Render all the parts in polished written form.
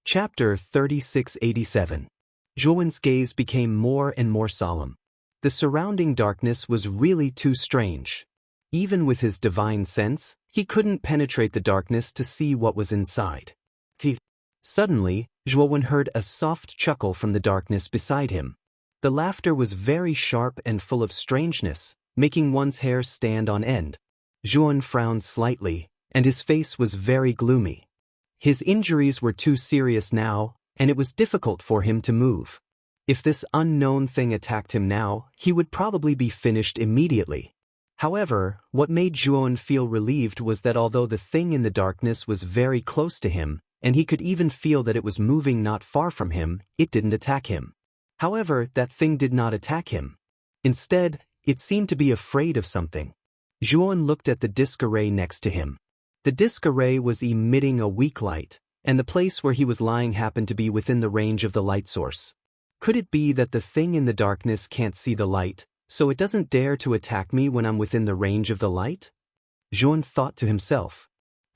Chapter 3687. Zhuan's gaze became more and more solemn. The surrounding darkness was really too strange. Even with his divine sense, he couldn't penetrate the darkness to see what was inside. Suddenly, Zhuan heard a soft chuckle from the darkness beside him. The laughter was very sharp and full of strangeness, making one's hair stand on end. Zhuan frowned slightly, and his face was very gloomy. His injuries were too serious now, and it was difficult for him to move. If this unknown thing attacked him now, he would probably be finished immediately. However, what made Zhuan feel relieved was that although the thing in the darkness was very close to him, and he could even feel that it was moving not far from him, it didn't attack him. However, that thing did not attack him. Instead, it seemed to be afraid of something. Zhuan looked at the disc array next to him. The disc array was emitting a weak light, and the place where he was lying happened to be within the range of the light source. Could it be that the thing in the darkness can't see the light, so it doesn't dare to attack me when I'm within the range of the light? Zhuan thought to himself.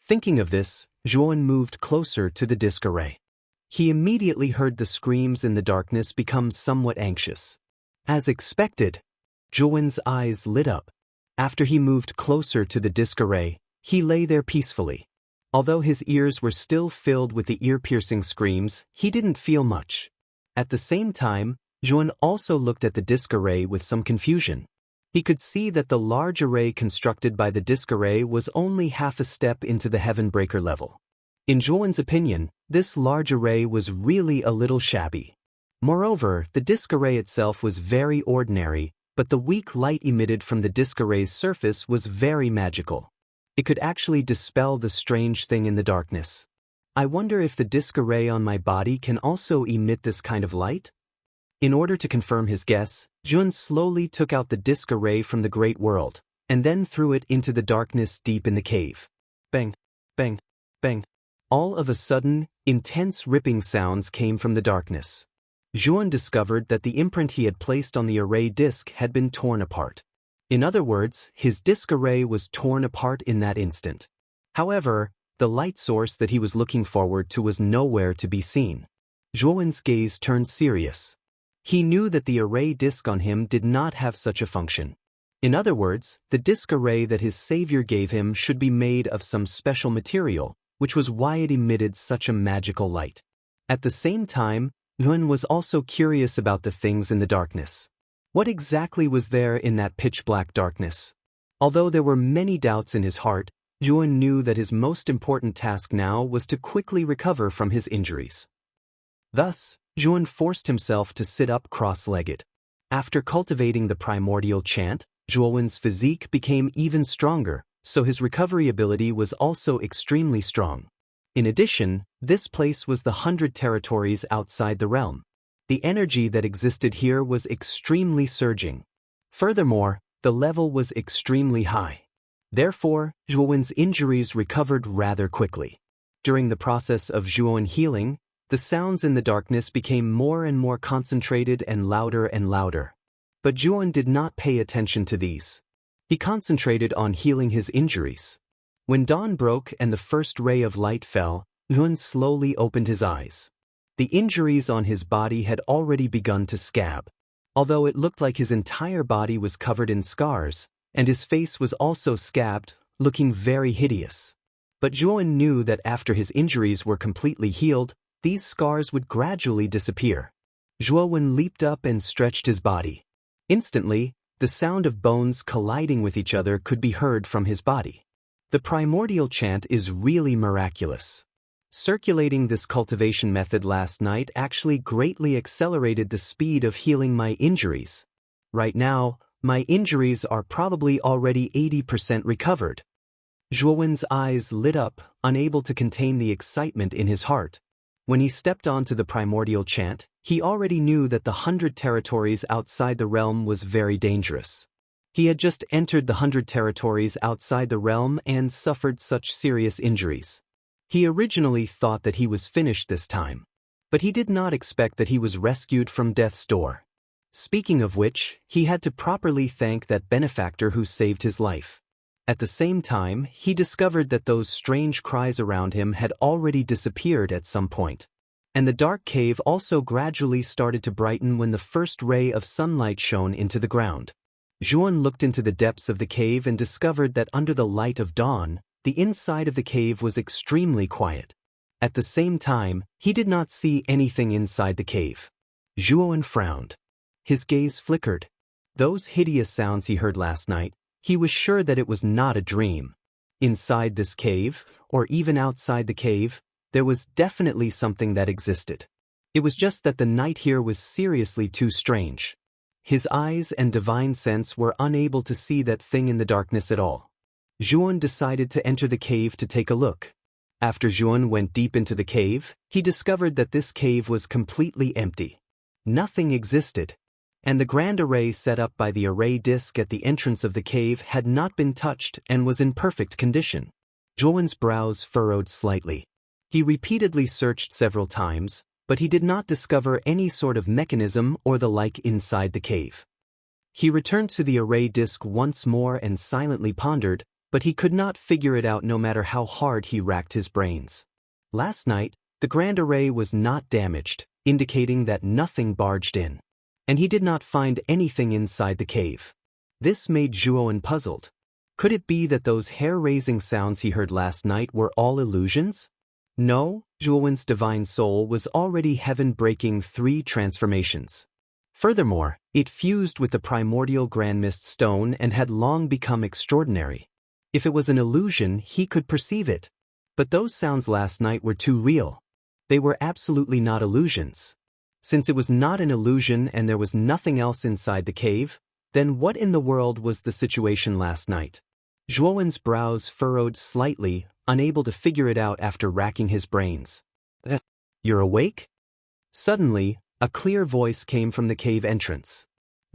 Thinking of this, Zhuan moved closer to the disc array. He immediately heard the screams in the darkness become somewhat anxious. As expected, Zhuan's eyes lit up. After he moved closer to the disc array, he lay there peacefully. Although his ears were still filled with the ear-piercing screams, he didn't feel much. At the same time, Zhuan also looked at the disc array with some confusion. He could see that the large array constructed by the disc array was only half a step into the heaven breaker level. In Zhuan's opinion, this large array was really a little shabby. Moreover, the disc array itself was very ordinary, but the weak light emitted from the disc array's surface was very magical. It could actually dispel the strange thing in the darkness. I wonder if the disc array on my body can also emit this kind of light? In order to confirm his guess, Zhuan slowly took out the disc array from the great world, and then threw it into the darkness deep in the cave. Bang, bang, bang. All of a sudden, intense ripping sounds came from the darkness. Zhuan discovered that the imprint he had placed on the array disc had been torn apart. In other words, his disc array was torn apart in that instant. However, the light source that he was looking forward to was nowhere to be seen. Zhuan's gaze turned serious. He knew that the array disc on him did not have such a function. In other words, the disc array that his savior gave him should be made of some special material, which was why it emitted such a magical light. At the same time, Zhuan was also curious about the things in the darkness. What exactly was there in that pitch-black darkness? Although there were many doubts in his heart, Zhuan knew that his most important task now was to quickly recover from his injuries. Thus, Zhuan forced himself to sit up cross-legged. After cultivating the primordial chant, Zhuan's physique became even stronger, so his recovery ability was also extremely strong. In addition, this place was the 100 territories outside the realm. The energy that existed here was extremely surging. Furthermore, the level was extremely high. Therefore, Zhuan's injuries recovered rather quickly. During the process of Zhuan healing, the sounds in the darkness became more and more concentrated and louder. But Zhuan did not pay attention to these. He concentrated on healing his injuries. When dawn broke and the first ray of light fell, Zhuan slowly opened his eyes. The injuries on his body had already begun to scab. Although it looked like his entire body was covered in scars, and his face was also scabbed, looking very hideous. But Zhuan knew that after his injuries were completely healed, these scars would gradually disappear. Zhuan leaped up and stretched his body. Instantly, the sound of bones colliding with each other could be heard from his body. The primordial chant is really miraculous. Circulating this cultivation method last night actually greatly accelerated the speed of healing my injuries. Right now, my injuries are probably already 80% recovered. Zhuan's eyes lit up, unable to contain the excitement in his heart. When he stepped onto the primordial chant, he already knew that the 100 territories outside the realm was very dangerous. He had just entered the 100 territories outside the realm and suffered such serious injuries. He originally thought that he was finished this time, but he did not expect that he was rescued from death's door. Speaking of which, he had to properly thank that benefactor who saved his life. At the same time, he discovered that those strange cries around him had already disappeared at some point. And the dark cave also gradually started to brighten when the first ray of sunlight shone into the ground. Zhuan looked into the depths of the cave and discovered that under the light of dawn, the inside of the cave was extremely quiet. At the same time, he did not see anything inside the cave. Zhuan frowned. His gaze flickered. Those hideous sounds he heard last night, he was sure that it was not a dream. Inside this cave, or even outside the cave, there was definitely something that existed. It was just that the night here was seriously too strange. His eyes and divine sense were unable to see that thing in the darkness at all. Zhuan decided to enter the cave to take a look. After Zhuan went deep into the cave, he discovered that this cave was completely empty. Nothing existed. And the grand array set up by the array disc at the entrance of the cave had not been touched and was in perfect condition. Zhuan's brows furrowed slightly. He repeatedly searched several times, but he did not discover any sort of mechanism or the like inside the cave. He returned to the array disc once more and silently pondered, but he could not figure it out no matter how hard he racked his brains. Last night, the grand array was not damaged, indicating that nothing barged in. And he did not find anything inside the cave. This made Zhuan puzzled. Could it be that those hair-raising sounds he heard last night were all illusions? No, Zhuan's divine soul was already heaven-breaking 3 transformations. Furthermore, it fused with the primordial grand mist stone and had long become extraordinary. If it was an illusion, he could perceive it. But those sounds last night were too real. They were absolutely not illusions. Since it was not an illusion and there was nothing else inside the cave, then what in the world was the situation last night? Zhuan's brows furrowed slightly, unable to figure it out after racking his brains. You're awake? Suddenly, a clear voice came from the cave entrance.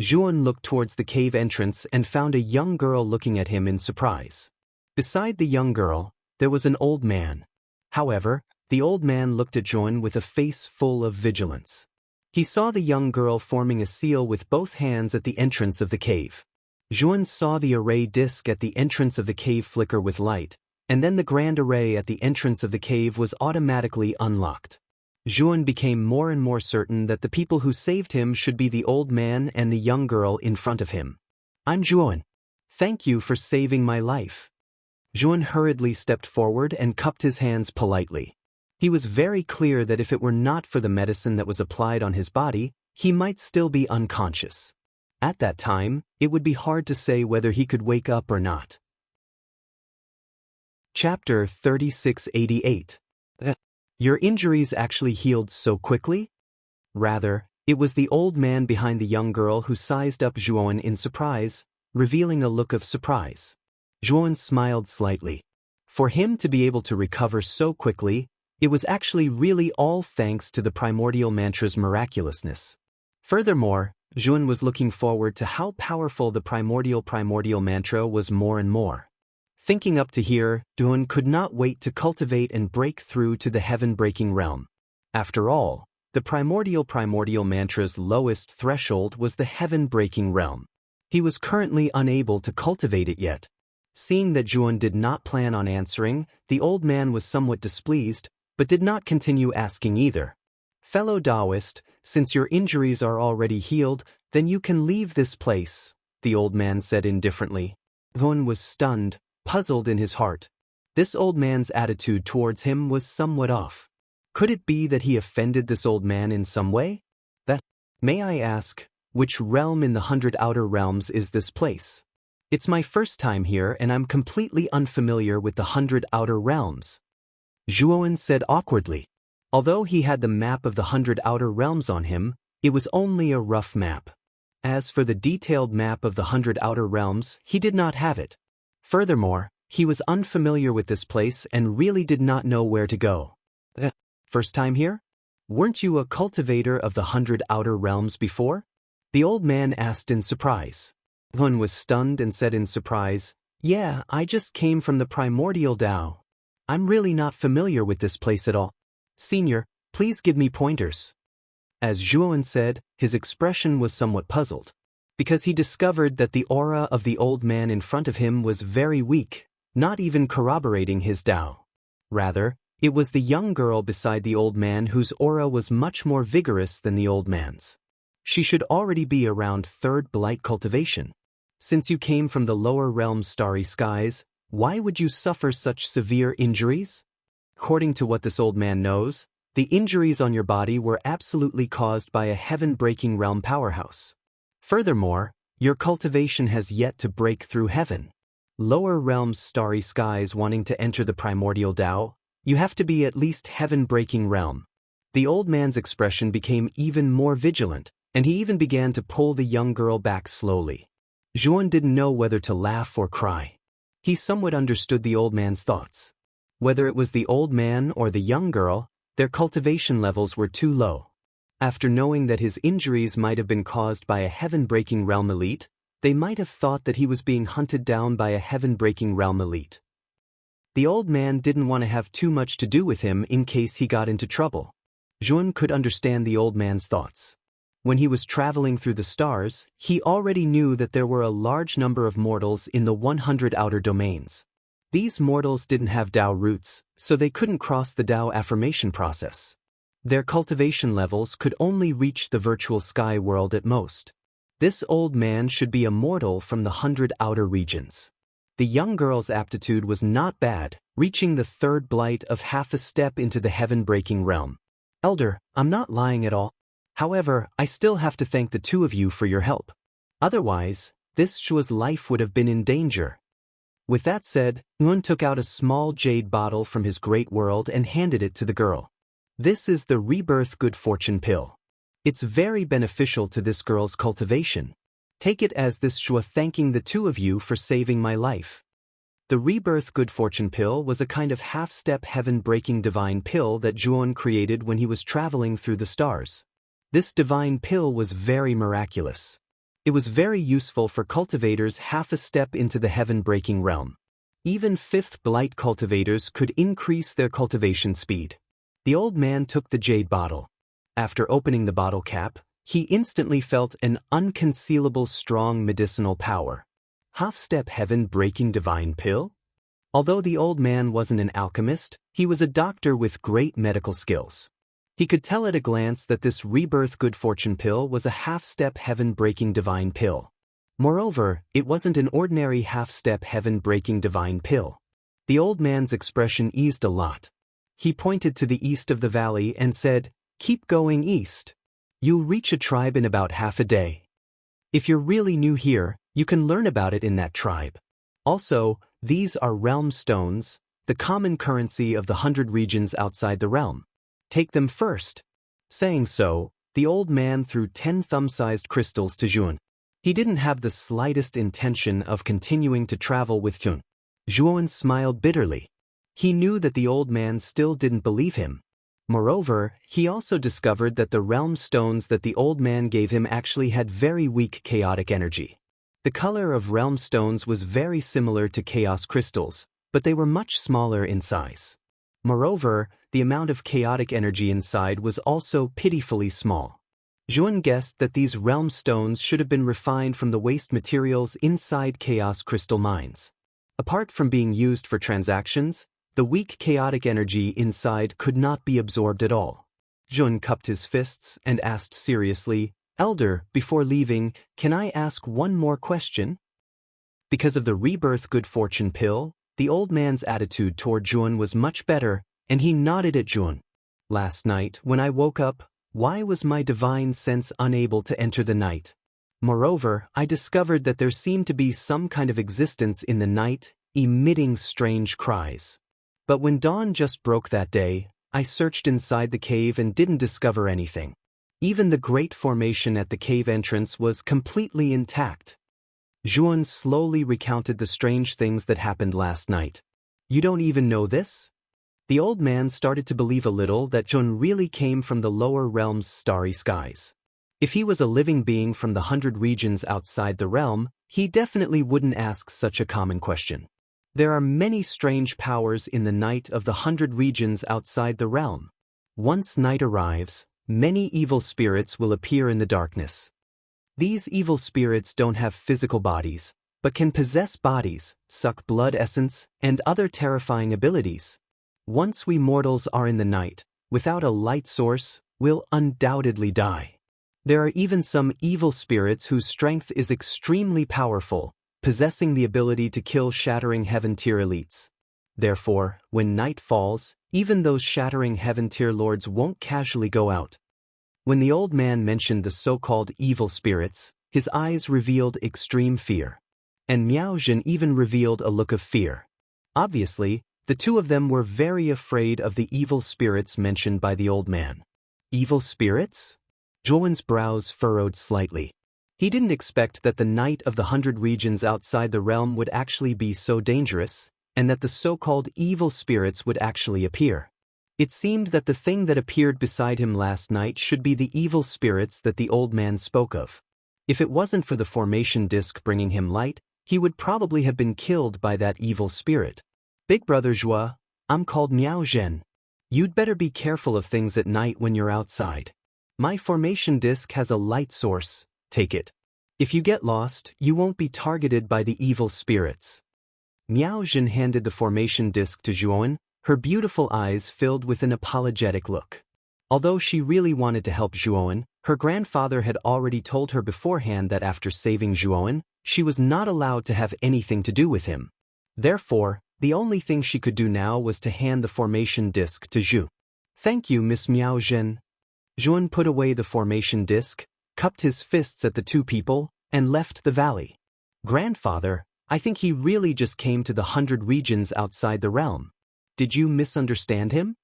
Zhuan looked towards the cave entrance and found a young girl looking at him in surprise. Beside the young girl, there was an old man. However, the old man looked at Zhuan with a face full of vigilance. He saw the young girl forming a seal with both hands at the entrance of the cave. Zhuan saw the array disc at the entrance of the cave flicker with light, and then the grand array at the entrance of the cave was automatically unlocked. Zhuan became more and more certain that the people who saved him should be the old man and the young girl in front of him. I'm Zhuan. Thank you for saving my life. Zhuan hurriedly stepped forward and cupped his hands politely. He was very clear that if it were not for the medicine that was applied on his body, he might still be unconscious. At that time, it would be hard to say whether he could wake up or not. Chapter 3688. Your injuries actually healed so quickly? Rather, it was the old man behind the young girl who sized up Zhuan in surprise, revealing a look of surprise. Zhuan smiled slightly. For him to be able to recover so quickly, it was actually really all thanks to the primordial mantra's miraculousness. Furthermore, Zhuan was looking forward to how powerful the primordial mantra was more and more. Thinking up to here, Zhuan could not wait to cultivate and break through to the heaven-breaking realm. After all, the primordial mantra's lowest threshold was the heaven-breaking realm. He was currently unable to cultivate it yet. Seeing that Zhuan did not plan on answering, the old man was somewhat displeased, but did not continue asking either. Fellow Taoist, since your injuries are already healed, then you can leave this place, the old man said indifferently. Zhuan was stunned, puzzled in his heart. This old man's attitude towards him was somewhat off. Could it be that he offended this old man in some way? May I ask, which realm in the 100 Outer Realms is this place? It's my first time here and I'm completely unfamiliar with the 100 Outer Realms. Zhuan said awkwardly. Although he had the map of the 100 Outer Realms on him, it was only a rough map. As for the detailed map of the 100 Outer Realms, he did not have it. Furthermore, he was unfamiliar with this place and really did not know where to go. First time here? Weren't you a cultivator of the 100 Outer Realms before? The old man asked in surprise. Zhuan was stunned and said in surprise, Yeah, I just came from the primordial Tao. I'm really not familiar with this place at all. Senior, please give me pointers. As Zhuan said, his expression was somewhat puzzled, because he discovered that the aura of the old man in front of him was very weak, not even corroborating his Tao. Rather, It was the young girl beside the old man whose aura was much more vigorous than the old man's. She should already be around third blight cultivation. Since you came from the lower realm's starry skies, why would you suffer such severe injuries? According to what this old man knows, the injuries on your body were absolutely caused by a heaven-breaking realm powerhouse. Furthermore, your cultivation has yet to break through heaven. Lower realm's starry skies wanting to enter the primordial Tao, you have to be at least heaven-breaking realm. The old man's expression became even more vigilant, and he even began to pull the young girl back slowly. Zhuan didn't know whether to laugh or cry. He somewhat understood the old man's thoughts. Whether it was the old man or the young girl, their cultivation levels were too low. After knowing that his injuries might have been caused by a heaven-breaking realm elite, they might have thought that he was being hunted down by a heaven-breaking realm elite. The old man didn't want to have too much to do with him in case he got into trouble. Zhuan could understand the old man's thoughts. When he was traveling through the stars, he already knew that there were a large number of mortals in the 100 outer domains. These mortals didn't have Tao roots, so they couldn't cross the Tao affirmation process. Their cultivation levels could only reach the virtual sky world at most. This old man should be a mortal from the 100 outer regions. The young girl's aptitude was not bad, reaching the third blight of half a step into the heaven-breaking realm. Elder, I'm not lying at all. However, I still have to thank the two of you for your help. Otherwise, this Shua's life would have been in danger. With that said, Yuan took out a small jade bottle from his great world and handed it to the girl. This is the Rebirth Good Fortune Pill. It's very beneficial to this girl's cultivation. Take it as this Shua thanking the two of you for saving my life. The Rebirth Good Fortune Pill was a kind of half-step heaven-breaking divine pill that Zhuan created when he was traveling through the stars. This divine pill was very miraculous. It was very useful for cultivators half a step into the heaven-breaking realm. Even fifth blight cultivators could increase their cultivation speed. The old man took the jade bottle. After opening the bottle cap, he instantly felt an unconcealable strong medicinal power. Half-step heaven-breaking divine pill? Although the old man wasn't an alchemist, he was a doctor with great medical skills. He could tell at a glance that this Rebirth Good Fortune Pill was a half-step heaven-breaking divine pill. Moreover, it wasn't an ordinary half-step heaven-breaking divine pill. The old man's expression eased a lot. He pointed to the east of the valley and said, "Keep going east. You'll reach a tribe in about half a day. If you're really new here, you can learn about it in that tribe. Also, these are realm stones, the common currency of the 100 regions outside the realm. Take them first." Saying so, the old man threw 10 thumb-sized crystals to Zhuan. He didn't have the slightest intention of continuing to travel with Zhuan. Zhuan smiled bitterly. He knew that the old man still didn't believe him. Moreover, he also discovered that the realm stones that the old man gave him actually had very weak chaotic energy. The color of realm stones was very similar to chaos crystals, but they were much smaller in size. Moreover, the amount of chaotic energy inside was also pitifully small. Zhuan guessed that these realm stones should have been refined from the waste materials inside chaos crystal mines. Apart from being used for transactions, the weak chaotic energy inside could not be absorbed at all. Zhuan cupped his fists and asked seriously, "Elder, before leaving, can I ask one more question?" Because of the Rebirth Good Fortune Pill, the old man's attitude toward Zhuan was much better, and he nodded at Zhuan. "Last night, when I woke up, why was my divine sense unable to enter the night? Moreover, I discovered that there seemed to be some kind of existence in the night, emitting strange cries. But when dawn just broke that day, I searched inside the cave and didn't discover anything. Even the great formation at the cave entrance was completely intact." Zhuan slowly recounted the strange things that happened last night. "You don't even know this?" The old man started to believe a little that Zhuan really came from the lower realm's starry skies. If he was a living being from the 100 regions outside the realm, he definitely wouldn't ask such a common question. There are many strange powers in the night of the 100 regions outside the realm. Once night arrives, many evil spirits will appear in the darkness. These evil spirits don't have physical bodies, but can possess bodies, suck blood essence, and other terrifying abilities. Once we mortals are in the night, without a light source, we'll undoubtedly die. There are even some evil spirits whose strength is extremely powerful, possessing the ability to kill shattering heaven-tier elites. Therefore, when night falls, even those shattering heaven-tier lords won't casually go out. When the old man mentioned the so-called evil spirits, his eyes revealed extreme fear. And Miao Jin even revealed a look of fear. Obviously, the two of them were very afraid of the evil spirits mentioned by the old man. Evil spirits? Zhuowen's brows furrowed slightly. He didn't expect that the Knight of the 100 Regions outside the realm would actually be so dangerous, and that the so-called evil spirits would actually appear. It seemed that the thing that appeared beside him last night should be the evil spirits that the old man spoke of. If it wasn't for the formation disc bringing him light, he would probably have been killed by that evil spirit. Big brother Zhuo, I'm called Miao Zhen. You'd better be careful of things at night when you're outside. My formation disc has a light source, take it. If you get lost, you won't be targeted by the evil spirits. Miao Zhen handed the formation disc to Zhuowen, her beautiful eyes filled with an apologetic look. Although she really wanted to help Zhuowen, her grandfather had already told her beforehand that after saving Zhuowen, she was not allowed to have anything to do with him. Therefore, the only thing she could do now was to hand the formation disc to Zhu. Thank you, Miss Miao Zhen. Zhuowen put away the formation disc, cupped his fists at the two people, and left the valley. Grandfather, I think he really just came to the 100 regions outside the realm. Did you misunderstand him?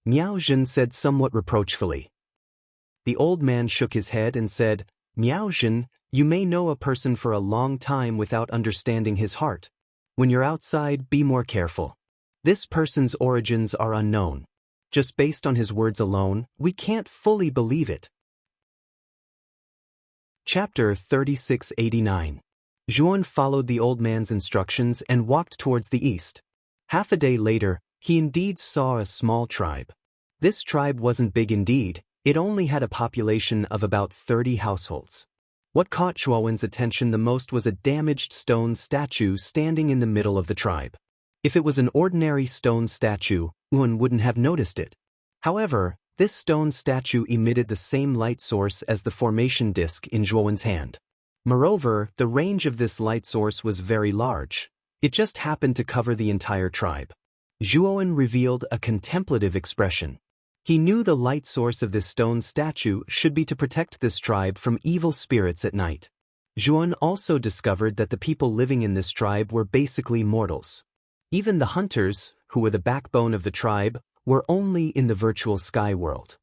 Miao Zhen said somewhat reproachfully. The old man shook his head and said, Miao Zhen, you may know a person for a long time without understanding his heart. When you're outside, be more careful. This person's origins are unknown. Just based on his words alone, we can't fully believe it. Chapter 3689. Zhuowen followed the old man's instructions and walked towards the east. Half a day later, he indeed saw a small tribe. This tribe wasn't big indeed, it only had a population of about 30 households. What caught Zhuowen's attention the most was a damaged stone statue standing in the middle of the tribe. If it was an ordinary stone statue, Zhuowen wouldn't have noticed it. However, this stone statue emitted the same light source as the formation disc in Zhuowen's hand. Moreover, the range of this light source was very large. It just happened to cover the entire tribe. Zhuowen revealed a contemplative expression. He knew the light source of this stone statue should be to protect this tribe from evil spirits at night. Zhuowen also discovered that the people living in this tribe were basically mortals. Even the hunters, who were the backbone of the tribe, were only in the virtual sky world.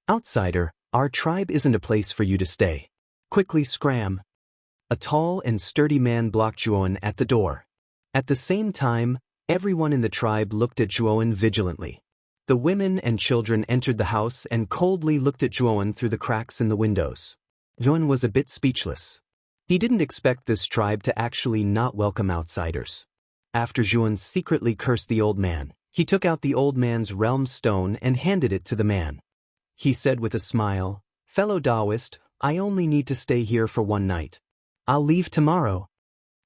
Outsider, our tribe isn't a place for you to stay. Quickly scram. A tall and sturdy man blocked Zhuowen at the door. At the same time, everyone in the tribe looked at Zhuowen vigilantly. The women and children entered the house and coldly looked at Zhuowen through the cracks in the windows. Zhuowen was a bit speechless. He didn't expect this tribe to actually not welcome outsiders. After Zhuowen secretly cursed the old man, he took out the old man's realm stone and handed it to the man. He said with a smile, Fellow Taoist, I only need to stay here for one night. I'll leave tomorrow.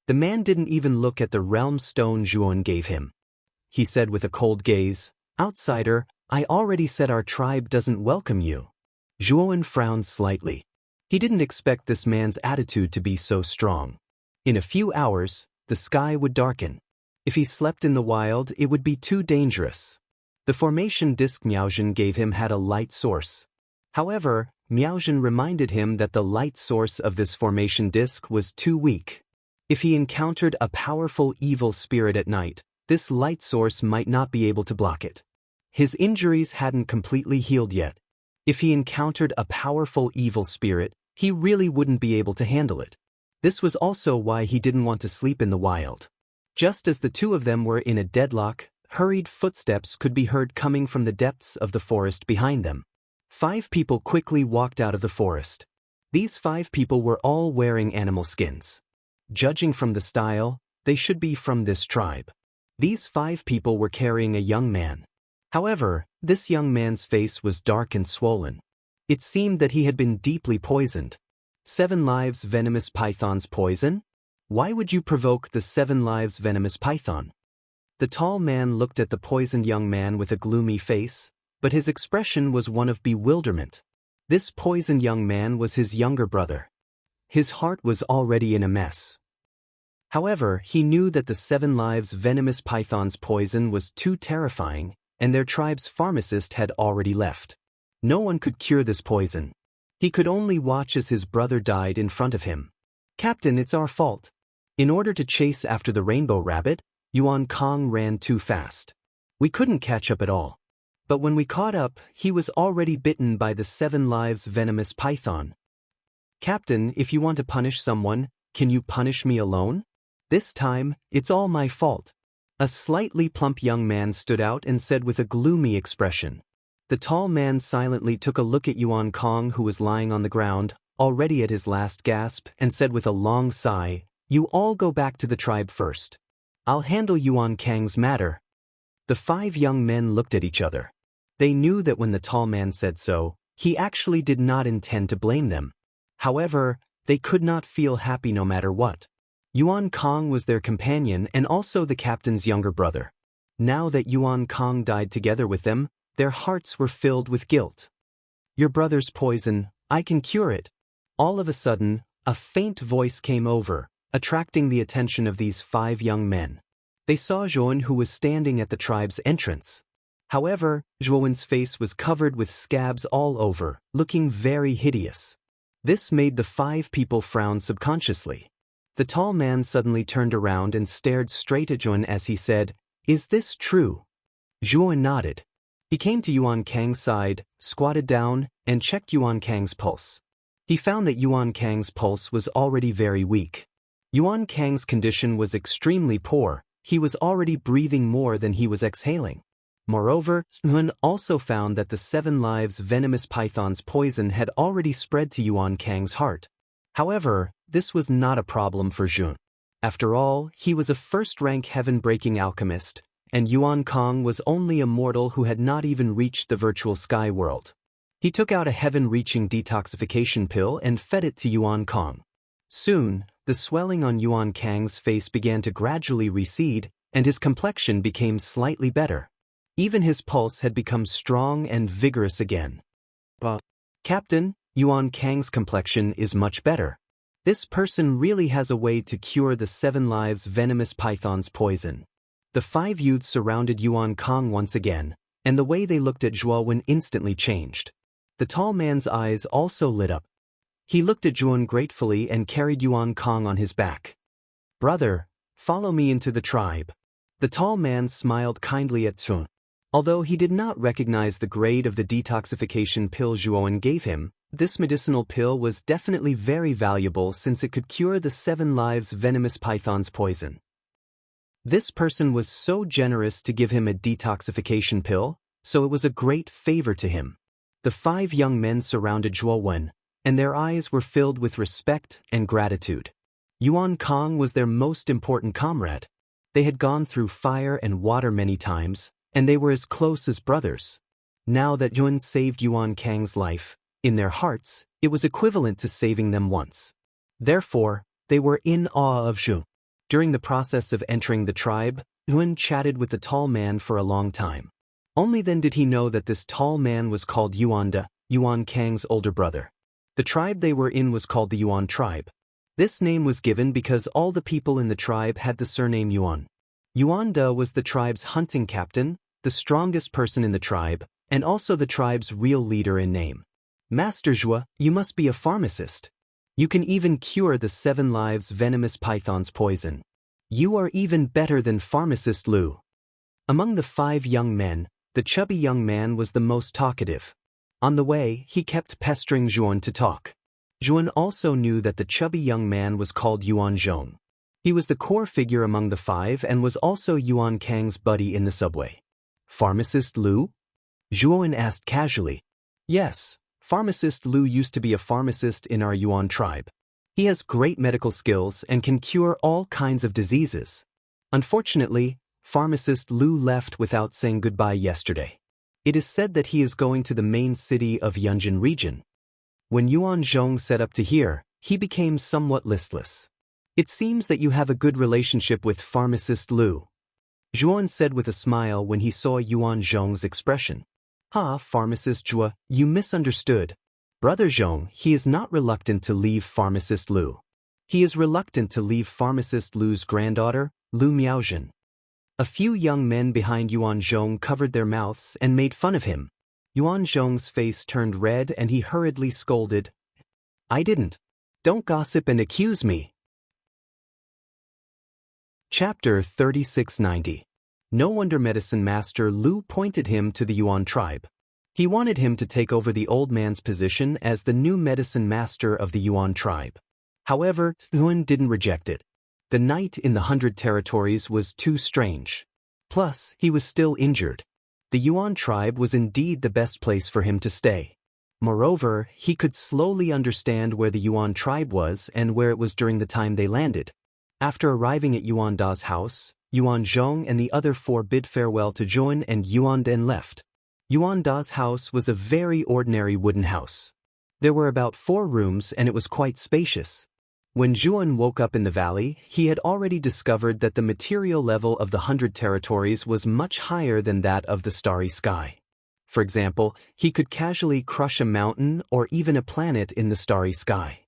The man didn't even look at the realm stone Zhuowen gave him. He said with a cold gaze, Outsider, I already said our tribe doesn't welcome you. Zhuowen frowned slightly. He didn't expect this man's attitude to be so strong. In a few hours, the sky would darken. If he slept in the wild, it would be too dangerous. The formation disc Miao Zhen gave him had a light source. However, Miao Zhen reminded him that the light source of this formation disc was too weak. If he encountered a powerful evil spirit at night, this light source might not be able to block it. His injuries hadn't completely healed yet. If he encountered a powerful evil spirit, he really wouldn't be able to handle it. This was also why he didn't want to sleep in the wild. Just as the two of them were in a deadlock, hurried footsteps could be heard coming from the depths of the forest behind them. 5 people quickly walked out of the forest. These 5 people were all wearing animal skins. Judging from the style, they should be from this tribe. These 5 people were carrying a young man. However, this young man's face was dark and swollen. It seemed that he had been deeply poisoned. 7 lives venomous python's poison? Why would you provoke the 7 lives venomous python? The tall man looked at the poisoned young man with a gloomy face, but his expression was one of bewilderment. This poisoned young man was his younger brother. His heart was already in a mess. However, he knew that the 7 lives venomous python's poison was too terrifying, and their tribe's pharmacist had already left. No one could cure this poison. He could only watch as his brother died in front of him. "Captain, it's our fault." In order to chase after the rainbow rabbit, Yuan Kong ran too fast. We couldn't catch up at all. But when we caught up, he was already bitten by the 7 lives venomous python. "Captain, if you want to punish someone, can you punish me alone? This time, it's all my fault." A slightly plump young man stood out and said with a gloomy expression. The tall man silently took a look at Yuan Kong, who was lying on the ground, already at his last gasp, and said with a long sigh, "You all go back to the tribe first. I'll handle Yuan Kang's matter." The 5 young men looked at each other. They knew that when the tall man said so, he actually did not intend to blame them. However, they could not feel happy no matter what. Yuan Kong was their companion and also the captain's younger brother. Now that Yuan Kong died together with them, their hearts were filled with guilt. "Your brother's poison, I can cure it." All of a sudden, a faint voice came over, attracting the attention of these 5 young men. They saw Zhuan, who was standing at the tribe's entrance. However, Zhuan's face was covered with scabs all over, looking very hideous. This made the 5 people frown subconsciously. The tall man suddenly turned around and stared straight at Zhuan as he said, "Is this true?" Zhuan nodded. He came to Yuan Kang's side, squatted down, and checked Yuan Kang's pulse. He found that Yuan Kang's pulse was already very weak. Yuan Kang's condition was extremely poor. He was already breathing more than he was exhaling. Moreover, Zhuan also found that the 7 lives venomous python's poison had already spread to Yuan Kang's heart. However, this was not a problem for Zhuan. After all, he was a first-rank heaven-breaking alchemist, and Yuan Kong was only a mortal who had not even reached the virtual sky world. He took out a heaven-reaching detoxification pill and fed it to Yuan Kong. Soon, the swelling on Yuan Kang's face began to gradually recede, and his complexion became slightly better. Even his pulse had become strong and vigorous again. "Captain, Yuan Kang's complexion is much better. This person really has a way to cure the 7 lives venomous python's poison." The 5 youths surrounded Yuan Kong once again, and the way they looked at Zhuan instantly changed. The tall man's eyes also lit up. He looked at Zhuan gratefully and carried Yuan Kong on his back. "Brother, follow me into the tribe." The tall man smiled kindly at Zhuan. Although he did not recognize the grade of the detoxification pill Zhuan gave him, this medicinal pill was definitely very valuable since it could cure the 7 lives venomous python's poison. This person was so generous to give him a detoxification pill, so it was a great favor to him. The 5 young men surrounded Zhuan, and their eyes were filled with respect and gratitude. Yuan Kong was their most important comrade. They had gone through fire and water many times, and they were as close as brothers. Now that Zhuan saved Yuan Kang's life, in their hearts, it was equivalent to saving them once. Therefore, they were in awe of Zhuan. During the process of entering the tribe, Zhuan chatted with the tall man for a long time. Only then did he know that this tall man was called Yuanda, Yuan Kang's older brother. The tribe they were in was called the Yuan tribe. This name was given because all the people in the tribe had the surname Yuan. Yuanda was the tribe's hunting captain, the strongest person in the tribe, and also the tribe's real leader in name. "Master Zhua, you must be a pharmacist. You can even cure the 7 lives venomous python's poison. You are even better than pharmacist Lu." Among the 5 young men, the chubby young man was the most talkative. On the way, he kept pestering Zhuan to talk. Zhuan also knew that the chubby young man was called Yuan Zhong. He was the core figure among the 5 and was also Yuan Kang's buddy in the subway. "Pharmacist Lu?" Zhuan asked casually. "Yes, Pharmacist Lu used to be a pharmacist in our Yuan tribe. He has great medical skills and can cure all kinds of diseases. Unfortunately, Pharmacist Lu left without saying goodbye yesterday. It is said that he is going to the main city of Yunjin region." When Yuan Zhong set up to hear, he became somewhat listless. "It seems that you have a good relationship with Pharmacist Lu." Zhuan said with a smile when he saw Yuan Zhong's expression. "Ah, pharmacist Zhua, you misunderstood. Brother Zhong, he is not reluctant to leave pharmacist Lu. He is reluctant to leave pharmacist Lu's granddaughter, Lu Miaozhen." A few young men behind Yuan Zhong covered their mouths and made fun of him. Yuan Zhong's face turned red and he hurriedly scolded, "I didn't. Don't gossip and accuse me." Chapter 3690. No wonder Medicine Master Lu pointed him to the Yuan tribe. He wanted him to take over the old man's position as the new medicine master of the Yuan tribe. However, Yuan didn't reject it. The night in the 100 territories was too strange. Plus, he was still injured. The Yuan tribe was indeed the best place for him to stay. Moreover, he could slowly understand where the Yuan tribe was and where it was during the time they landed. After arriving at Yuan Da's house, Yuan Zhong and the other four bid farewell to Zhuan and Yuan then left. Yuan Da's house was a very ordinary wooden house. There were about 4 rooms and it was quite spacious. When Zhuan woke up in the valley, he had already discovered that the material level of the 100 territories was much higher than that of the starry sky. For example, he could casually crush a mountain or even a planet in the starry sky.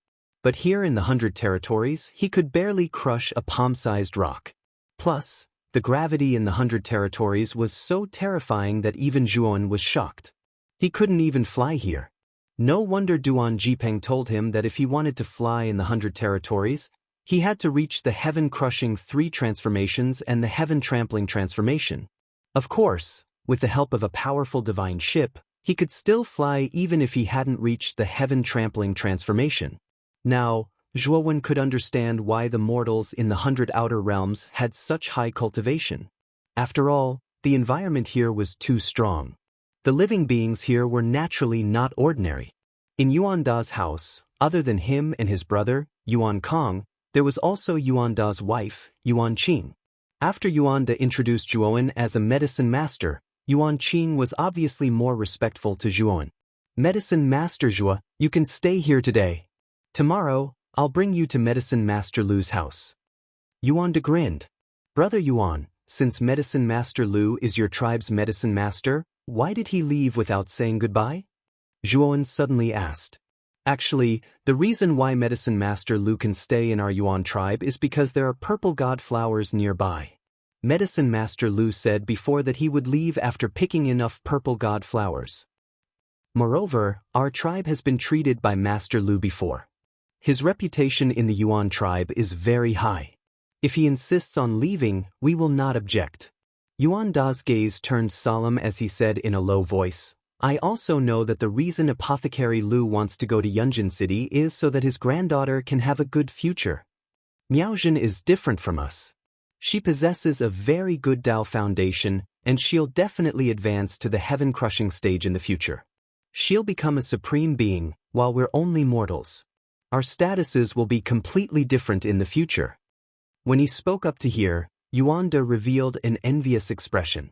But here in the 100 territories, he could barely crush a palm-sized rock. Plus, the gravity in the 100 territories was so terrifying that even Zhuan was shocked. He couldn't even fly here. No wonder Duan Jipeng told him that if he wanted to fly in the 100 territories, he had to reach the heaven-crushing 3 transformations and the heaven-trampling transformation. Of course, with the help of a powerful divine ship, he could still fly even if he hadn't reached the heaven-trampling transformation. Now, Zhuowen could understand why the mortals in the 100 outer realms had such high cultivation. After all, the environment here was too strong. The living beings here were naturally not ordinary. In Yuan Da's house, other than him and his brother, Yuan Kong, there was also Yuan Da's wife, Yuan Qing. After Yuan Da introduced Zhuowen as a medicine master, Yuan Qing was obviously more respectful to Zhuowen. "Medicine Master Zhua, you can stay here today. Tomorrow, I'll bring you to Medicine Master Lu's house." Yuan Da grinned. "Brother Yuan, since Medicine Master Lu is your tribe's medicine master, why did he leave without saying goodbye?" Zhuowen suddenly asked. "Actually, the reason why Medicine Master Lu can stay in our Yuan tribe is because there are purple god flowers nearby. Medicine Master Lu said before that he would leave after picking enough purple god flowers. Moreover, our tribe has been treated by Master Lu before. His reputation in the Yuan tribe is very high. If he insists on leaving, we will not object." Yuan Da's gaze turned solemn as he said in a low voice, "I also know that the reason Apothecary Lu wants to go to Yunjin City is so that his granddaughter can have a good future. Miaozhen is different from us. She possesses a very good Dao foundation, and she'll definitely advance to the heaven-crushing stage in the future. She'll become a supreme being, while we're only mortals. Our statuses will be completely different in the future." When he spoke up to hear, Yuan Da revealed an envious expression.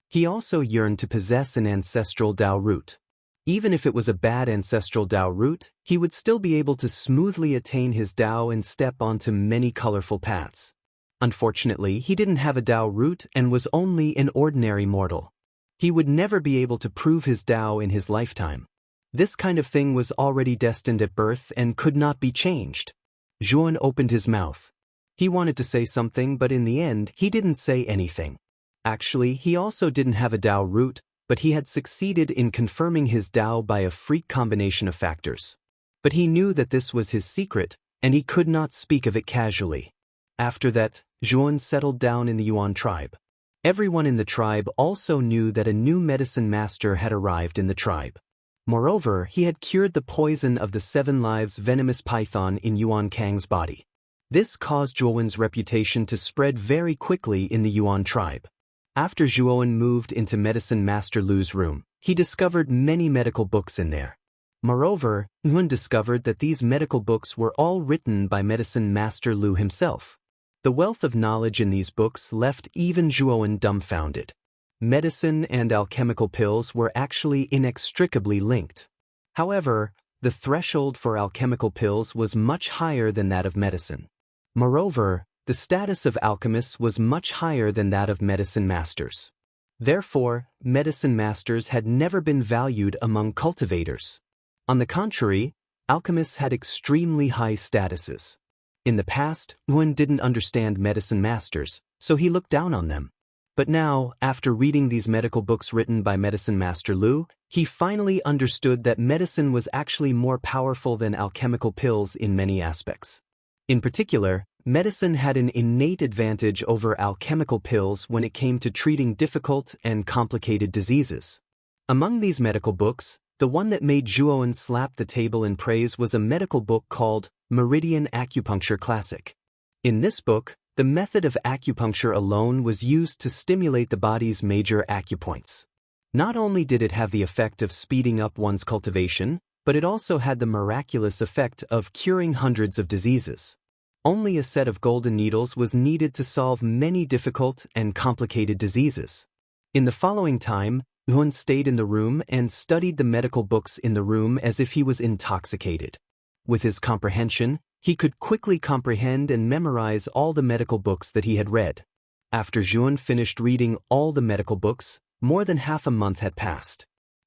He also yearned to possess an ancestral Dao root. Even if it was a bad ancestral Dao root, he would still be able to smoothly attain his Dao and step onto many colorful paths. Unfortunately, he didn't have a Dao root and was only an ordinary mortal. He would never be able to prove his Dao in his lifetime. This kind of thing was already destined at birth and could not be changed. Zhuan opened his mouth. He wanted to say something, but in the end, he didn't say anything. Actually, he also didn't have a Dao root, but he had succeeded in confirming his Dao by a freak combination of factors. But he knew that this was his secret, and he could not speak of it casually. After that, Zhuan settled down in the Yuan tribe. Everyone in the tribe also knew that a new medicine master had arrived in the tribe. Moreover, he had cured the poison of the 7 lives venomous python in Yuan Kang's body. This caused Zhuowen's reputation to spread very quickly in the Yuan tribe. After Zhuowen moved into Medicine Master Lu's room, he discovered many medical books in there. Moreover, Yuan discovered that these medical books were all written by Medicine Master Lu himself. The wealth of knowledge in these books left even Zhuowen dumbfounded. Medicine and alchemical pills were actually inextricably linked. However, the threshold for alchemical pills was much higher than that of medicine. Moreover, the status of alchemists was much higher than that of medicine masters. Therefore, medicine masters had never been valued among cultivators. On the contrary, alchemists had extremely high statuses. In the past, Yuan didn't understand medicine masters, so he looked down on them. But now, after reading these medical books written by Medicine Master Lu, he finally understood that medicine was actually more powerful than alchemical pills in many aspects. In particular, medicine had an innate advantage over alchemical pills when it came to treating difficult and complicated diseases. Among these medical books, the one that made Zhuowen slap the table in praise was a medical book called Meridian Acupuncture Classic. In this book, the method of acupuncture alone was used to stimulate the body's major acupoints. Not only did it have the effect of speeding up one's cultivation, but it also had the miraculous effect of curing hundreds of diseases. Only a set of golden needles was needed to solve many difficult and complicated diseases. In the following time, Yuan stayed in the room and studied the medical books in the room as if he was intoxicated. With his comprehension, he could quickly comprehend and memorize all the medical books that he had read. After Yuan finished reading all the medical books, more than half a month had passed.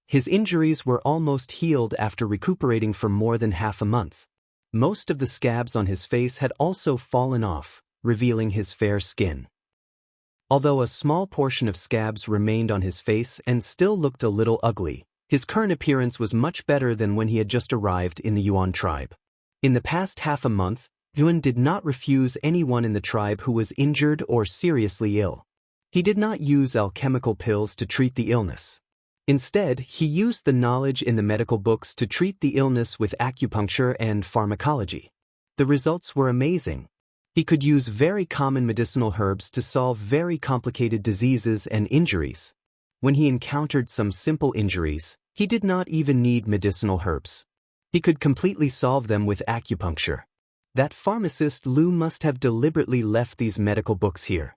His injuries were almost healed after recuperating for more than half a month. Most of the scabs on his face had also fallen off, revealing his fair skin. Although a small portion of scabs remained on his face and still looked a little ugly, his current appearance was much better than when he had just arrived in the Yuan tribe. In the past half a month, Yuan did not refuse anyone in the tribe who was injured or seriously ill. He did not use alchemical pills to treat the illness. Instead, he used the knowledge in the medical books to treat the illness with acupuncture and pharmacology. The results were amazing. He could use very common medicinal herbs to solve very complicated diseases and injuries. When he encountered some simple injuries, he did not even need medicinal herbs. He could completely solve them with acupuncture. That pharmacist Lu must have deliberately left these medical books here.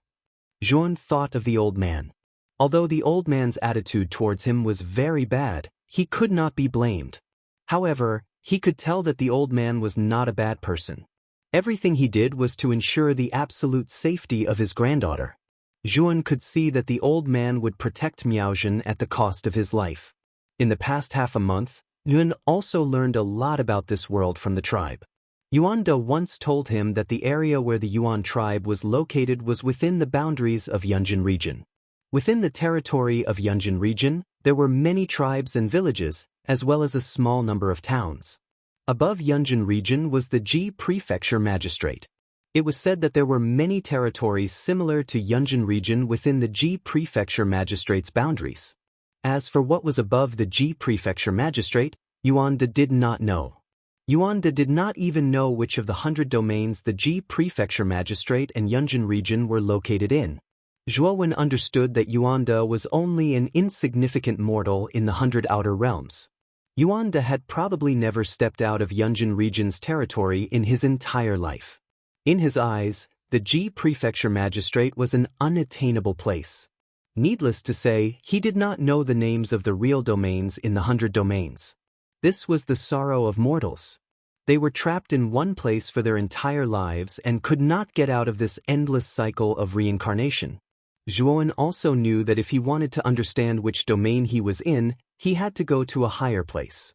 Yuan thought of the old man. Although the old man's attitude towards him was very bad, he could not be blamed. However, he could tell that the old man was not a bad person. Everything he did was to ensure the absolute safety of his granddaughter. Yuan could see that the old man would protect Miaozhen at the cost of his life. In the past half a month, Yuan also learned a lot about this world from the tribe. Yuanda once told him that the area where the Yuan tribe was located was within the boundaries of Yunjin region. Within the territory of Yunjin region, there were many tribes and villages, as well as a small number of towns. Above Yunjin region was the Ji Prefecture Magistrate. It was said that there were many territories similar to Yunjin region within the Ji Prefecture Magistrate's boundaries. As for what was above the Ji Prefecture Magistrate, Yuanda did not know. Yuanda did not even know which of the 100 domains the Ji Prefecture Magistrate and Yunjin region were located in. Zhuowen understood that Yuanda was only an insignificant mortal in the 100 outer realms. Yuanda had probably never stepped out of Yunjin region's territory in his entire life. In his eyes, the Ji Prefecture Magistrate was an unattainable place. Needless to say, he did not know the names of the real domains in the 100 domains. This was the sorrow of mortals. They were trapped in one place for their entire lives and could not get out of this endless cycle of reincarnation. Zhuowen also knew that if he wanted to understand which domain he was in, he had to go to a higher place.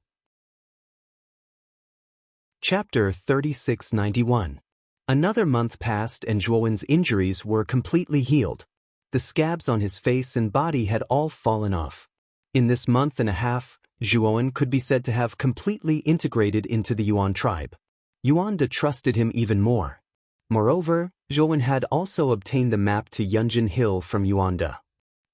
Chapter 3691. Another month passed and Zhuowen's injuries were completely healed. The scabs on his face and body had all fallen off. In this month and a half, Zhuowen could be said to have completely integrated into the Yuan tribe. Yuanda trusted him even more. Moreover, Zhuowen had also obtained the map to Yunjin Hill from Yuanda.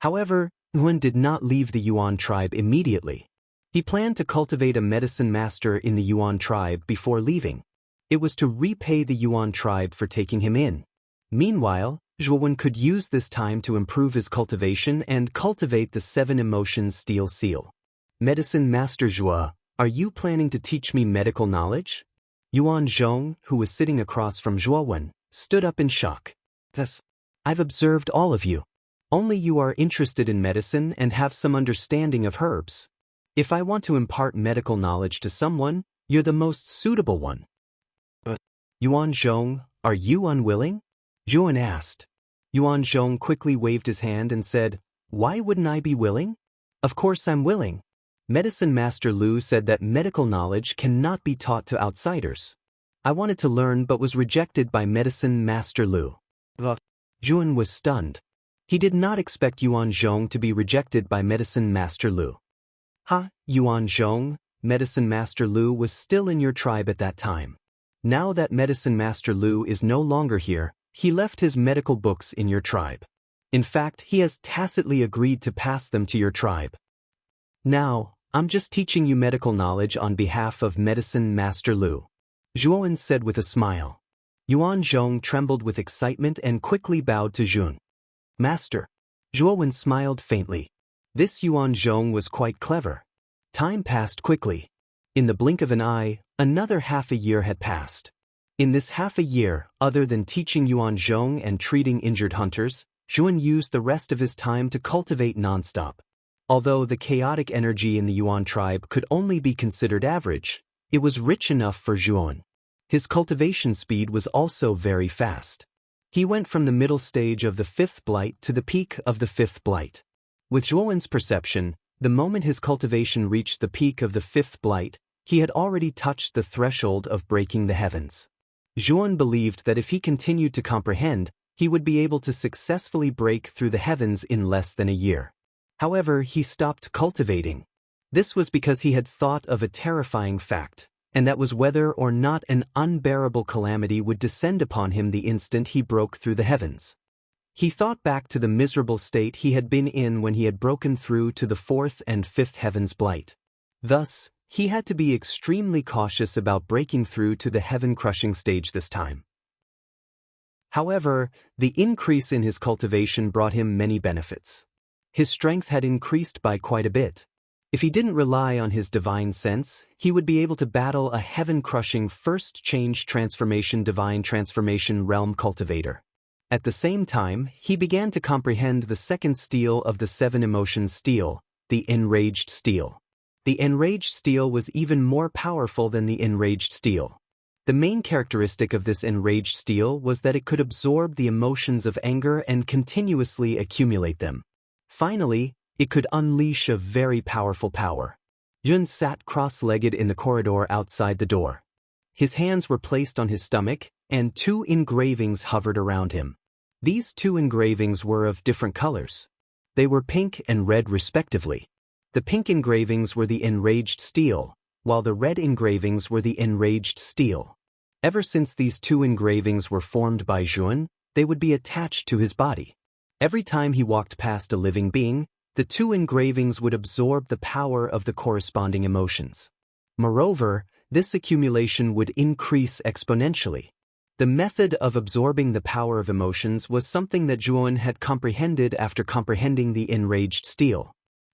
However, Yuan did not leave the Yuan tribe immediately. He planned to cultivate a medicine master in the Yuan tribe before leaving. It was to repay the Yuan tribe for taking him in. Meanwhile, Zhuowen could use this time to improve his cultivation and cultivate the 7 emotions steel seal. Medicine Master Zhuo, are you planning to teach me medical knowledge? Yuan Zhong, who was sitting across from Zhuowen, stood up in shock. Yes, I've observed all of you. Only you are interested in medicine and have some understanding of herbs. If I want to impart medical knowledge to someone, you're the most suitable one. But, Yuan Zhong, are you unwilling? Zhuan asked. Yuan Zhong quickly waved his hand and said, "Why wouldn't I be willing? Of course I'm willing." Medicine Master Lu said that medical knowledge cannot be taught to outsiders. I wanted to learn but was rejected by Medicine Master Lu. Zhuan was stunned. He did not expect Yuan Zhong to be rejected by Medicine Master Lu. Yuan Zhong, Medicine Master Lu was still in your tribe at that time. Now that Medicine Master Lu is no longer here, he left his medical books in your tribe. In fact, he has tacitly agreed to pass them to your tribe. Now, I'm just teaching you medical knowledge on behalf of Medicine Master Lu. Zhuan said with a smile. Yuan Zhong trembled with excitement and quickly bowed to Zhuan. Master. Zhuan smiled faintly. This Yuan Zhong was quite clever. Time passed quickly. In the blink of an eye, another half a year had passed. In this half a year, other than teaching Yuan Zhong and treating injured hunters, Zhuan used the rest of his time to cultivate nonstop. Although the chaotic energy in the Yuan tribe could only be considered average, it was rich enough for Zhuan. His cultivation speed was also very fast. He went from the middle stage of the fifth blight to the peak of the fifth blight. With Zhuan's perception, the moment his cultivation reached the peak of the fifth blight, he had already touched the threshold of breaking the heavens. Zhuan believed that if he continued to comprehend, he would be able to successfully break through the heavens in less than a year. However, he stopped cultivating. This was because he had thought of a terrifying fact, and that was whether or not an unbearable calamity would descend upon him the instant he broke through the heavens. He thought back to the miserable state he had been in when he had broken through to the fourth and fifth heavens blight. Thus, he had to be extremely cautious about breaking through to the heaven-crushing stage this time. However, the increase in his cultivation brought him many benefits. His strength had increased by quite a bit. If he didn't rely on his divine sense, he would be able to battle a heaven-crushing first change transformation divine transformation realm cultivator. At the same time, he began to comprehend the second steel of the seven emotions steel, the enraged steel. The enraged steel was even more powerful than the enraged steel. The main characteristic of this enraged steel was that it could absorb the emotions of anger and continuously accumulate them. Finally, it could unleash a very powerful power. Yun sat cross-legged in the corridor outside the door. His hands were placed on his stomach, and two engravings hovered around him. These two engravings were of different colors. They were pink and red respectively. The pink engravings were the enraged steel, while the red engravings were the enraged steel. Ever since these two engravings were formed by Zhuan, they would be attached to his body. Every time he walked past a living being, the two engravings would absorb the power of the corresponding emotions. Moreover, this accumulation would increase exponentially. The method of absorbing the power of emotions was something that Zhuan had comprehended after comprehending the enraged steel.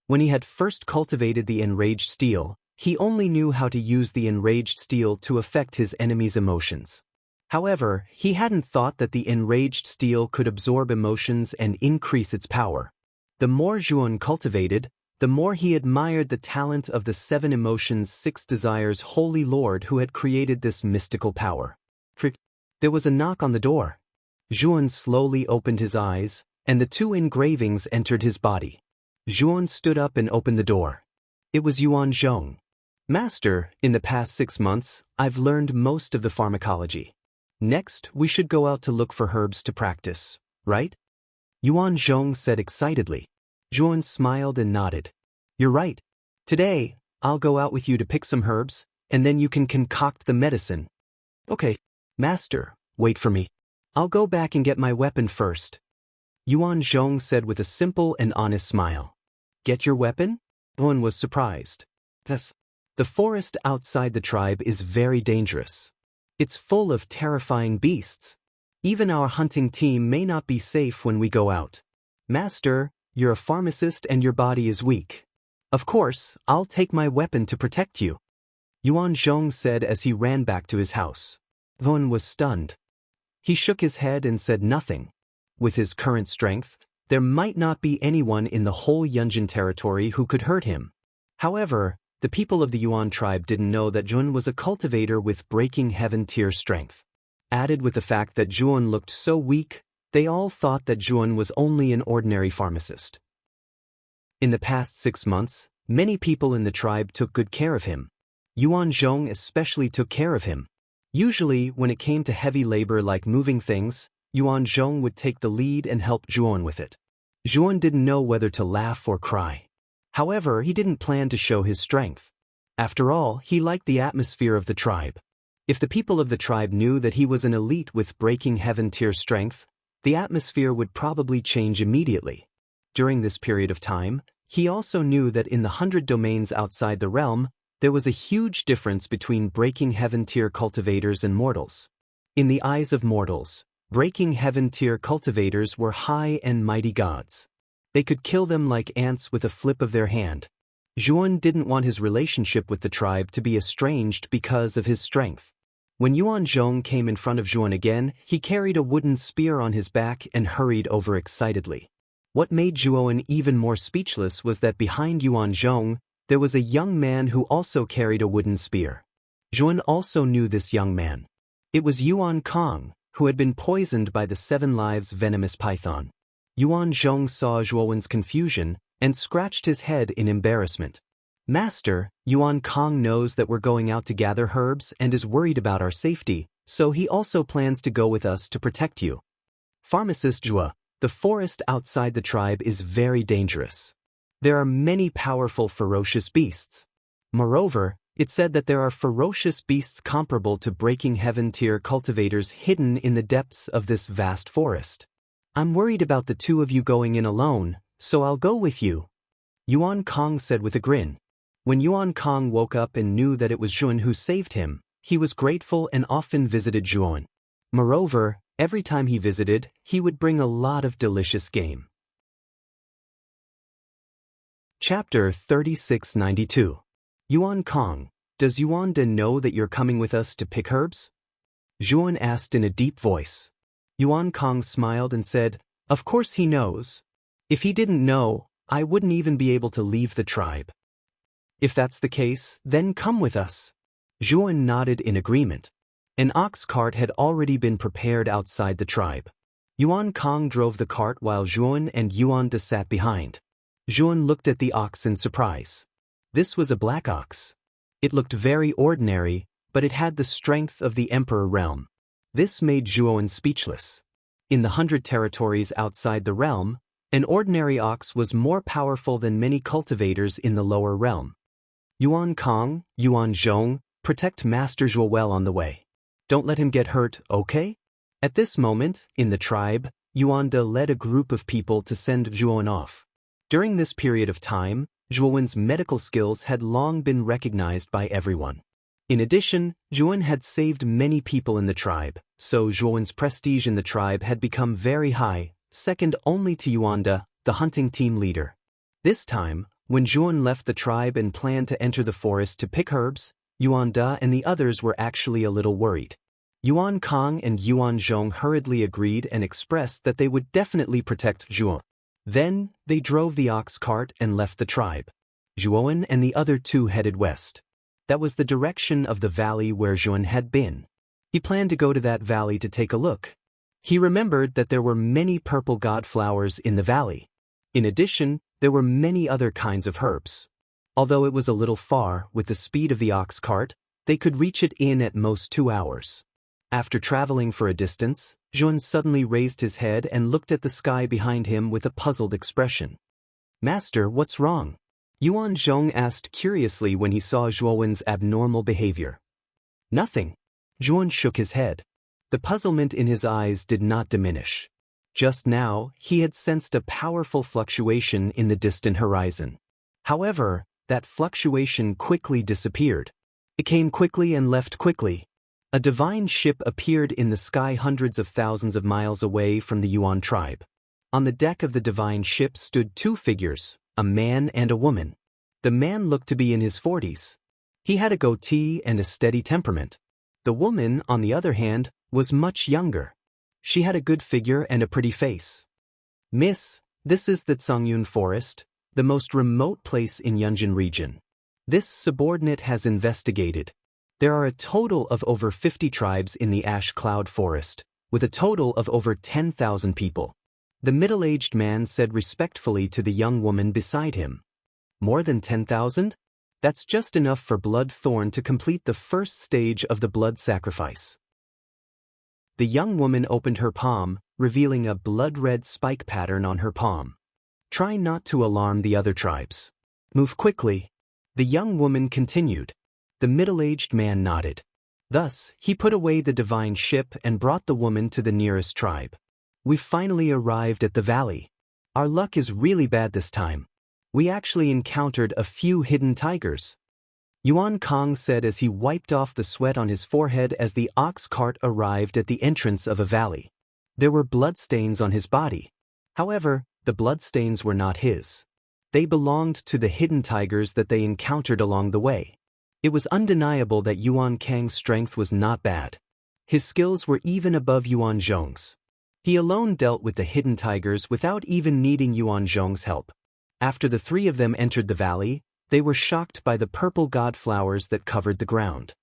When he had first cultivated the enraged steel, he only knew how to use the enraged steel to affect his enemy's emotions. However, he hadn't thought that the enraged steel could absorb emotions and increase its power. The more Zhuan cultivated, the more he admired the talent of the seven emotions six desires Holy Lord who had created this mystical power. There was a knock on the door. Zhuan slowly opened his eyes, and the two engravings entered his body. Zhuan stood up and opened the door. It was Yuan Zhong. Master, in the past 6 months, I've learned most of the pharmacology. Next, we should go out to look for herbs to practice, right? Yuan Zhong said excitedly. Zhuan smiled and nodded. You're right. Today, I'll go out with you to pick some herbs, and then you can concoct the medicine. Okay. Master, wait for me. I'll go back and get my weapon first. Yuan Zhong said with a simple and honest smile. Get your weapon? Zhuan was surprised. Yes. The forest outside the tribe is very dangerous. It's full of terrifying beasts. Even our hunting team may not be safe when we go out. Master, you're a pharmacist and your body is weak. Of course, I'll take my weapon to protect you. Yuan Zhong said as he ran back to his house. Zhuan was stunned. He shook his head and said nothing. With his current strength, there might not be anyone in the whole Yunjin territory who could hurt him. However, the people of the Yuan tribe didn't know that Zhuan was a cultivator with breaking heaven tier strength. Added with the fact that Juan looked so weak, they all thought that Juan was only an ordinary pharmacist. In the past 6 months, many people in the tribe took good care of him. Yuan Zhong especially took care of him. Usually, when it came to heavy labor like moving things, Yuan Zhong would take the lead and help Juan with it. Juan didn't know whether to laugh or cry. However, he didn't plan to show his strength. After all, he liked the atmosphere of the tribe. If the people of the tribe knew that he was an elite with breaking heaven tier strength, the atmosphere would probably change immediately. During this period of time, he also knew that in the 100 domains outside the realm, there was a huge difference between breaking heaven tier cultivators and mortals. In the eyes of mortals, breaking heaven tier cultivators were high and mighty gods. They could kill them like ants with a flip of their hand. Juan didn't want his relationship with the tribe to be estranged because of his strength. When Yuan Zhong came in front of Juan again, he carried a wooden spear on his back and hurried over excitedly. What made Juan even more speechless was that behind Yuan Zhong, there was a young man who also carried a wooden spear. Juan also knew this young man. It was Yuan Kong, who had been poisoned by the 7 lives venomous python. Yuan Zhong saw Juan's confusion and scratched his head in embarrassment. Master, Yuan Kong knows that we're going out to gather herbs and is worried about our safety, so he also plans to go with us to protect you. Pharmacist Jua, the forest outside the tribe is very dangerous. There are many powerful ferocious beasts. Moreover, it said that there are ferocious beasts comparable to breaking heaven tier cultivators hidden in the depths of this vast forest. I'm worried about the 2 of you going in alone, so I'll go with you. Yuan Kong said with a grin. When Yuan Kong woke up and knew that it was Juan who saved him, he was grateful and often visited Juan. Moreover, every time he visited, he would bring a lot of delicious game. Chapter 3692. Yuan Kong, does Yuan De know that you're coming with us to pick herbs? Juan asked in a deep voice. Yuan Kong smiled and said, of course he knows. If he didn't know, I wouldn't even be able to leave the tribe. If that's the case, then come with us. Juan nodded in agreement. An ox cart had already been prepared outside the tribe. Yuan Kong drove the cart while Juan and Yuan De sat behind. Juan looked at the ox in surprise. This was a black ox. It looked very ordinary, but it had the strength of the Emperor realm. This made Juan speechless. In the 100 territories outside the realm, an ordinary ox was more powerful than many cultivators in the lower realm. Yuan Kong, Yuan Zhong, protect Master Zhuo well on the way. Don't let him get hurt, okay? At this moment, in the tribe, Yuan De led a group of people to send Zhuan off. During this period of time, Zhuan's medical skills had long been recognized by everyone. In addition, Zhuan had saved many people in the tribe, so Zhuan's prestige in the tribe had become very high, second only to Yuan De, the hunting team leader. This time, when Zhuan left the tribe and planned to enter the forest to pick herbs, Yuan De and the others were actually a little worried. Yuan Kong and Yuan Zhong hurriedly agreed and expressed that they would definitely protect Zhuan. Then, they drove the ox cart and left the tribe. Zhuan and the other 2 headed west. That was the direction of the valley where Zhuan had been. He planned to go to that valley to take a look. He remembered that there were many purple god flowers in the valley. In addition, there were many other kinds of herbs. Although it was a little far, with the speed of the ox cart, they could reach it in at most 2 hours. After traveling for a distance, Zhuan suddenly raised his head and looked at the sky behind him with a puzzled expression. Master, what's wrong? Yuan Zhong asked curiously when he saw Zhuan's abnormal behavior. Nothing. Zhuan shook his head. The puzzlement in his eyes did not diminish. Just now, he had sensed a powerful fluctuation in the distant horizon. However, that fluctuation quickly disappeared. It came quickly and left quickly. A divine ship appeared in the sky hundreds of thousands of miles away from the Yuan tribe. On the deck of the divine ship stood 2 figures, a man and a woman. The man looked to be in his 40s. He had a goatee and a steady temperament. The woman, on the other hand, was much younger. She had a good figure and a pretty face. Miss, this is the Tsangyun Forest, the most remote place in Yunjin region. This subordinate has investigated. There are a total of over 50 tribes in the ash cloud forest, with a total of over 10,000 people. The middle-aged man said respectfully to the young woman beside him. More than 10,000? That's just enough for Blood Thorn to complete the first stage of the blood sacrifice. The young woman opened her palm, revealing a blood-red spike pattern on her palm. Try not to alarm the other tribes. Move quickly. The young woman continued. The middle-aged man nodded. Thus, he put away the divine ship and brought the woman to the nearest tribe. We've finally arrived at the valley. Our luck is really bad this time. We actually encountered a few hidden tigers. Yuan Kong said as he wiped off the sweat on his forehead as the ox cart arrived at the entrance of a valley. There were bloodstains on his body. However, the bloodstains were not his. They belonged to the hidden tigers that they encountered along the way. It was undeniable that Yuan Kang's strength was not bad. His skills were even above Yuan Zhong's. He alone dealt with the hidden tigers without even needing Yuan Zhong's help. After the three of them entered the valley, they were shocked by the purple god flowers that covered the ground.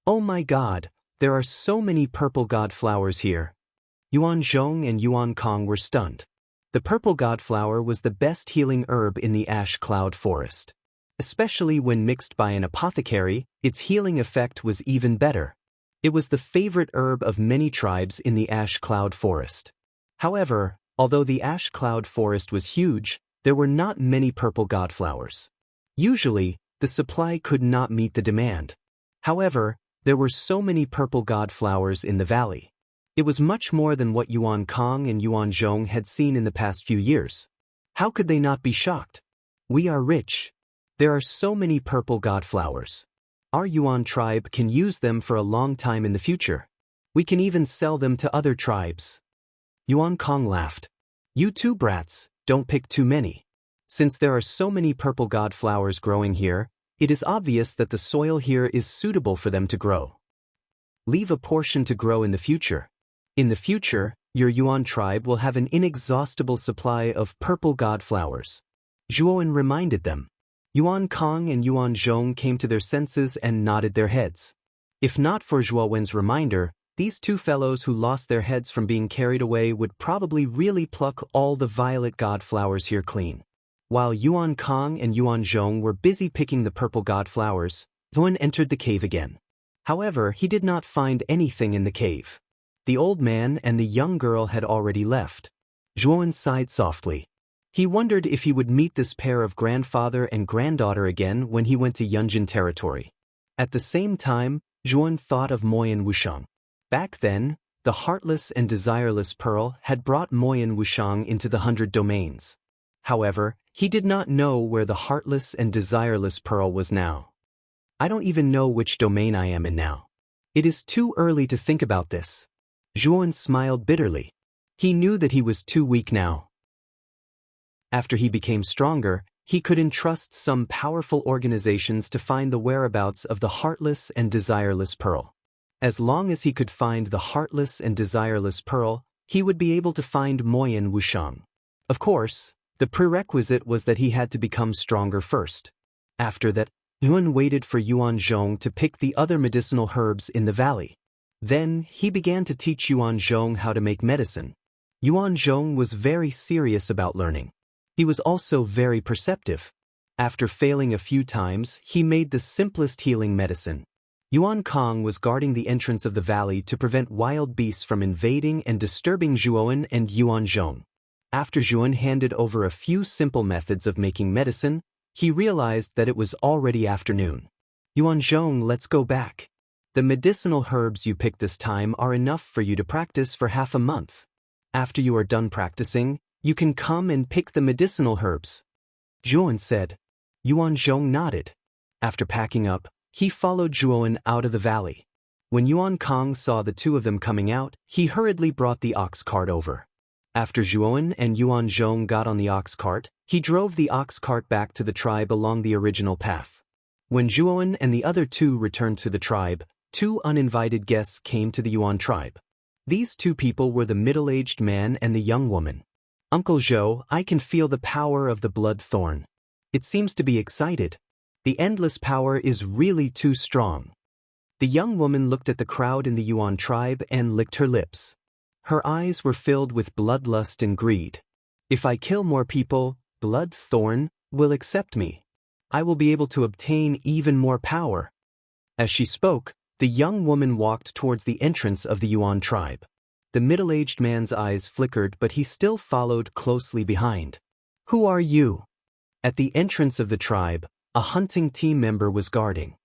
Oh my god, there are so many purple god flowers here. Yuan Zhong and Yuan Kong were stunned. The purple god flower was the best healing herb in the ash cloud forest. Especially when mixed by an apothecary, its healing effect was even better. It was the favorite herb of many tribes in the ash cloud forest. However, although the ash cloud forest was huge, there were not many purple god flowers. Usually, the supply could not meet the demand. However, there were so many purple god flowers in the valley. It was much more than what Yuan Kong and Yuan Zhong had seen in the past few years. How could they not be shocked? We are rich. There are so many purple god flowers. Our Yuan tribe can use them for a long time in the future. We can even sell them to other tribes. Yuan Kong laughed. You too, brats, don't pick too many. Since there are so many purple god flowers growing here, it is obvious that the soil here is suitable for them to grow. Leave a portion to grow in the future. In the future, your Yuan tribe will have an inexhaustible supply of purple god flowers. Zhuowen reminded them. Yuan Kong and Yuan Zhong came to their senses and nodded their heads. If not for Zhuowen's reminder, these two fellows who lost their heads from being carried away would probably really pluck all the violet god flowers here clean. While Yuan Kong and Yuan Zhong were busy picking the purple god flowers, Zhuowen entered the cave again. However, he did not find anything in the cave. The old man and the young girl had already left. Zhuowen sighed softly. He wondered if he would meet this pair of grandfather and granddaughter again when he went to Yunjin territory. At the same time, Zhuowen thought of Moyan Wushang. Back then, the Heartless and Desireless Pearl had brought Moyan Wushang into the 100 domains. However, he did not know where the Heartless and Desireless Pearl was now. I don't even know which domain I am in now. It is too early to think about this. Zhuowen smiled bitterly. He knew that he was too weak now. After he became stronger, he could entrust some powerful organizations to find the whereabouts of the Heartless and Desireless Pearl. As long as he could find the Heartless and Desireless Pearl, he would be able to find Moyan Wushang. Of course, the prerequisite was that he had to become stronger first. After that, Yuan waited for Yuan Zhong to pick the other medicinal herbs in the valley. Then, he began to teach Yuan Zhong how to make medicine. Yuan Zhong was very serious about learning. He was also very perceptive. After failing a few times, he made the simplest healing medicine. Yuan Kong was guarding the entrance of the valley to prevent wild beasts from invading and disturbing Zhuowen and Yuan Zhong. After Zhuowen handed over a few simple methods of making medicine, he realized that it was already afternoon. Yuan Zhong, let's go back. The medicinal herbs you picked this time are enough for you to practice for half a month. After you are done practicing, you can come and pick the medicinal herbs. Zhuowen said. Yuan Zhong nodded. After packing up, he followed Zhuowen out of the valley. When Yuan Kong saw the two of them coming out, he hurriedly brought the ox cart over. After Zhuowen and Yuan Zhong got on the ox cart, he drove the ox cart back to the tribe along the original path. When Zhuowen and the other two returned to the tribe, two uninvited guests came to the Yuan tribe. These two people were the middle-aged man and the young woman. Uncle Zhou, I can feel the power of the blood thorn. It seems to be excited. The endless power is really too strong. The young woman looked at the crowd in the Yuan tribe and licked her lips. Her eyes were filled with bloodlust and greed. If I kill more people, Bloodthorn will accept me. I will be able to obtain even more power. As she spoke, the young woman walked towards the entrance of the Yuan tribe. The middle-aged man's eyes flickered, but he still followed closely behind. Who are you? At the entrance of the tribe, a hunting team member was guarding.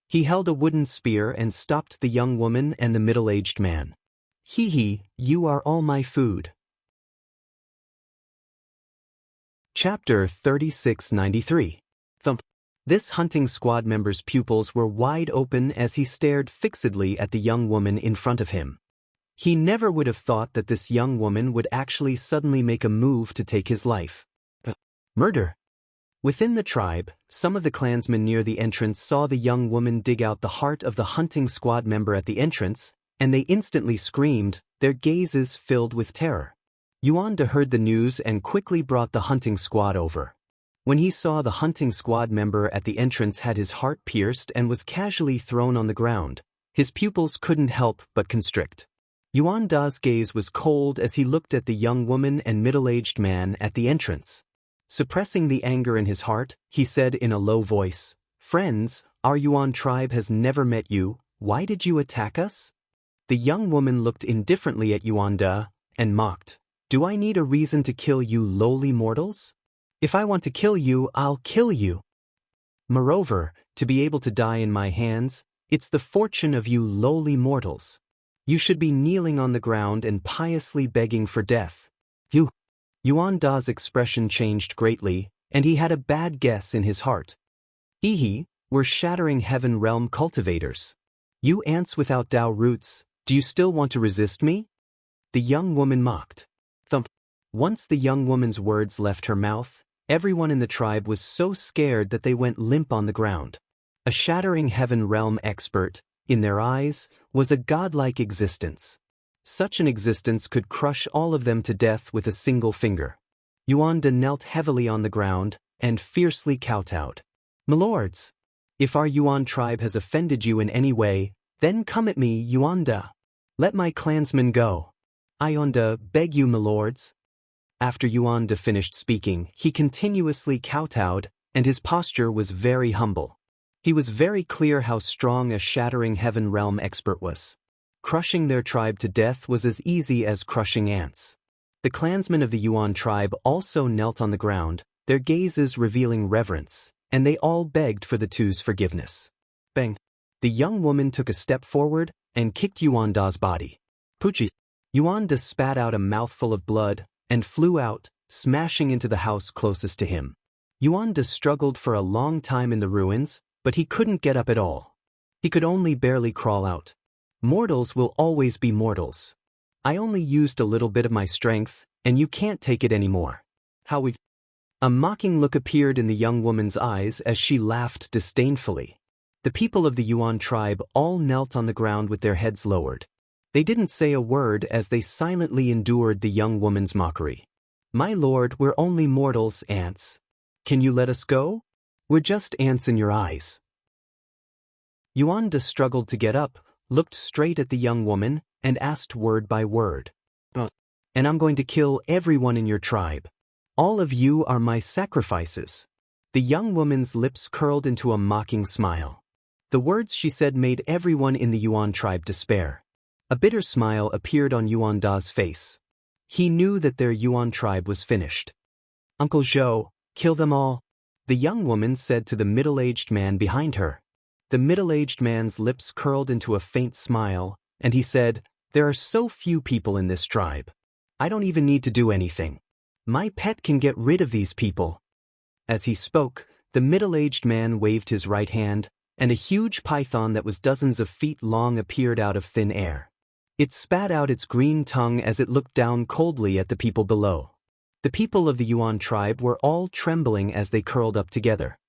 He held a wooden spear and stopped the young woman and the middle-aged man. Hee, you are all my food. Chapter 3693. Thump. This hunting squad member's pupils were wide open as he stared fixedly at the young woman in front of him. He never would have thought that this young woman would actually suddenly make a move to take his life. Murder. Within the tribe, some of the clansmen near the entrance saw the young woman dig out the heart of the hunting squad member at the entrance, and they instantly screamed, their gazes filled with terror. Yuanda heard the news and quickly brought the hunting squad over. When he saw the hunting squad member at the entrance had his heart pierced and was casually thrown on the ground, his pupils couldn't help but constrict. Yuanda's gaze was cold as he looked at the young woman and middle-aged man at the entrance. Suppressing the anger in his heart, he said in a low voice, "Friends, our Yuan tribe has never met you. Why did you attack us?" The young woman looked indifferently at Yuanda and mocked, "Do I need a reason to kill you lowly mortals? If I want to kill you, I'll kill you. Moreover, to be able to die in my hands, it's the fortune of you lowly mortals. You should be kneeling on the ground and piously begging for death." Yuanda's expression changed greatly, and he had a bad guess in his heart. We're shattering heaven realm cultivators. You ants without Tao roots, do you still want to resist me? The young woman mocked. Thump. Once the young woman's words left her mouth, everyone in the tribe was so scared that they went limp on the ground. A shattering heaven realm expert, in their eyes, was a godlike existence. Such an existence could crush all of them to death with a single finger. Yuanda knelt heavily on the ground and fiercely kowtowed. "Milords, if our Yuan tribe has offended you in any way, then come at me, Yuanda. Let my clansmen go. Yuanda, beg you, milords." After Yuanda finished speaking, he continuously kowtowed, and his posture was very humble. He was very clear how strong a shattering heaven realm expert was. Crushing their tribe to death was as easy as crushing ants. The clansmen of the Yuan tribe also knelt on the ground, their gazes revealing reverence, and they all begged for the two's forgiveness. Bang! The young woman took a step forward and kicked Yuanda's body. Poochie! Yuanda spat out a mouthful of blood and flew out, smashing into the house closest to him. Yuanda struggled for a long time in the ruins, but he couldn't get up at all. He could only barely crawl out. Mortals will always be mortals. I only used a little bit of my strength, and you can't take it anymore. A mocking look appeared in the young woman's eyes as she laughed disdainfully. The people of the Yuan tribe all knelt on the ground with their heads lowered. They didn't say a word as they silently endured the young woman's mockery. "My lord, we're only mortals, ants. Can you let us go? We're just ants in your eyes." Yuanda struggled to get up, looked straight at the young woman, and asked word by word. "And I'm going to kill everyone in your tribe. All of you are my sacrifices." The young woman's lips curled into a mocking smile. The words she said made everyone in the Yuan tribe despair. A bitter smile appeared on Yuanda's face. He knew that their Yuan tribe was finished. "Uncle Zhou, kill them all," the young woman said to the middle-aged man behind her. The middle-aged man's lips curled into a faint smile, and he said, "There are so few people in this tribe. I don't even need to do anything. My pet can get rid of these people." As he spoke, the middle-aged man waved his right hand, and a huge python that was dozens of feet long appeared out of thin air. It spat out its green tongue as it looked down coldly at the people below. The people of the Yuan tribe were all trembling as they curled up together.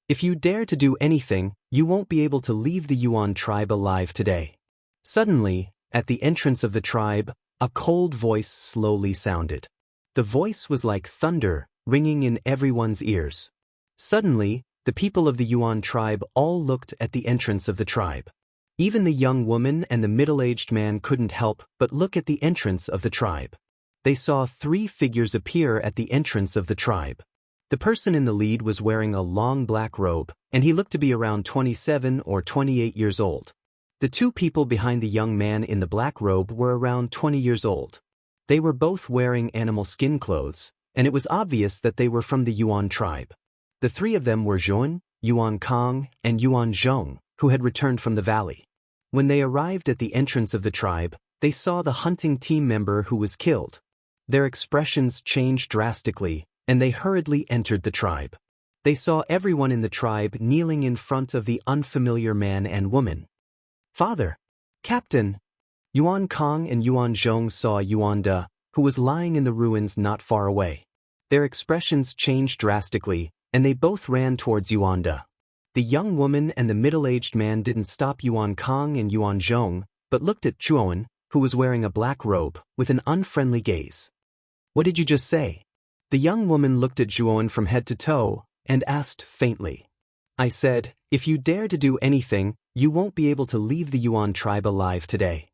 "If you dare to do anything, you won't be able to leave the Yuan tribe alive today." Suddenly, at the entrance of the tribe, a cold voice slowly sounded. The voice was like thunder, ringing in everyone's ears. Suddenly, the people of the Yuan tribe all looked at the entrance of the tribe. Even the young woman and the middle-aged man couldn't help but look at the entrance of the tribe. They saw 3 figures appear at the entrance of the tribe. The person in the lead was wearing a long black robe, and he looked to be around 27 or 28 years old. The 2 people behind the young man in the black robe were around 20 years old. They were both wearing animal skin clothes, and it was obvious that they were from the Yuan tribe. The 3 of them were Zhuan, Yuan Kong, and Yuan Zhong, who had returned from the valley. When they arrived at the entrance of the tribe, they saw the hunting team member who was killed. Their expressions changed drastically, and they hurriedly entered the tribe. They saw everyone in the tribe kneeling in front of the unfamiliar man and woman. "Father! Captain!" Yuan Kong and Yuan Zhong saw Yuan De, who was lying in the ruins not far away. Their expressions changed drastically, and they both ran towards Yuan De. The young woman and the middle-aged man didn't stop Yuan Kong and Yuan Zhong, but looked at Zhuan, who was wearing a black robe, with an unfriendly gaze. "What did you just say?" The young woman looked at Zhuan from head to toe, and asked faintly. "I said, if you dare to do anything, you won't be able to leave the Yuan tribe alive today,"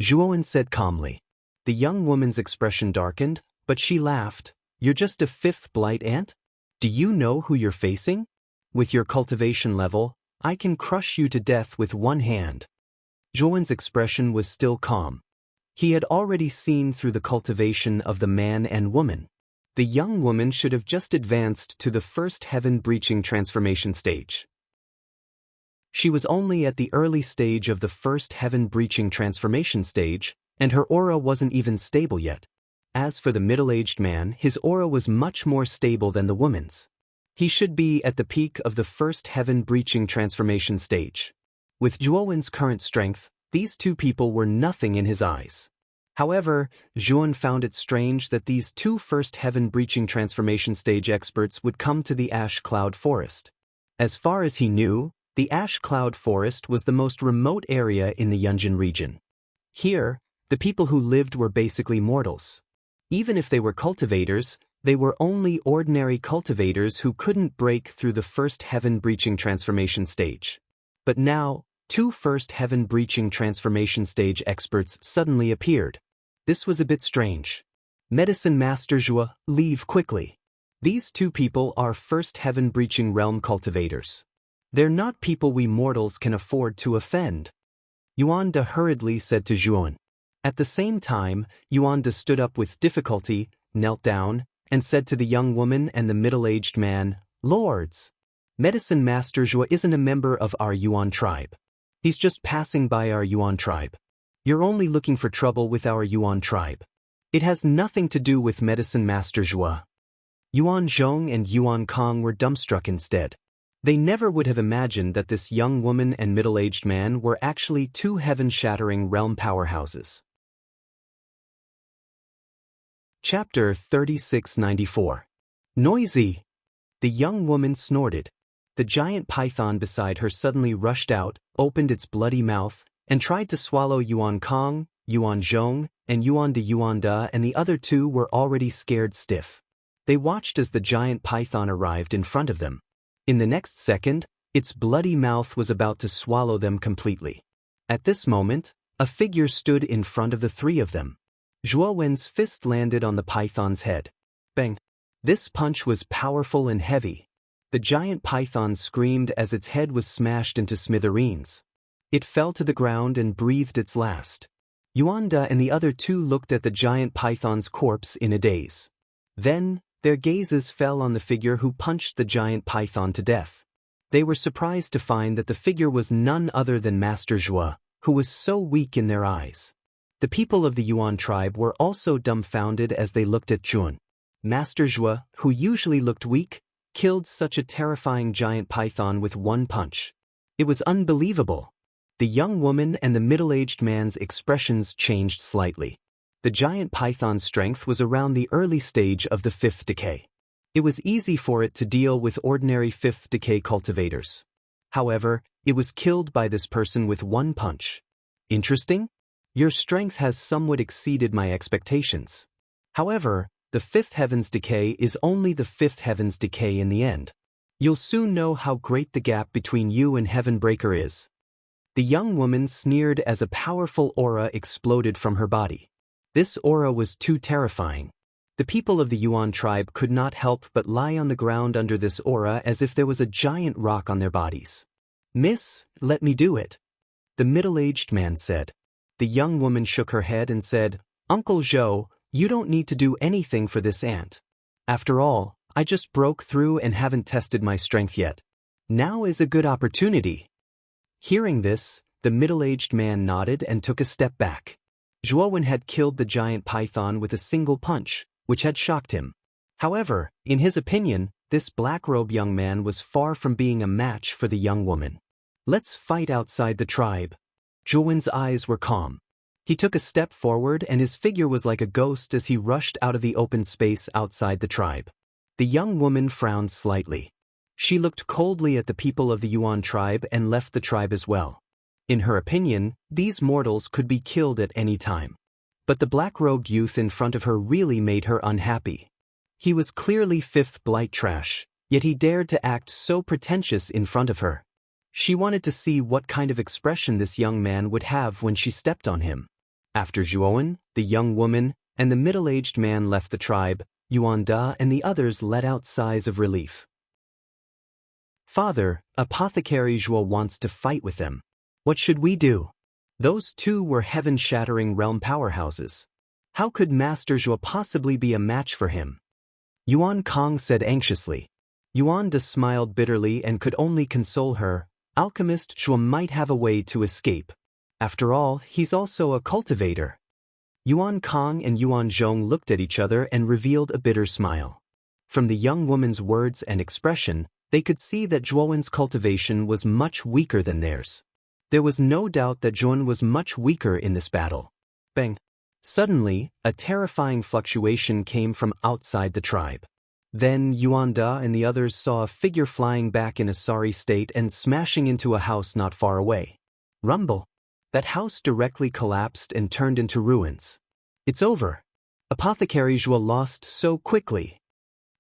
Zhuan said calmly. The young woman's expression darkened, but she laughed. "You're just a 5th blight ant? Do you know who you're facing? With your cultivation level, I can crush you to death with one hand." Zhuan's expression was still calm. He had already seen through the cultivation of the man and woman. The young woman should have just advanced to the first heaven-breaching transformation stage. She was only at the early stage of the first heaven-breaching transformation stage, and her aura wasn't even stable yet. As for the middle-aged man, his aura was much more stable than the woman's. He should be at the peak of the first heaven-breaching transformation stage. With Zhuan's current strength, these 2 people were nothing in his eyes. However, Zhuan found it strange that these 2 first heaven-breaching transformation stage experts would come to the Ash Cloud Forest. As far as he knew, the Ash Cloud Forest was the most remote area in the Yunjin region. Here, the people who lived were basically mortals. Even if they were cultivators, they were only ordinary cultivators who couldn't break through the first heaven-breaching transformation stage. But now, 2 first heaven-breaching transformation stage experts suddenly appeared. This was a bit strange. "Medicine Master Zhua, leave quickly. These 2 people are first heaven-breaching realm cultivators. They're not people we mortals can afford to offend," Yuan De hurriedly said to Zhuan. At the same time, Yuan De stood up with difficulty, knelt down, and said to the young woman and the middle-aged man, "Lords, Medicine Master Zhua isn't a member of our Yuan tribe. He's just passing by our Yuan tribe. You're only looking for trouble with our Yuan tribe. It has nothing to do with Medicine Master Zhua." Yuan Zhong and Yuan Kong were dumbstruck instead. They never would have imagined that this young woman and middle-aged man were actually 2 heaven-shattering realm powerhouses. Chapter 3694. Noisy! The young woman snorted. The giant python beside her suddenly rushed out, opened its bloody mouth, and tried to swallow Yuan Kong, Yuan Zhong, and Yuan De, and the other 2 were already scared stiff. They watched as the giant python arrived in front of them. In the next second, its bloody mouth was about to swallow them completely. At this moment, a figure stood in front of the 3 of them. Zhuo Wen's fist landed on the python's head. Bang! This punch was powerful and heavy. The giant python screamed as its head was smashed into smithereens. It fell to the ground and breathed its last. Yuan De and the other 2 looked at the giant python's corpse in a daze. Then, their gazes fell on the figure who punched the giant python to death. They were surprised to find that the figure was none other than Master Zhua, who was so weak in their eyes. The people of the Yuan tribe were also dumbfounded as they looked at Zhuan. Master Zhua, who usually looked weak, killed such a terrifying giant python with one punch. It was unbelievable. The young woman and the middle-aged man's expressions changed slightly. The giant python's strength was around the early stage of the 5th decay. It was easy for it to deal with ordinary 5th decay cultivators. However, it was killed by this person with one punch. Interesting? Your strength has somewhat exceeded my expectations. However, the 5th heaven's decay is only the 5th heaven's decay in the end. You'll soon know how great the gap between you and Heaven Breaker is. The young woman sneered as a powerful aura exploded from her body. This aura was too terrifying. The people of the Yuan tribe could not help but lie on the ground under this aura as if there was a giant rock on their bodies. "Miss, let me do it," the middle-aged man said. The young woman shook her head and said, "Uncle Zhou, you don't need to do anything for this ant. After all, I just broke through and haven't tested my strength yet. Now is a good opportunity." Hearing this, the middle-aged man nodded and took a step back. Zhuowen had killed the giant python with a single punch, which had shocked him. However, in his opinion, this black-robed young man was far from being a match for the young woman. "Let's fight outside the tribe." Zhuowen's eyes were calm. He took a step forward and his figure was like a ghost as he rushed out of the open space outside the tribe. The young woman frowned slightly. She looked coldly at the people of the Yuan tribe and left the tribe as well. In her opinion, these mortals could be killed at any time. But the black-robed youth in front of her really made her unhappy. He was clearly fifth blight trash, yet he dared to act so pretentious in front of her. She wanted to see what kind of expression this young man would have when she stepped on him. After Zhuowen, the young woman, and the middle-aged man left the tribe, Yuan Da and the others let out sighs of relief. "Father, Apothecary Zhuo wants to fight with them. What should we do?" Those two were heaven-shattering realm powerhouses. How could Master Zhuo possibly be a match for him? Yuan Kong said anxiously. Yuan Da smiled bitterly and could only console her. Alchemist Zhuo might have a way to escape. After all, he's also a cultivator. Yuan Kong and Yuan Zhong looked at each other and revealed a bitter smile. From the young woman's words and expression, they could see that Zhuowen's cultivation was much weaker than theirs. There was no doubt that Zhuowen was much weaker in this battle. Bang! Suddenly, a terrifying fluctuation came from outside the tribe. Then Yuan Da and the others saw a figure flying back in a sorry state and smashing into a house not far away. Rumble! That house directly collapsed and turned into ruins. "It's over. Apothecary Zhuo lost so quickly."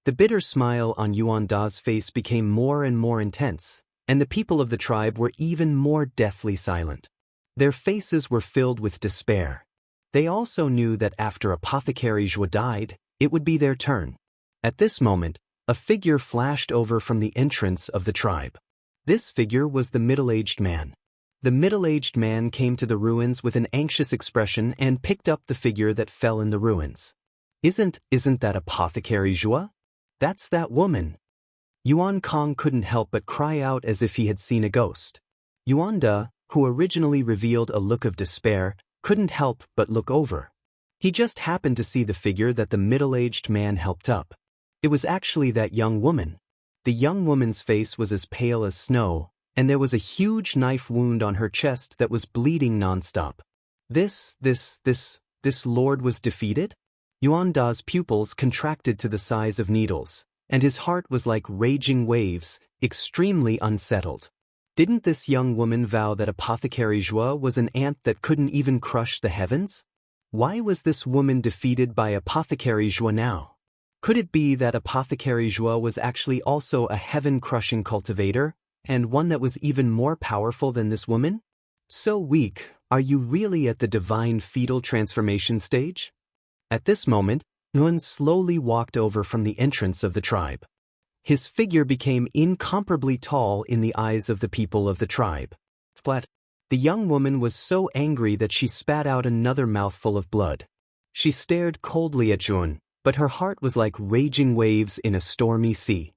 The bitter smile on Yuan Da's face became more and more intense, and the people of the tribe were even more deathly silent. Their faces were filled with despair. They also knew that after Apothecary Zhuo died, it would be their turn. At this moment, a figure flashed over from the entrance of the tribe. This figure was the middle-aged man. The middle-aged man came to the ruins with an anxious expression and picked up the figure that fell in the ruins. Isn't that Apothecary Zhuo? That's that woman." Yuan Kong couldn't help but cry out as if he had seen a ghost. Yuan Da, who originally revealed a look of despair, couldn't help but look over. He just happened to see the figure that the middle-aged man helped up. It was actually that young woman. The young woman's face was as pale as snow, and there was a huge knife wound on her chest that was bleeding non-stop. This lord was defeated? Yuan Da's pupils contracted to the size of needles, and his heart was like raging waves, extremely unsettled. Didn't this young woman vow that Apothecary Zhuo was an ant that couldn't even crush the heavens? Why was this woman defeated by Apothecary Zhuo now? Could it be that Apothecary Zhuo was actually also a heaven-crushing cultivator, and one that was even more powerful than this woman? So weak, are you really at the divine fetal transformation stage? At this moment, Yuan slowly walked over from the entrance of the tribe. His figure became incomparably tall in the eyes of the people of the tribe. Splat! The young woman was so angry that she spat out another mouthful of blood. She stared coldly at Yuan, but her heart was like raging waves in a stormy sea.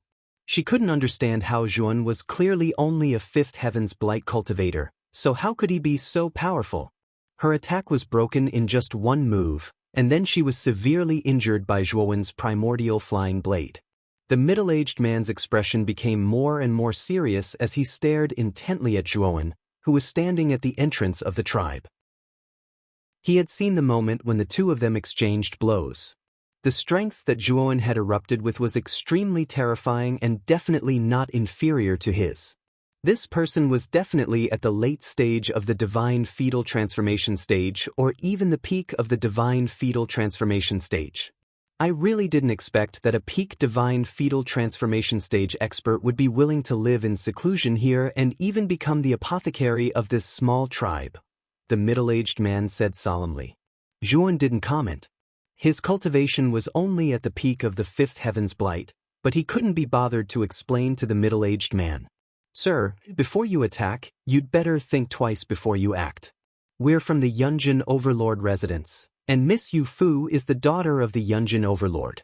She couldn't understand how Yuan was clearly only a fifth heaven's blight cultivator, so how could he be so powerful? Her attack was broken in just one move, and then she was severely injured by Zhuowen's primordial flying blade. The middle-aged man's expression became more and more serious as he stared intently at Zhuowen, who was standing at the entrance of the tribe. He had seen the moment when the two of them exchanged blows. The strength that Zhuowen had erupted with was extremely terrifying and definitely not inferior to his. This person was definitely at the late stage of the divine fetal transformation stage or even the peak of the divine fetal transformation stage. I really didn't expect that a peak divine fetal transformation stage expert would be willing to live in seclusion here and even become the apothecary of this small tribe, the middle-aged man said solemnly. Zhuan didn't comment. His cultivation was only at the peak of the fifth heaven's blight, but he couldn't be bothered to explain to the middle-aged man. Sir, before you attack, you'd better think twice before you act. We're from the Yunjin Overlord residence, and Miss Yu Fu is the daughter of the Yunjin Overlord.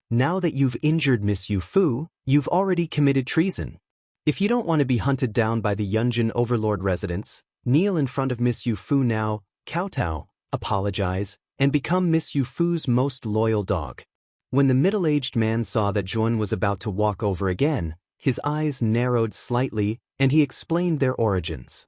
Now that you've injured Miss Yu Fu, you've already committed treason. If you don't want to be hunted down by the Yunjin Overlord residence, kneel in front of Miss Yu Fu now, kowtow, apologize, and become Miss Yu Fu's most loyal dog. When the middle-aged man saw that Zhuan was about to walk over again, his eyes narrowed slightly, and he explained their origins.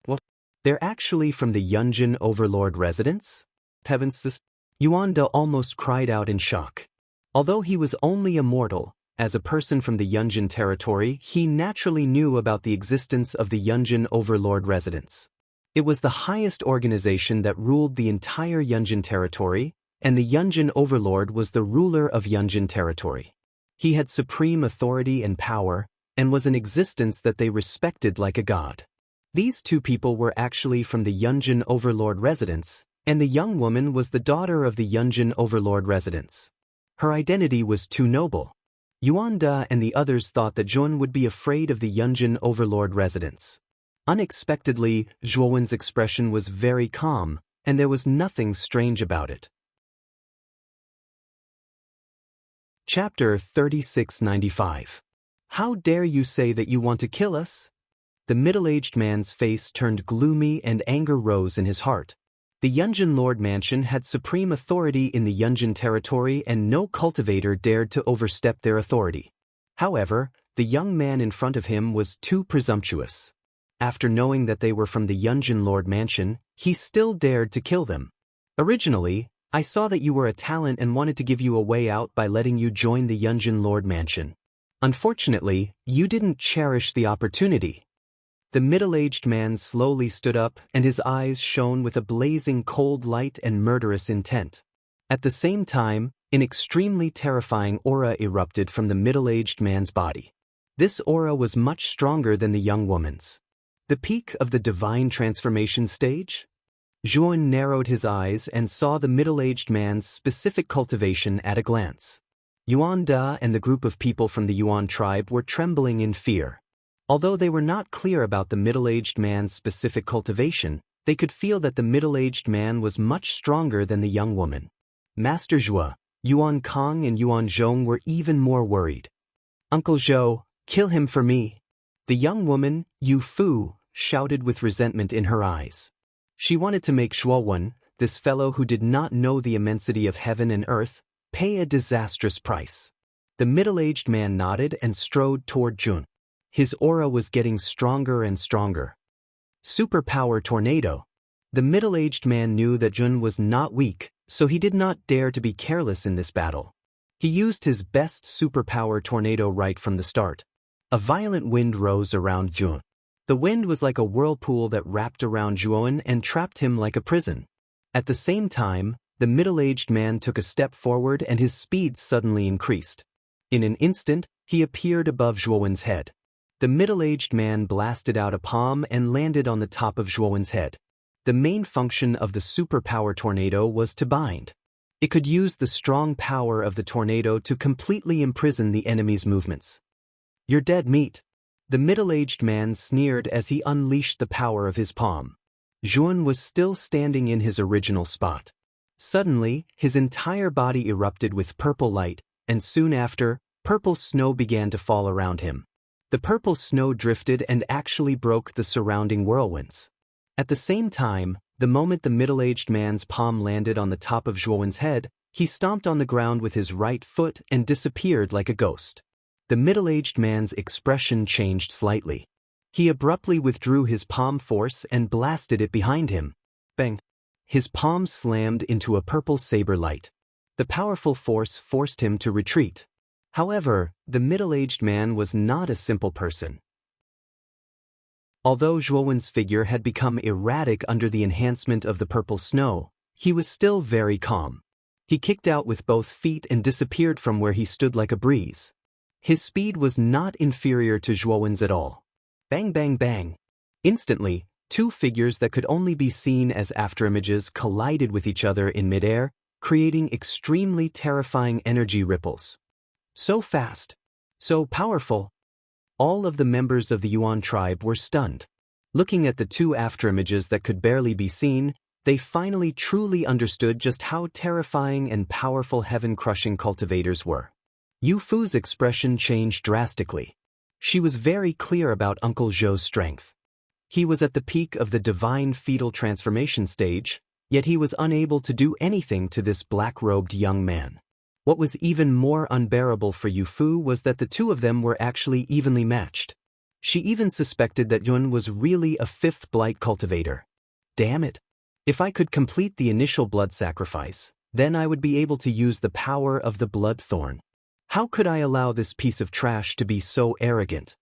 What? They're actually from the Yunjin Overlord residence? Heavens, this... Yuan De almost cried out in shock. Although he was only a mortal, as a person from the Yunjin territory, he naturally knew about the existence of the Yunjin Overlord residence. It was the highest organization that ruled the entire Yunjin territory, and the Yunjin Overlord was the ruler of Yunjin territory. He had supreme authority and power, and was an existence that they respected like a god. These two people were actually from the Yunjin Overlord residence, and the young woman was the daughter of the Yunjin Overlord residence. Her identity was too noble. Yuan De and the others thought that Zhuan would be afraid of the Yunjin Overlord residence. Unexpectedly, Zhuan's expression was very calm, and there was nothing strange about it. Chapter 3695. How dare you say that you want to kill us? The middle-aged man's face turned gloomy and anger rose in his heart. The Yunjin Lord Mansion had supreme authority in the Yunjin territory and no cultivator dared to overstep their authority. However, the young man in front of him was too presumptuous. After knowing that they were from the Yunjin Lord Mansion, he still dared to kill them. Originally, I saw that you were a talent and wanted to give you a way out by letting you join the Yunjin Lord Mansion. Unfortunately, you didn't cherish the opportunity. The middle-aged man slowly stood up, and his eyes shone with a blazing cold light and murderous intent. At the same time, an extremely terrifying aura erupted from the middle-aged man's body. This aura was much stronger than the young woman's. The peak of the divine transformation stage? Zhuan narrowed his eyes and saw the middle-aged man's specific cultivation at a glance. Yuan De and the group of people from the Yuan tribe were trembling in fear. Although they were not clear about the middle-aged man's specific cultivation, they could feel that the middle-aged man was much stronger than the young woman. Master Zhua, Yuan Kong and Yuan Zhong were even more worried. Uncle Zhou, kill him for me. The young woman, Yu Fu, shouted with resentment in her eyes. She wanted to make Zhuowen, this fellow who did not know the immensity of heaven and earth, pay a disastrous price. The middle-aged man nodded and strode toward Zhun. His aura was getting stronger and stronger. Superpower tornado. The middle-aged man knew that Zhun was not weak, so he did not dare to be careless in this battle. He used his best superpower tornado right from the start. A violent wind rose around Zhun. The wind was like a whirlpool that wrapped around Zhuowen and trapped him like a prison. At the same time, the middle-aged man took a step forward and his speed suddenly increased. In an instant, he appeared above Zhuowen's head. The middle-aged man blasted out a palm and landed on the top of Zhuowen's head. The main function of the superpower tornado was to bind. It could use the strong power of the tornado to completely imprison the enemy's movements. You're dead meat. The middle-aged man sneered as he unleashed the power of his palm. Zhuan was still standing in his original spot. Suddenly, his entire body erupted with purple light, and soon after, purple snow began to fall around him. The purple snow drifted and actually broke the surrounding whirlwinds. At the same time, the moment the middle-aged man's palm landed on the top of Zhuowen's head, he stomped on the ground with his right foot and disappeared like a ghost. The middle-aged man's expression changed slightly. He abruptly withdrew his palm force and blasted it behind him. Bang! His palm slammed into a purple saber light. The powerful force forced him to retreat. However, the middle-aged man was not a simple person. Although Zhuowen's figure had become erratic under the enhancement of the purple snow, he was still very calm. He kicked out with both feet and disappeared from where he stood like a breeze. His speed was not inferior to Zhuowen's at all. Bang bang bang. Instantly, two figures that could only be seen as afterimages collided with each other in midair, creating extremely terrifying energy ripples. So fast. So powerful. All of the members of the Yuan tribe were stunned. Looking at the two afterimages that could barely be seen, they finally truly understood just how terrifying and powerful heaven-crushing cultivators were. Yu Fu's expression changed drastically. She was very clear about Uncle Zhou's strength. He was at the peak of the divine fetal transformation stage, yet he was unable to do anything to this black-robed young man. What was even more unbearable for Yu Fu was that the two of them were actually evenly matched. She even suspected that Yun was really a fifth blight cultivator. Damn it. If I could complete the initial blood sacrifice, then I would be able to use the power of the blood thorn. How could I allow this piece of trash to be so arrogant?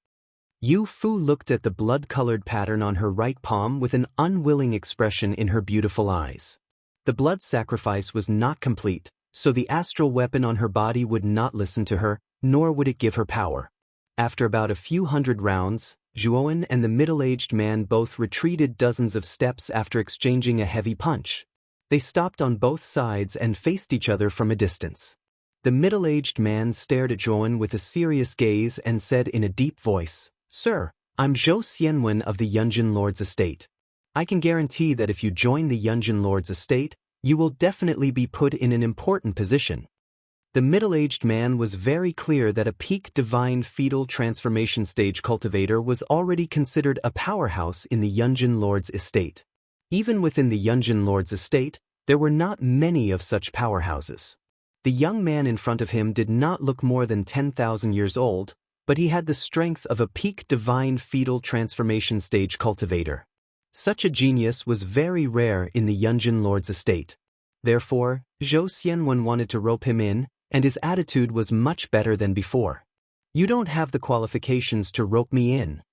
Yu Fu looked at the blood-colored pattern on her right palm with an unwilling expression in her beautiful eyes. The blood sacrifice was not complete, so the astral weapon on her body would not listen to her, nor would it give her power. After about a few hundred rounds, Zhuowen and the middle-aged man both retreated dozens of steps after exchanging a heavy punch. They stopped on both sides and faced each other from a distance. The middle-aged man stared at Zhuowen with a serious gaze and said in a deep voice, "Sir, I'm Zhou Xianwen of the Yunjin Lord's estate. I can guarantee that if you join the Yunjin Lord's estate, you will definitely be put in an important position." The middle-aged man was very clear that a peak divine fetal transformation stage cultivator was already considered a powerhouse in the Yunjin Lord's estate. Even within the Yunjin Lord's estate, there were not many of such powerhouses. The young man in front of him did not look more than 10,000 years old, but he had the strength of a peak divine fetal transformation stage cultivator. Such a genius was very rare in the Yunjin Lord's estate. Therefore, Zhou Xianwen wanted to rope him in, and his attitude was much better than before. "You don't have the qualifications to rope me in,"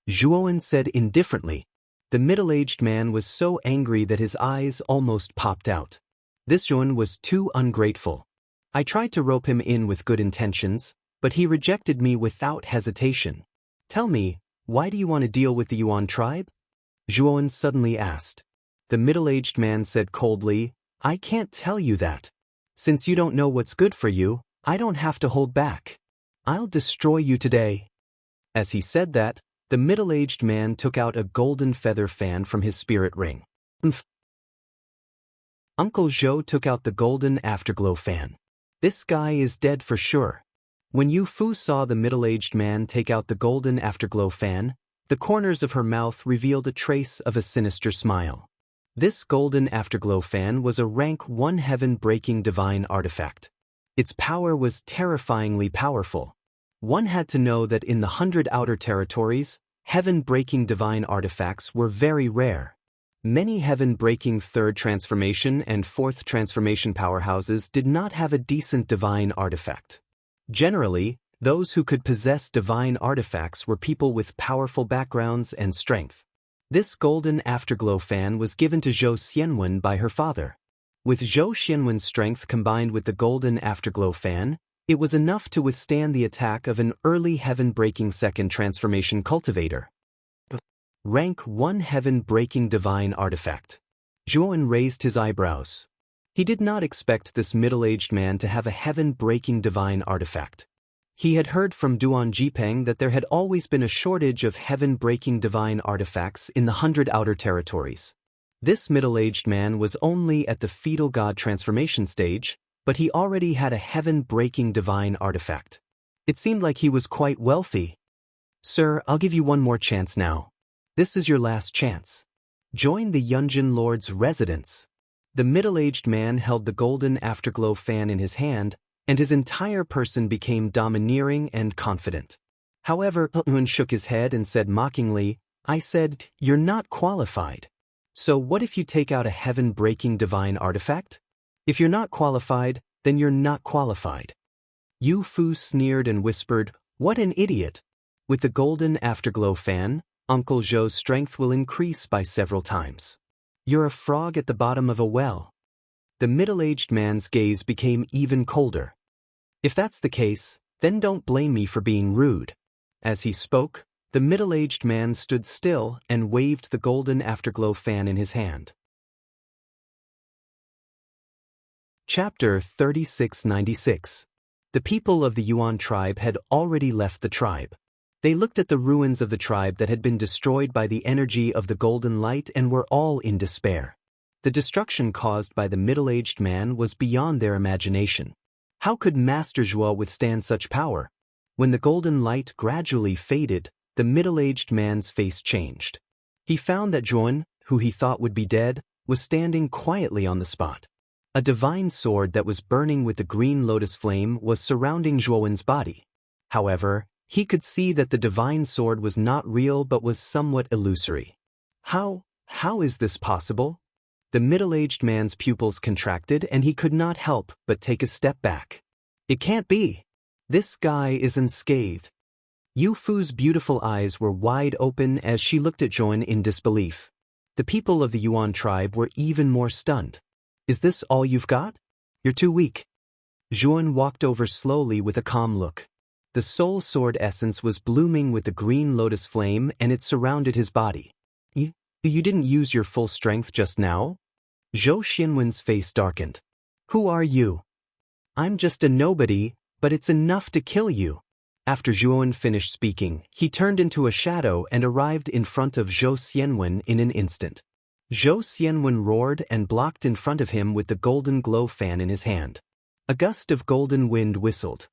Zhuowen said indifferently. The middle-aged man was so angry that his eyes almost popped out. This Zhuowen was too ungrateful. I tried to rope him in with good intentions, but he rejected me without hesitation. "Tell me, why do you want to deal with the Yuan tribe?" Zhuowen suddenly asked. The middle-aged man said coldly, "I can't tell you that. Since you don't know what's good for you, I don't have to hold back. I'll destroy you today." As he said that, the middle-aged man took out a golden feather fan from his spirit ring. Uncle Zhou took out the golden afterglow fan. "This guy is dead for sure." When Yu Fu saw the middle-aged man take out the golden afterglow fan, the corners of her mouth revealed a trace of a sinister smile. This golden afterglow fan was a rank 1 heaven-breaking divine artifact. Its power was terrifyingly powerful. One had to know that in the 100 outer territories, heaven-breaking divine artifacts were very rare. Many heaven-breaking 3rd transformation and 4th transformation powerhouses did not have a decent divine artifact. Generally, those who could possess divine artifacts were people with powerful backgrounds and strength. This golden afterglow fan was given to Zhou Xianwen by her father. With Zhou Xianwen's strength combined with the golden afterglow fan, it was enough to withstand the attack of an early heaven-breaking 2nd transformation cultivator. Rank 1 heaven-breaking divine artifact. Zhuowen raised his eyebrows. He did not expect this middle-aged man to have a heaven-breaking divine artifact. He had heard from Duan Jipeng that there had always been a shortage of heaven-breaking divine artifacts in the 100 outer territories. This middle-aged man was only at the fetal god transformation stage, but he already had a heaven-breaking divine artifact. It seemed like he was quite wealthy. "Sir, I'll give you one more chance now. This is your last chance. Join the Yunjin Lord's residence." The middle-aged man held the golden afterglow fan in his hand, and his entire person became domineering and confident. However, Yun shook his head and said mockingly, "I said, you're not qualified. So what if you take out a heaven-breaking divine artifact? If you're not qualified, then you're not qualified." Yu Fu sneered and whispered, "What an idiot. With the golden afterglow fan, Uncle Zhou's strength will increase by several times. You're a frog at the bottom of a well." The middle-aged man's gaze became even colder. If that's the case, then don't blame me for being rude. As he spoke, the middle-aged man stood still and waved the golden afterglow fan in his hand. Chapter 3696. The people of the Yuan tribe had already left the tribe. They looked at the ruins of the tribe that had been destroyed by the energy of the golden light and were all in despair. The destruction caused by the middle-aged man was beyond their imagination. How could Master Zhuo withstand such power? When the golden light gradually faded, the middle-aged man's face changed. He found that Zhuan, who he thought would be dead, was standing quietly on the spot. A divine sword that was burning with the green lotus flame was surrounding Zhuowen's body. However, he could see that the divine sword was not real but was somewhat illusory. How is this possible? The middle-aged man's pupils contracted and he could not help but take a step back. It can't be. This guy is unscathed. Yu Fu's beautiful eyes were wide open as she looked at Zhuan in disbelief. The people of the Yuan tribe were even more stunned. Is this all you've got? You're too weak. Zhuan walked over slowly with a calm look. The soul sword essence was blooming with the green lotus flame and it surrounded his body. You didn't use your full strength just now? Zhou Xianwen's face darkened. Who are you? I'm just a nobody, but it's enough to kill you. After Zhuan finished speaking, he turned into a shadow and arrived in front of Zhou Xianwen in an instant. Zhou Xianwen roared and blocked in front of him with the golden glow fan in his hand. A gust of golden wind whistled.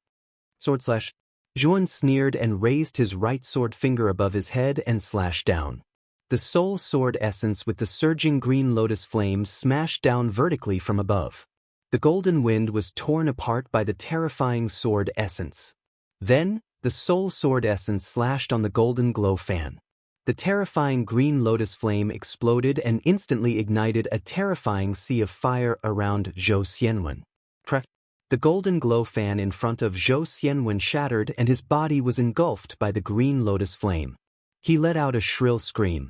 Zhuan sneered and raised his right sword finger above his head and slashed down. The soul sword essence with the surging green lotus flame smashed down vertically from above. The golden wind was torn apart by the terrifying sword essence. Then, the soul sword essence slashed on the golden glow fan. The terrifying green lotus flame exploded and instantly ignited a terrifying sea of fire around Zhou Xianwen. The golden glow fan in front of Zhou Xianwen shattered and his body was engulfed by the green lotus flame. He let out a shrill scream.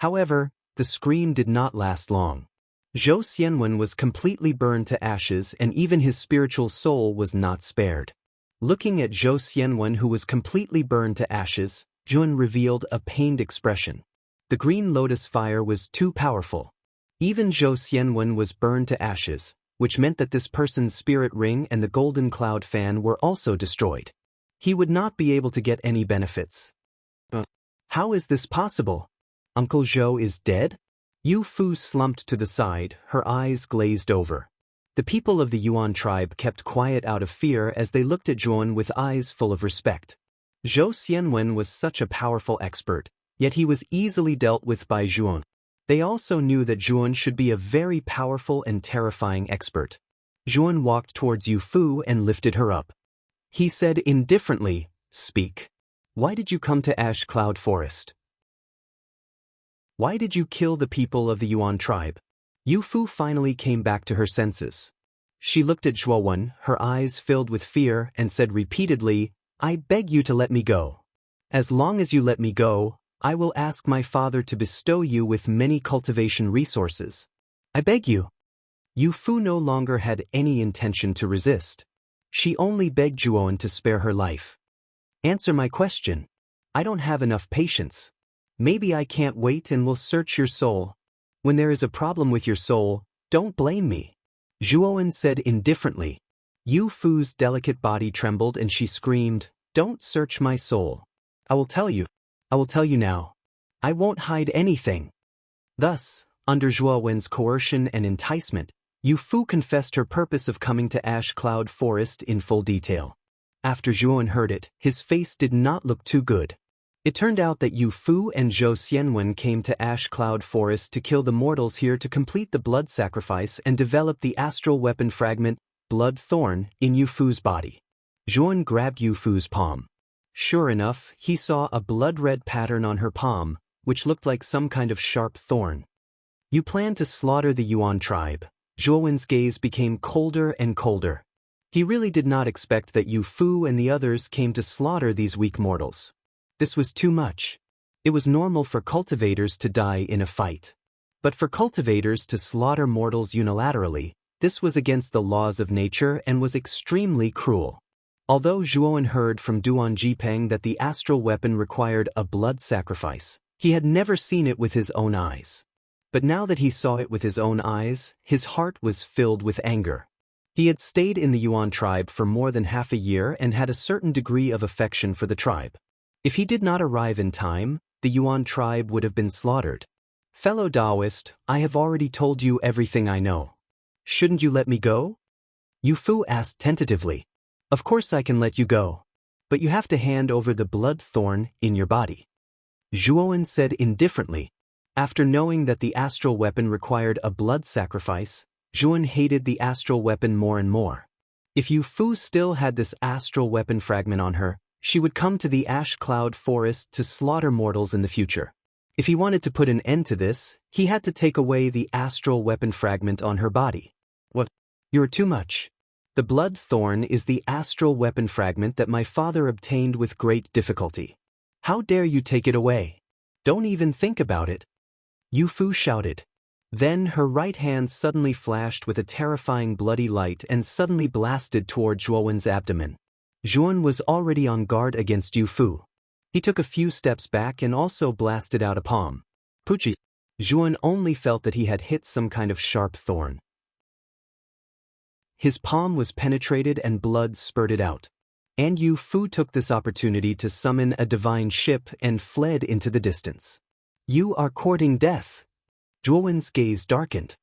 However, the scream did not last long. Zhou Xianwen was completely burned to ashes and even his spiritual soul was not spared. Looking at Zhou Xianwen who was completely burned to ashes, Zhuan revealed a pained expression. The green lotus fire was too powerful. Even Zhou Xianwen was burned to ashes, which meant that this person's spirit ring and the golden cloud fan were also destroyed. He would not be able to get any benefits. How is this possible? Uncle Zhou is dead? Yu Fu slumped to the side, her eyes glazed over. The people of the Yuan tribe kept quiet out of fear as they looked at Zhuan with eyes full of respect. Zhou Xianwen was such a powerful expert, yet he was easily dealt with by Zhuan. They also knew that Zhuan should be a very powerful and terrifying expert. Zhuan walked towards Yu Fu and lifted her up. He said indifferently, "Speak. Why did you come to Ash Cloud Forest? Why did you kill the people of the Yuan tribe?" Yu Fu finally came back to her senses. She looked at Zhuowen, her eyes filled with fear, and said repeatedly, "I beg you to let me go. As long as you let me go, I will ask my father to bestow you with many cultivation resources. I beg you." Yu Fu no longer had any intention to resist. She only begged Zhuowen to spare her life. "Answer my question. I don't have enough patience. Maybe I can't wait and will search your soul. When there is a problem with your soul, don't blame me." Zhuowen said indifferently. Yu Fu's delicate body trembled and she screamed, "Don't search my soul. I will tell you. I will tell you now. I won't hide anything." Thus, under Zhuowen's coercion and enticement, Yu Fu confessed her purpose of coming to Ash Cloud Forest in full detail. After Zhuowen heard it, his face did not look too good. It turned out that Yu Fu and Zhou Xianwen came to Ash Cloud Forest to kill the mortals here to complete the blood sacrifice and develop the astral weapon fragment, Blood Thorn, in Yu Fu's body. Zhuowen grabbed Yu Fu's palm. Sure enough, he saw a blood-red pattern on her palm, which looked like some kind of sharp thorn. "You plan to slaughter the Yuan tribe." Zhuowen's gaze became colder and colder. He really did not expect that Yu Fu and the others came to slaughter these weak mortals. This was too much. It was normal for cultivators to die in a fight. But for cultivators to slaughter mortals unilaterally, This was against the laws of nature and was extremely cruel. Although Zhuowen heard from Duan Jipeng that the astral weapon required a blood sacrifice, he had never seen it with his own eyes. But now that he saw it with his own eyes, his heart was filled with anger. He had stayed in the Yuan tribe for more than half a year and had a certain degree of affection for the tribe. If he did not arrive in time, the Yuan tribe would have been slaughtered. Fellow Taoist, I have already told you everything I know. Shouldn't you let me go? Yu Fu asked tentatively. Of course I can let you go. But you have to hand over the blood thorn in your body. Zhuowen said indifferently. After knowing that the astral weapon required a blood sacrifice, Zhuowen hated the astral weapon more and more. If Yu Fu still had this astral weapon fragment on her, she would come to the ash cloud forest to slaughter mortals in the future. If he wanted to put an end to this, he had to take away the astral weapon fragment on her body. What? You're too much. The blood thorn is the astral weapon fragment that my father obtained with great difficulty. How dare you take it away? Don't even think about it. Yu Fu shouted. Then her right hand suddenly flashed with a terrifying bloody light and suddenly blasted toward Zhuowen's abdomen. Zhuowen was already on guard against Yu Fu. He took a few steps back and also blasted out a palm. Puchi. Zhuowen only felt that he had hit some kind of sharp thorn. His palm was penetrated and blood spurted out. And Yu Fu took this opportunity to summon a divine ship and fled into the distance. You are courting death. Zhuowen's gaze darkened.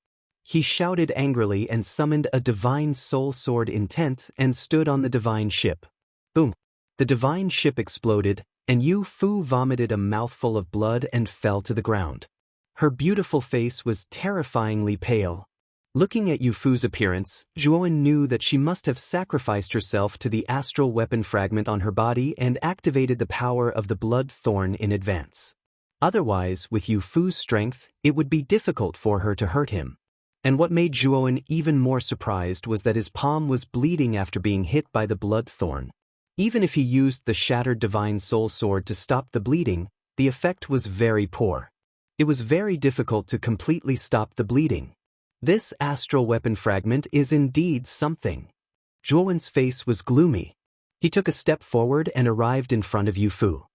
He shouted angrily and summoned a divine soul sword intent and stood on the divine ship. Boom! The divine ship exploded, and Yu Fu vomited a mouthful of blood and fell to the ground. Her beautiful face was terrifyingly pale. Looking at Yu Fu's appearance, Zhuowen knew that she must have sacrificed herself to the astral weapon fragment on her body and activated the power of the blood thorn in advance. Otherwise, with Yu Fu's strength, it would be difficult for her to hurt him. And what made Zhuowen even more surprised was that his palm was bleeding after being hit by the blood thorn. Even if he used the shattered divine soul sword to stop the bleeding, the effect was very poor. It was very difficult to completely stop the bleeding. This astral weapon fragment is indeed something. Zhuowen's face was gloomy. He took a step forward and arrived in front of Yu Fu.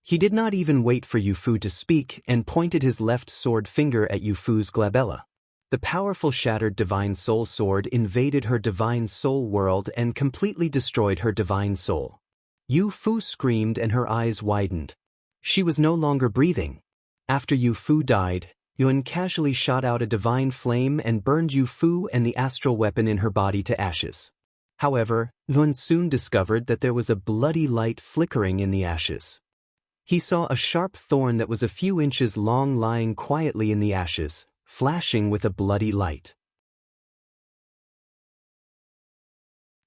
He did not even wait for Yu Fu to speak and pointed his left sword finger at Yu Fu's glabella. The powerful shattered divine soul sword invaded her divine soul world and completely destroyed her divine soul. Yu Fu screamed and her eyes widened. She was no longer breathing. After Yu Fu died, Yuan casually shot out a divine flame and burned Yu Fu and the astral weapon in her body to ashes. However, Yuan soon discovered that there was a bloody light flickering in the ashes. He saw a sharp thorn that was a few inches long lying quietly in the ashes, flashing with a bloody light.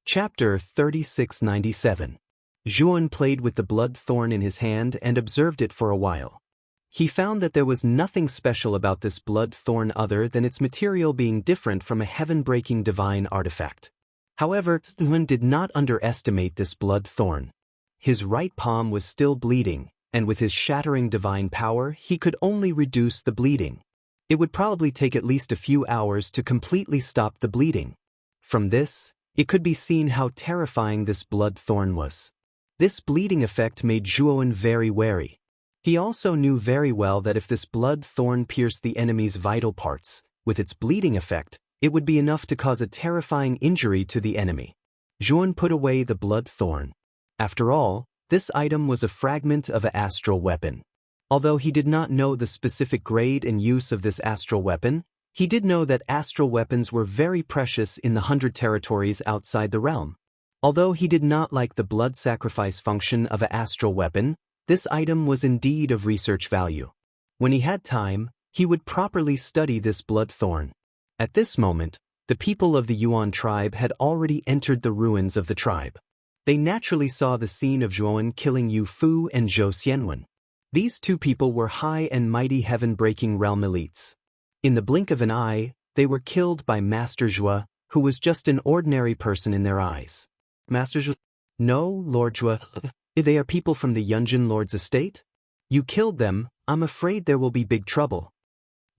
Chapter 3697. Zhuowen played with the blood thorn in his hand and observed it for a while. He found that there was nothing special about this blood thorn other than its material being different from a heaven-breaking divine artifact. However, Zhuowen did not underestimate this blood thorn. His right palm was still bleeding, and with his shattering divine power, he could only reduce the bleeding. It would probably take at least a few hours to completely stop the bleeding. From this, it could be seen how terrifying this blood thorn was. This bleeding effect made Zhuowen very wary. He also knew very well that if this blood thorn pierced the enemy's vital parts, with its bleeding effect, it would be enough to cause a terrifying injury to the enemy. Zhuowen put away the blood thorn. After all, this item was a fragment of an astral weapon. Although he did not know the specific grade and use of this astral weapon, he did know that astral weapons were very precious in the 100 territories outside the realm. Although he did not like the blood sacrifice function of an astral weapon, this item was indeed of research value. When he had time, he would properly study this blood thorn. At this moment, the people of the Yuan tribe had already entered the ruins of the tribe. They naturally saw the scene of Zhuowen killing Yu Fu and Zhou Xianwen. These two people were high and mighty heaven-breaking realm elites. In the blink of an eye, they were killed by Master Zhua, who was just an ordinary person in their eyes. Master Zhua? No, Lord Zhua. They are people from the Yunjin Lord's estate? You killed them, I'm afraid there will be big trouble.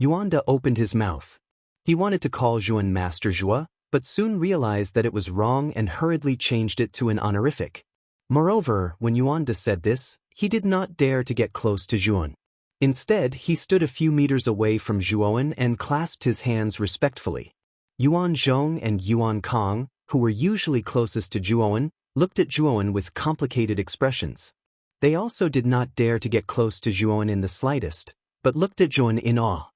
Yuanda opened his mouth. He wanted to call Zhuowen Master Zhua, but soon realized that it was wrong and hurriedly changed it to an honorific. Moreover, when Yuan De said this, he did not dare to get close to Zhuan. Instead, he stood a few meters away from Zhuan and clasped his hands respectfully. Yuan Zhong and Yuan Kong, who were usually closest to Zhuan, looked at Zhuan with complicated expressions. They also did not dare to get close to Zhuan in the slightest, but looked at Zhuan in awe.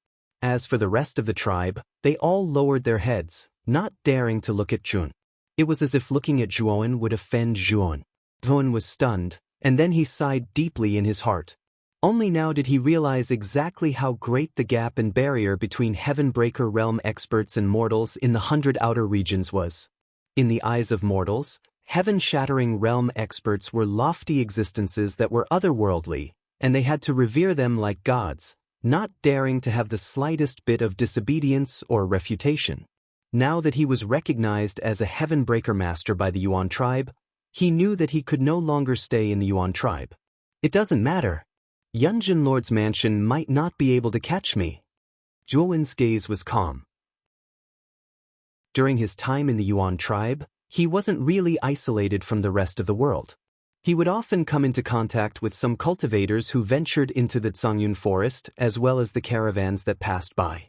As for the rest of the tribe, they all lowered their heads, not daring to look at Zhuan. It was as if looking at Zhuan would offend Zhuan. Zhuan was stunned, and then he sighed deeply in his heart. Only now did he realize exactly how great the gap and barrier between Heaven-breaker realm experts and mortals in the 100 outer regions was. In the eyes of mortals, heaven-shattering realm experts were lofty existences that were otherworldly, and they had to revere them like gods, not daring to have the slightest bit of disobedience or refutation. Now that he was recognized as a Heaven-breaker master by the Yuan tribe, he knew that he could no longer stay in the Yuan tribe. It doesn't matter. Yunjin Lord's mansion might not be able to catch me. Zhuowen's gaze was calm. During his time in the Yuan tribe, he wasn't really isolated from the rest of the world. He would often come into contact with some cultivators who ventured into the Zhongyun forest as well as the caravans that passed by.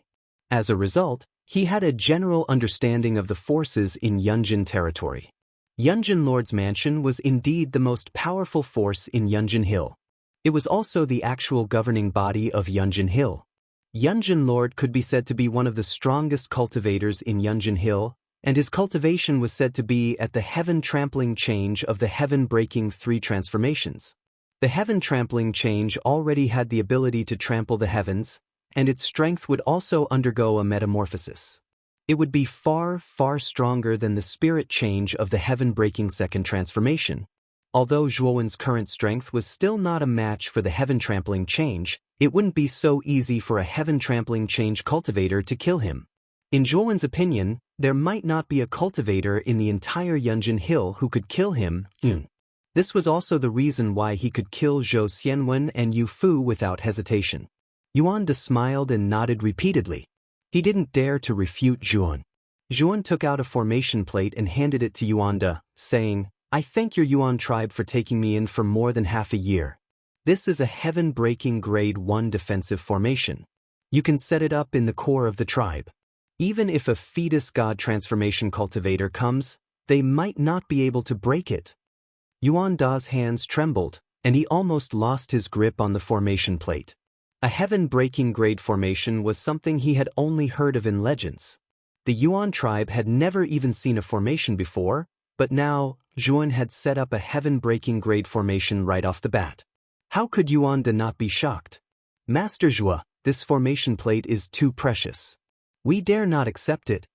As a result, he had a general understanding of the forces in Yunjin territory. Yunjin Lord's mansion was indeed the most powerful force in Yunjin Hill. It was also the actual governing body of Yunjin Hill. Yunjin Lord could be said to be one of the strongest cultivators in Yunjin Hill, and his cultivation was said to be at the heaven-trampling change of the heaven-breaking 3 transformations. The heaven-trampling change already had the ability to trample the heavens, and its strength would also undergo a metamorphosis. It would be far, far stronger than the spirit change of the heaven-breaking 2nd transformation. Although Zhuowen's current strength was still not a match for the heaven-trampling change, it wouldn't be so easy for a heaven-trampling change cultivator to kill him. In Zhuowen's opinion, there might not be a cultivator in the entire Yunjin Hill who could kill him. This was also the reason why he could kill Zhou Xianwen and Yu Fu without hesitation. Yuan De smiled and nodded repeatedly. He didn't dare to refute Zhuan. Zhuan took out a formation plate and handed it to Yuan De, saying, "I thank your Yuan tribe for taking me in for more than half a year. This is a heaven-breaking grade 1 defensive formation. You can set it up in the core of the tribe. Even if a fetus god transformation cultivator comes, they might not be able to break it." Yuan Da's hands trembled, and he almost lost his grip on the formation plate. A heaven-breaking grade formation was something he had only heard of in legends. The Yuan tribe had never even seen a formation before, but now, Zhuan had set up a heaven-breaking grade formation right off the bat. How could Yuan De not be shocked? "Master Zhua, this formation plate is too precious. We dare not accept it."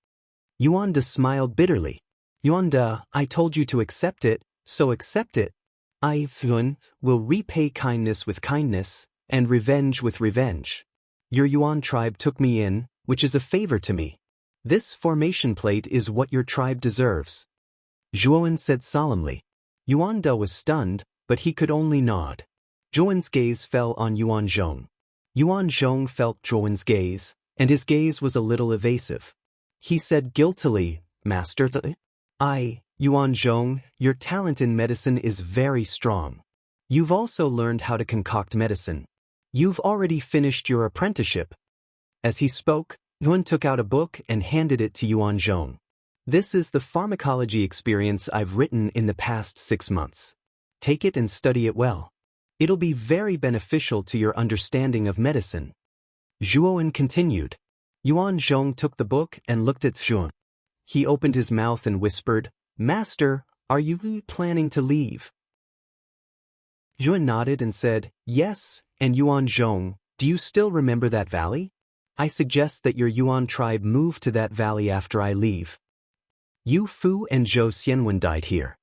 Yuan De smiled bitterly. "Yuan De, I told you to accept it, so accept it. I, Yuan, will repay kindness with kindness, and revenge with revenge. Your Yuan tribe took me in, which is a favor to me. This formation plate is what your tribe deserves." Zhuowen said solemnly. Yuan De was stunned, but he could only nod. Zhuowen's gaze fell on Yuan Zhong. Yuan Zhong felt Zhuowen's gaze, and his gaze was a little evasive. He said guiltily, "Master Yuan Zhong, your talent in medicine is very strong. You've also learned how to concoct medicine. You've already finished your apprenticeship." As he spoke, Yuan took out a book and handed it to Yuan Zhong. "This is the pharmacology experience I've written in the past 6 months. Take it and study it well. It'll be very beneficial to your understanding of medicine." Zhuowen continued. Yuan Zhong took the book and looked at Zhuowen. He opened his mouth and whispered, "Master, are you planning to leave?" Zhuowen nodded and said, "Yes, and Yuan Zhong, do you still remember that valley? I suggest that your Yuan tribe move to that valley after I leave. Yu Fu and Zhou Xianwen died here.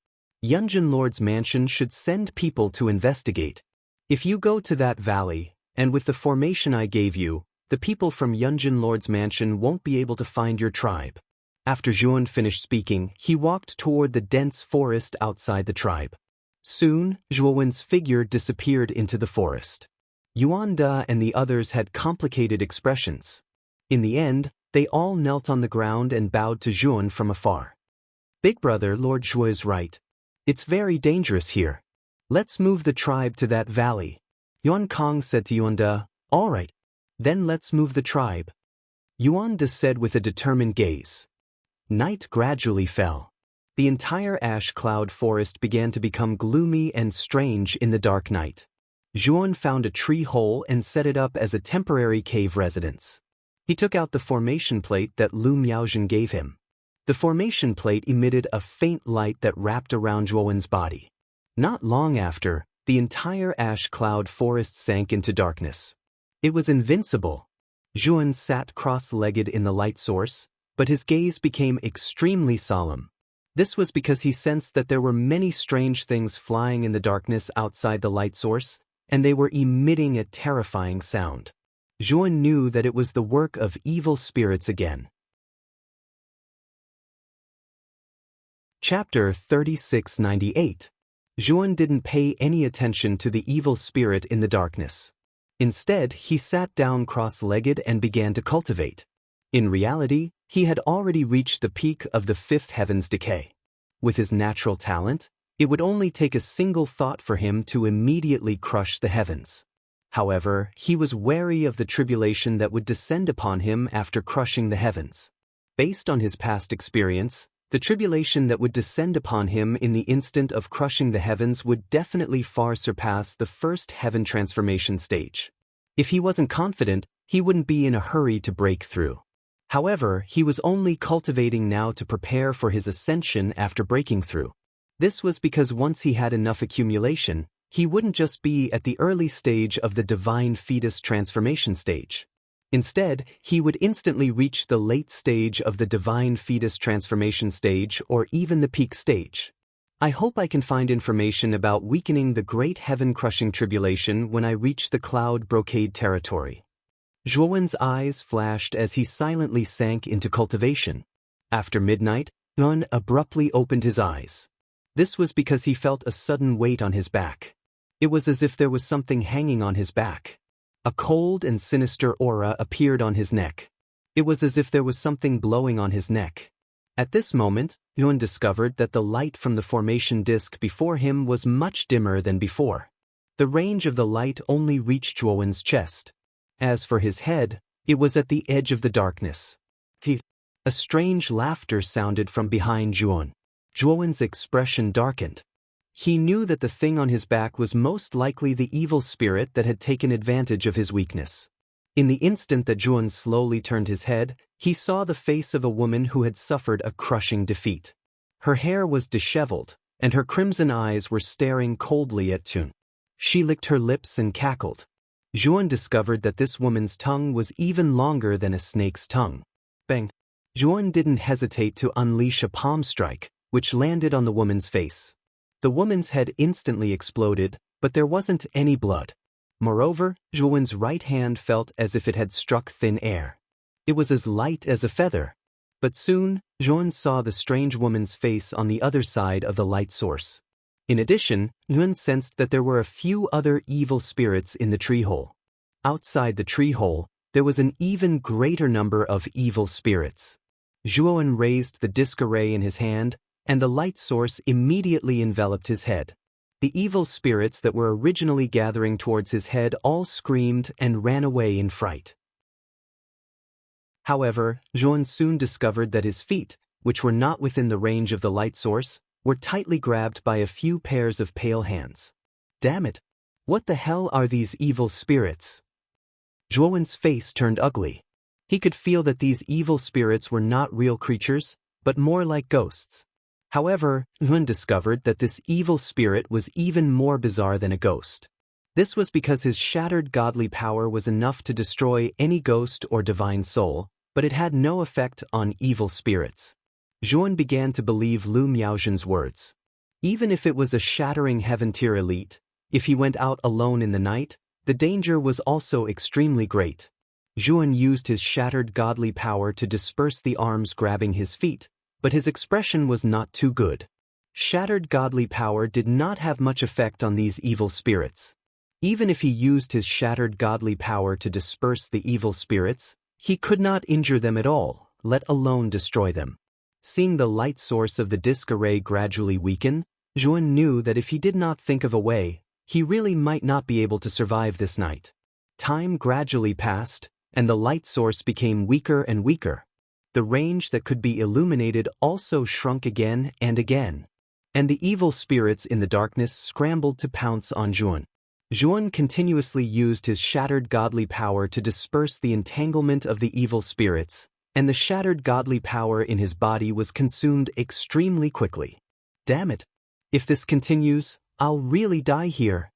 Yunjin Lord's mansion should send people to investigate. If you go to that valley, and with the formation I gave you, the people from Yunjin Lord's mansion won't be able to find your tribe." After Zhuowen finished speaking, he walked toward the dense forest outside the tribe. Soon, Zhuowen's figure disappeared into the forest. Yuan De and the others had complicated expressions. In the end, They all knelt on the ground and bowed to Zhuan from afar. Big brother, Lord Zhuo is right. It's very dangerous here. Let's move the tribe to that valley. Yuan Kong said to Yuan De, all right. Then let's move the tribe. Yuan De said with a determined gaze. Night gradually fell. The entire ash cloud forest began to become gloomy and strange in the dark night. Zhuan found a tree hole and set it up as a temporary cave residence. He took out the formation plate that Lu Miaozhen gave him. The formation plate emitted a faint light that wrapped around Zhuowen's body. Not long after, the entire ash cloud forest sank into darkness. It was invincible. Zhuan sat cross-legged in the light source, but his gaze became extremely solemn. This was because he sensed that there were many strange things flying in the darkness outside the light source, and they were emitting a terrifying sound. Zhuan knew that it was the work of evil spirits again. Chapter 3698. Zhuan didn't pay any attention to the evil spirit in the darkness. Instead, he sat down cross-legged and began to cultivate. In reality, he had already reached the peak of the fifth heaven's decay. With his natural talent, it would only take a single thought for him to immediately crush the heavens. However, he was wary of the tribulation that would descend upon him after crushing the heavens. Based on his past experience, the tribulation that would descend upon him in the instant of crushing the heavens would definitely far surpass the first heaven transformation stage. If he wasn't confident, he wouldn't be in a hurry to break through. However, he was only cultivating now to prepare for his ascension after breaking through. This was because once he had enough accumulation, he wouldn't just be at the early stage of the divine fetus transformation stage. Instead, he would instantly reach the late stage of the divine fetus transformation stage or even the peak stage. I hope I can find information about weakening the great heaven-crushing tribulation when I reach the cloud brocade territory. Zhuowen's eyes flashed as he silently sank into cultivation. After midnight, Yuan abruptly opened his eyes. This was because he felt a sudden weight on his back. It was as if there was something hanging on his back. A cold and sinister aura appeared on his neck. It was as if there was something blowing on his neck. At this moment, Yuan discovered that the light from the formation disk before him was much dimmer than before. The range of the light only reached Zhuowen's chest. As for his head, it was at the edge of the darkness. A strange laughter sounded from behind Zhuowen. Zhuowen's expression darkened. He knew that the thing on his back was most likely the evil spirit that had taken advantage of his weakness. In the instant that Zhuowen slowly turned his head, he saw the face of a woman who had suffered a crushing defeat. Her hair was disheveled, and her crimson eyes were staring coldly at Zhuowen. She licked her lips and cackled. Zhuowen discovered that this woman's tongue was even longer than a snake's tongue. Bang! Zhuowen didn't hesitate to unleash a palm strike, which landed on the woman's face. The woman's head instantly exploded, but there wasn't any blood. Moreover, Zhuowen's right hand felt as if it had struck thin air. It was as light as a feather. But soon, Zhuowen saw the strange woman's face on the other side of the light source. In addition, Yuan sensed that there were a few other evil spirits in the tree hole. Outside the tree hole, there was an even greater number of evil spirits. Zhuowen raised the disc array in his hand, and the light source immediately enveloped his head. The evil spirits that were originally gathering towards his head all screamed and ran away in fright. However, Zhuowen soon discovered that his feet, which were not within the range of the light source, were tightly grabbed by a few pairs of pale hands. Damn it! What the hell are these evil spirits? Zhuowen's face turned ugly. He could feel that these evil spirits were not real creatures, but more like ghosts. However, Yuan discovered that this evil spirit was even more bizarre than a ghost. This was because his shattered godly power was enough to destroy any ghost or divine soul, but it had no effect on evil spirits. Zhuowen began to believe Lu Miaozhen's words. Even if it was a shattering heaven-tier elite, if he went out alone in the night, the danger was also extremely great. Zhuowen used his shattered godly power to disperse the arms grabbing his feet, but his expression was not too good. Shattered godly power did not have much effect on these evil spirits. Even if he used his shattered godly power to disperse the evil spirits, He could not injure them at all, let alone destroy them. Seeing the light source of the disc array gradually weaken, Juan knew that if he did not think of a way, he really might not be able to survive this night. Time gradually passed, and the light source became weaker and weaker. The range that could be illuminated also shrunk again and again. And the evil spirits in the darkness scrambled to pounce on Juan. Juan continuously used his shattered godly power to disperse the entanglement of the evil spirits, and the shattered godly power in his body was consumed extremely quickly. Damn it! If this continues, I'll really die here.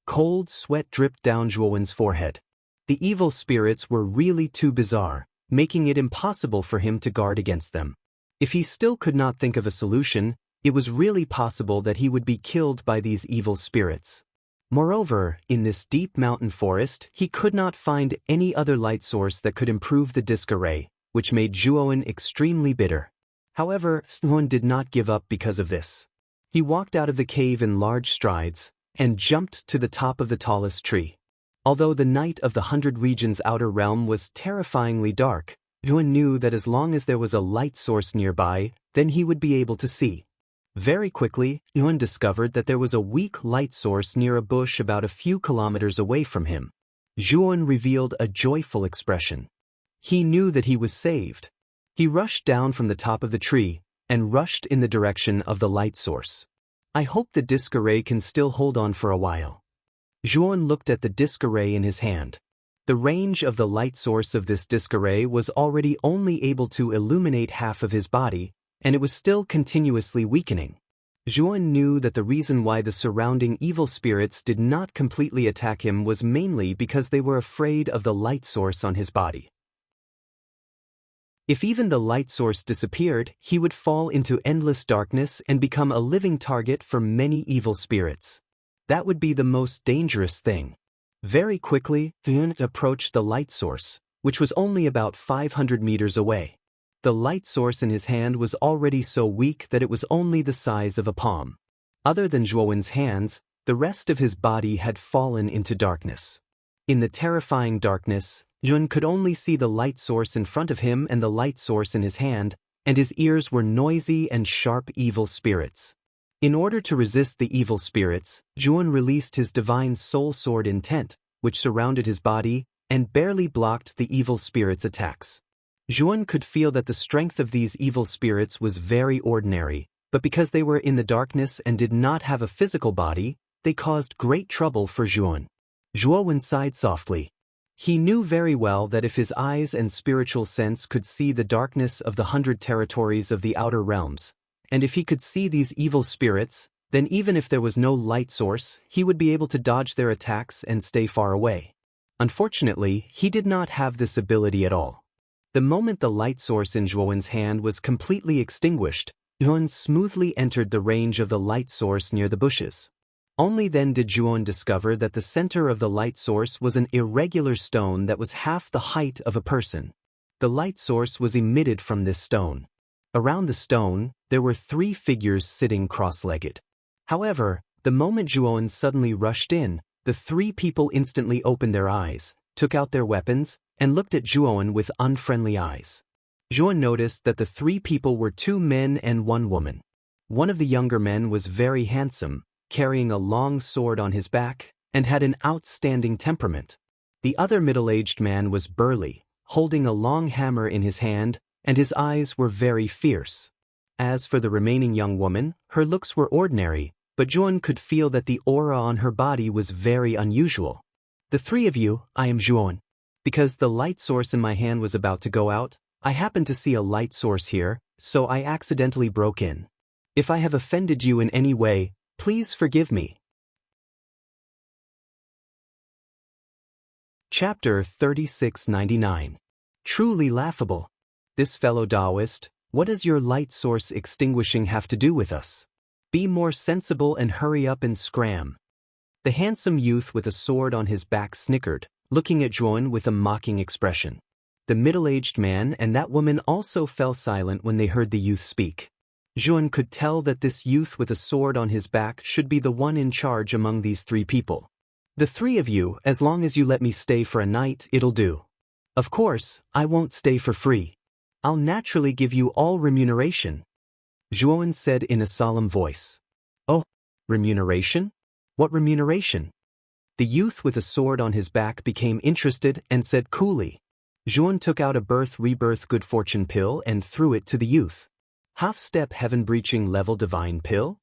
Cold sweat dripped down Juan's forehead. The evil spirits were really too bizarre, making it impossible for him to guard against them. If he still could not think of a solution, it was really possible that he would be killed by these evil spirits. Moreover, in this deep mountain forest, he could not find any other light source that could improve the disc array, which made Juan extremely bitter. However, Juan did not give up because of this. He walked out of the cave in large strides, and jumped to the top of the tallest tree. Although the night of the 100 Regions outer realm was terrifyingly dark, Juan knew that as long as there was a light source nearby, then he would be able to see. Very quickly, Juan discovered that there was a weak light source near a bush about a few kilometers away from him. Juan revealed a joyful expression. He knew that he was saved. He rushed down from the top of the tree, and rushed in the direction of the light source. I hope the disc array can still hold on for a while. Juan looked at the disc array in his hand. The range of the light source of this disc array was already only able to illuminate half of his body, and it was still continuously weakening. Juan knew that the reason why the surrounding evil spirits did not completely attack him was mainly because they were afraid of the light source on his body. If even the light source disappeared, he would fall into endless darkness and become a living target for many evil spirits. That would be the most dangerous thing. Very quickly, Juan approached the light source, which was only about 500 meters away. The light source in his hand was already so weak that it was only the size of a palm. Other than Juan's hands, the rest of his body had fallen into darkness. In the terrifying darkness, Juan could only see the light source in front of him and the light source in his hand, and his ears were noisy and sharp evil spirits. In order to resist the evil spirits, Juan released his divine soul sword intent, which surrounded his body, and barely blocked the evil spirits' attacks. Juan could feel that the strength of these evil spirits was very ordinary, but because they were in the darkness and did not have a physical body, they caused great trouble for Juan. Juan sighed softly. He knew very well that if his eyes and spiritual sense could see the darkness of the 100 territories of the outer realms, and if he could see these evil spirits, then even if there was no light source, he would be able to dodge their attacks and stay far away. Unfortunately, he did not have this ability at all. The moment the light source in Juan's hand was completely extinguished, Juan smoothly entered the range of the light source near the bushes. Only then did Juan discover that the center of the light source was an irregular stone that was half the height of a person. The light source was emitted from this stone. Around the stone, there were 3 figures sitting cross-legged. However, the moment Juan suddenly rushed in, the 3 people instantly opened their eyes, took out their weapons, and looked at Juan with unfriendly eyes. Juan noticed that the 3 people were 2 men and 1 woman. One of the younger men was very handsome, carrying a long sword on his back, and had an outstanding temperament. The other middle-aged man was burly, holding a long hammer in his hand, and his eyes were very fierce. As for the remaining young woman, her looks were ordinary, but Juan could feel that the aura on her body was very unusual. The 3 of you, I am Juan. Because the light source in my hand was about to go out, I happened to see a light source here, so I accidentally broke in. If I have offended you in any way, please forgive me. Chapter 3699. Truly laughable. This fellow Taoist, what does your light source extinguishing have to do with us? Be more sensible and hurry up and scram. The handsome youth with a sword on his back snickered, looking at Juan with a mocking expression. The middle-aged man and that woman also fell silent when they heard the youth speak. Juan could tell that this youth with a sword on his back should be the one in charge among these 3 people. The 3 of you, as long as you let me stay for a night, it'll do. Of course, I won't stay for free. I'll naturally give you all remuneration, Zhuan said in a solemn voice. Oh, remuneration? What remuneration? The youth with a sword on his back became interested and said coolly. Zhuan took out a birth-rebirth good fortune pill and threw it to the youth. Half-step heaven-breaching level divine pill?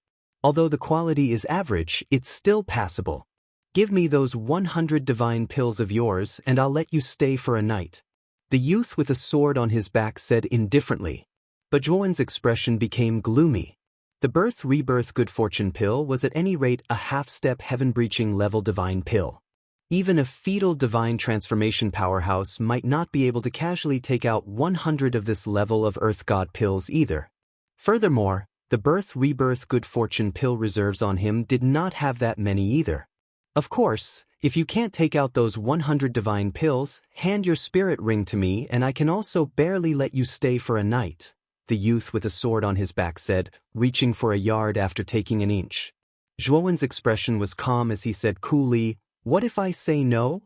Although the quality is average, it's still passable. Give me those 100 divine pills of yours and I'll let you stay for a night. The youth with a sword on his back said indifferently. But Zhuan's expression became gloomy. The birth-rebirth good fortune pill was at any rate a half-step heaven-breaching level divine pill. Even a fetal divine transformation powerhouse might not be able to casually take out 100 of this level of earth god pills either. Furthermore, the birth-rebirth good fortune pill reserves on him did not have that many either. Of course, if you can't take out those 100 divine pills, hand your spirit ring to me and I can also barely let you stay for a night, the youth with a sword on his back said, reaching for a yard after taking an inch. Zhuan's expression was calm as he said coolly, "What if I say no?"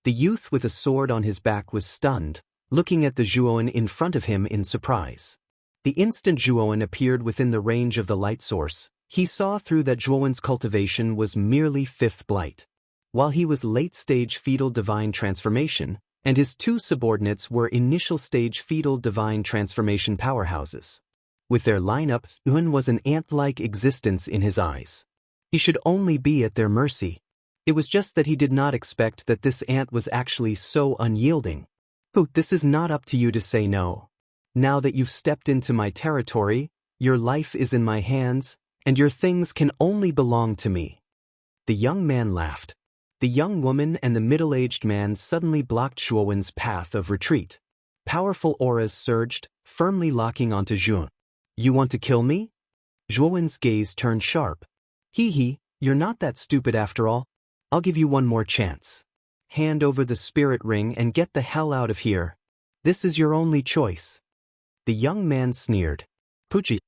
The youth with a sword on his back was stunned, looking at the Zhuan in front of him in surprise. The instant Zhuan appeared within the range of the light source, he saw through that Zhuan's cultivation was merely fifth blight. While he was late-stage fetal divine transformation, and his two subordinates were initial-stage fetal divine transformation powerhouses. With their lineup, Zhuan was an ant-like existence in his eyes. He should only be at their mercy. It was just that he did not expect that this ant was actually so unyielding. This is not up to you to say no. Now that you've stepped into my territory, your life is in my hands, and your things can only belong to me. The young man laughed. The young woman and the middle-aged man suddenly blocked Zhuan's path of retreat. Powerful auras surged, firmly locking onto Zhuan. You want to kill me? Zhuan's gaze turned sharp. Hee, you're not that stupid after all. I'll give you one more chance. Hand over the spirit ring and get the hell out of here. This is your only choice. The young man sneered. Poochie.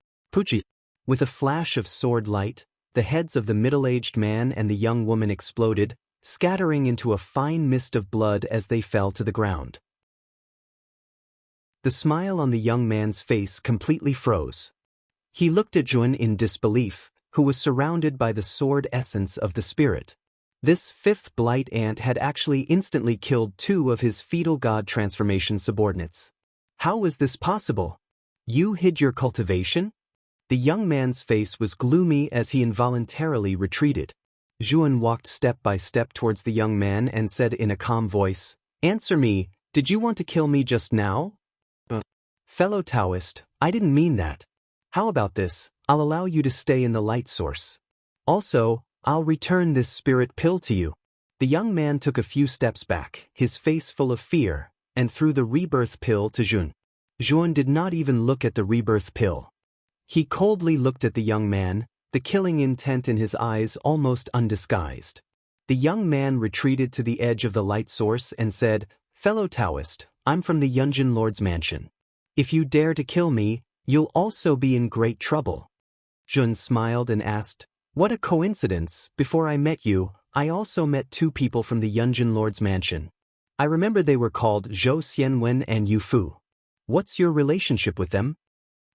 With a flash of sword light, the heads of the middle-aged man and the young woman exploded, scattering into a fine mist of blood as they fell to the ground. The smile on the young man's face completely froze. He looked at Zhuan in disbelief, who was surrounded by the sword essence of the spirit. This fifth blight ant had actually instantly killed two of his fetal god transformation subordinates. How was this possible? You hid your cultivation? The young man's face was gloomy as he involuntarily retreated. Zhuan walked step by step towards the young man and said in a calm voice, "Answer me, did you want to kill me just now?" Fellow Taoist, I didn't mean that. How about this, I'll allow you to stay in the light source. Also, I'll return this spirit pill to you. The young man took a few steps back, his face full of fear, and threw the rebirth pill to Zhuan. Zhuan did not even look at the rebirth pill. He coldly looked at the young man, the killing intent in his eyes almost undisguised. The young man retreated to the edge of the light source and said, "Fellow Taoist, I'm from the Yunjin Lord's mansion. If you dare to kill me, you'll also be in great trouble." Zhuan smiled and asked, "What a coincidence, before I met you, I also met two people from the Yunjin Lord's mansion. I remember they were called Zhou Xianwen and Yu Fu. What's your relationship with them?"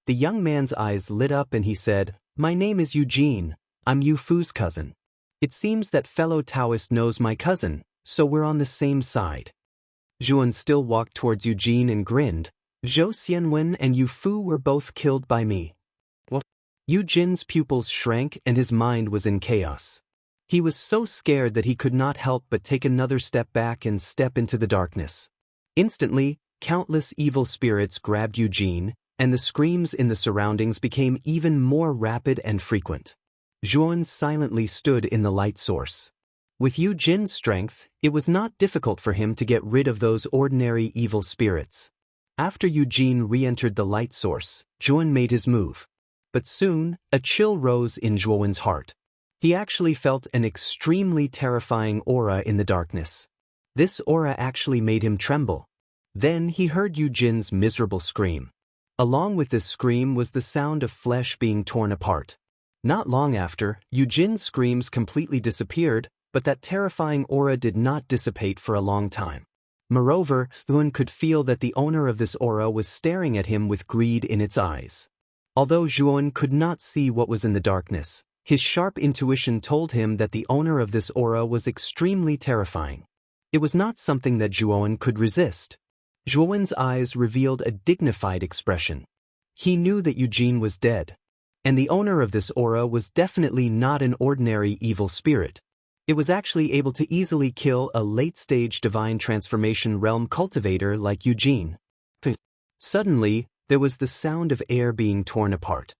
The young man's eyes lit up and he said, "My name is Eugene, I'm Yu Fu's cousin. It seems that fellow Taoist knows my cousin, so we're on the same side." Zhuan still walked towards Eugene and grinned. "Zhou Xianwen and Yu Fu were both killed by me." What? Eugene's pupils shrank and his mind was in chaos. He was so scared that he could not help but take another step back and step into the darkness. Instantly, countless evil spirits grabbed Eugene, and the screams in the surroundings became even more rapid and frequent. Zhuan silently stood in the light source. With Eugene's strength, it was not difficult for him to get rid of those ordinary evil spirits. After Eugene re-entered the light source, Zhuan made his move. But soon, a chill rose in Zhuan's heart. He actually felt an extremely terrifying aura in the darkness. This aura actually made him tremble. Then he heard Eugene's miserable scream. Along with this scream was the sound of flesh being torn apart. Not long after, Eugene's screams completely disappeared, but that terrifying aura did not dissipate for a long time. Moreover, Yuan could feel that the owner of this aura was staring at him with greed in its eyes. Although Yuan could not see what was in the darkness, his sharp intuition told him that the owner of this aura was extremely terrifying. It was not something that Yuan could resist. Yuan's eyes revealed a dignified expression. He knew that Eugene was dead. And the owner of this aura was definitely not an ordinary evil spirit. It was actually able to easily kill a late-stage divine transformation realm cultivator like Eugene. Suddenly, there was the sound of air being torn apart.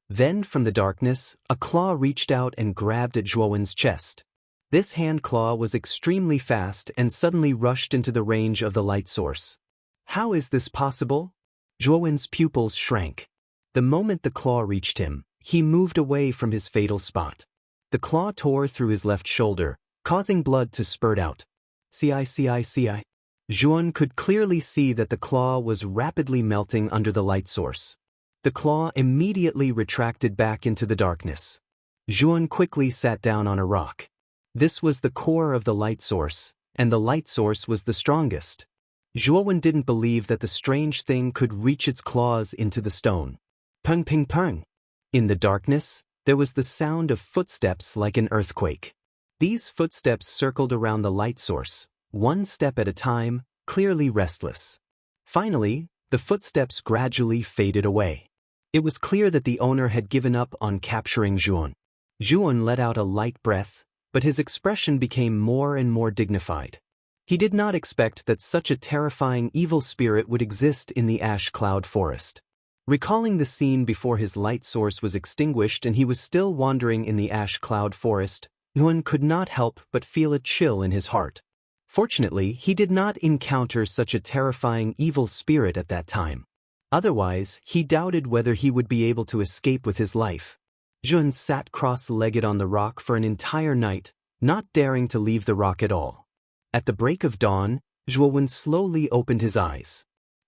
Then, from the darkness, a claw reached out and grabbed at Yuan's chest. This hand claw was extremely fast and suddenly rushed into the range of the light source. How is this possible? Yuan's pupils shrank. The moment the claw reached him, he moved away from his fatal spot. The claw tore through his left shoulder, causing blood to spurt out. CI. Yuan could clearly see that the claw was rapidly melting under the light source. The claw immediately retracted back into the darkness. Yuan quickly sat down on a rock. This was the core of the light source, and the light source was the strongest. Yuan didn't believe that the strange thing could reach its claws into the stone. Pung ping pung. In the darkness, there was the sound of footsteps like an earthquake. These footsteps circled around the light source, one step at a time, clearly restless. Finally, the footsteps gradually faded away. It was clear that the owner had given up on capturing Yuan. Yuan let out a light breath, but his expression became more and more dignified. He did not expect that such a terrifying evil spirit would exist in the ash cloud forest. Recalling the scene before his light source was extinguished and he was still wandering in the ash cloud forest, Yuan could not help but feel a chill in his heart. Fortunately, he did not encounter such a terrifying evil spirit at that time. Otherwise, he doubted whether he would be able to escape with his life. Yuan sat cross-legged on the rock for an entire night, not daring to leave the rock at all. At the break of dawn, Yuan slowly opened his eyes.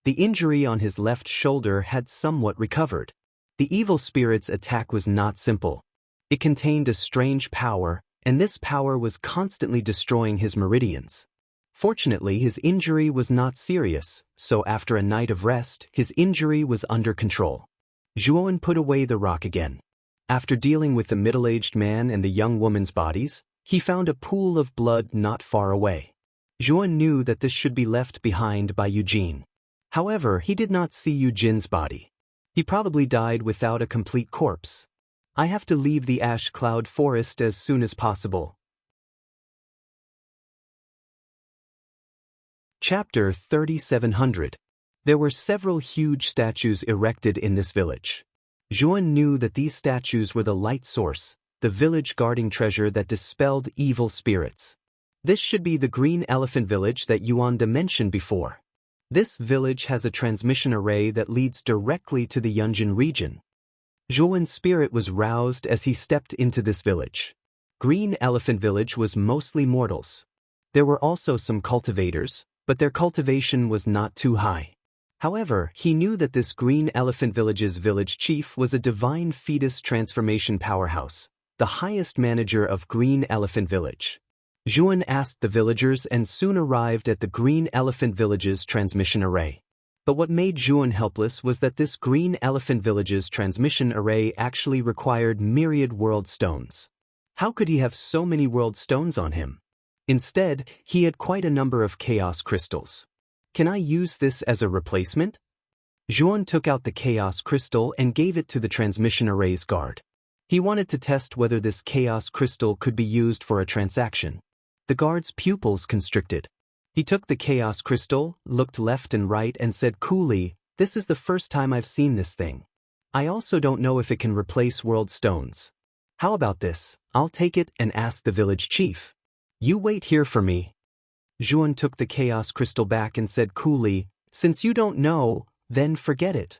The injury on his left shoulder had somewhat recovered. The evil spirit's attack was not simple. It contained a strange power, and this power was constantly destroying his meridians. Fortunately, his injury was not serious, so after a night of rest, his injury was under control. Yuan put away the rock again. After dealing with the middle-aged man and the young woman's bodies, he found a pool of blood not far away. Yuan knew that this should be left behind by Eugene. However, he did not see Eugene's body. He probably died without a complete corpse. I have to leave the ash cloud forest as soon as possible. Chapter 3700. There were several huge statues erected in this village. Yuan knew that these statues were the light source, the village guarding treasure that dispelled evil spirits. This should be the green elephant village that Yuan mentioned before. This village has a transmission array that leads directly to the Yunjin region. Yuan's spirit was roused as he stepped into this village. Green Elephant Village was mostly mortals. There were also some cultivators, but their cultivation was not too high. However, he knew that this Green Elephant Village's village chief was a divine fetus transformation powerhouse, the highest manager of Green Elephant Village. Yuan asked the villagers and soon arrived at the Green Elephant Village's transmission array. But what made Yuan helpless was that this Green Elephant Village's transmission array actually required myriad world stones. How could he have so many world stones on him? Instead, he had quite a number of chaos crystals. Can I use this as a replacement? Yuan took out the chaos crystal and gave it to the transmission array's guard. He wanted to test whether this chaos crystal could be used for a transaction. The guard's pupils constricted. He took the chaos crystal, looked left and right and said coolly, "This is the first time I've seen this thing. I also don't know if it can replace world stones. How about this? I'll take it and ask the village chief. You wait here for me." Yuan took the chaos crystal back and said coolly, "Since you don't know, then forget it."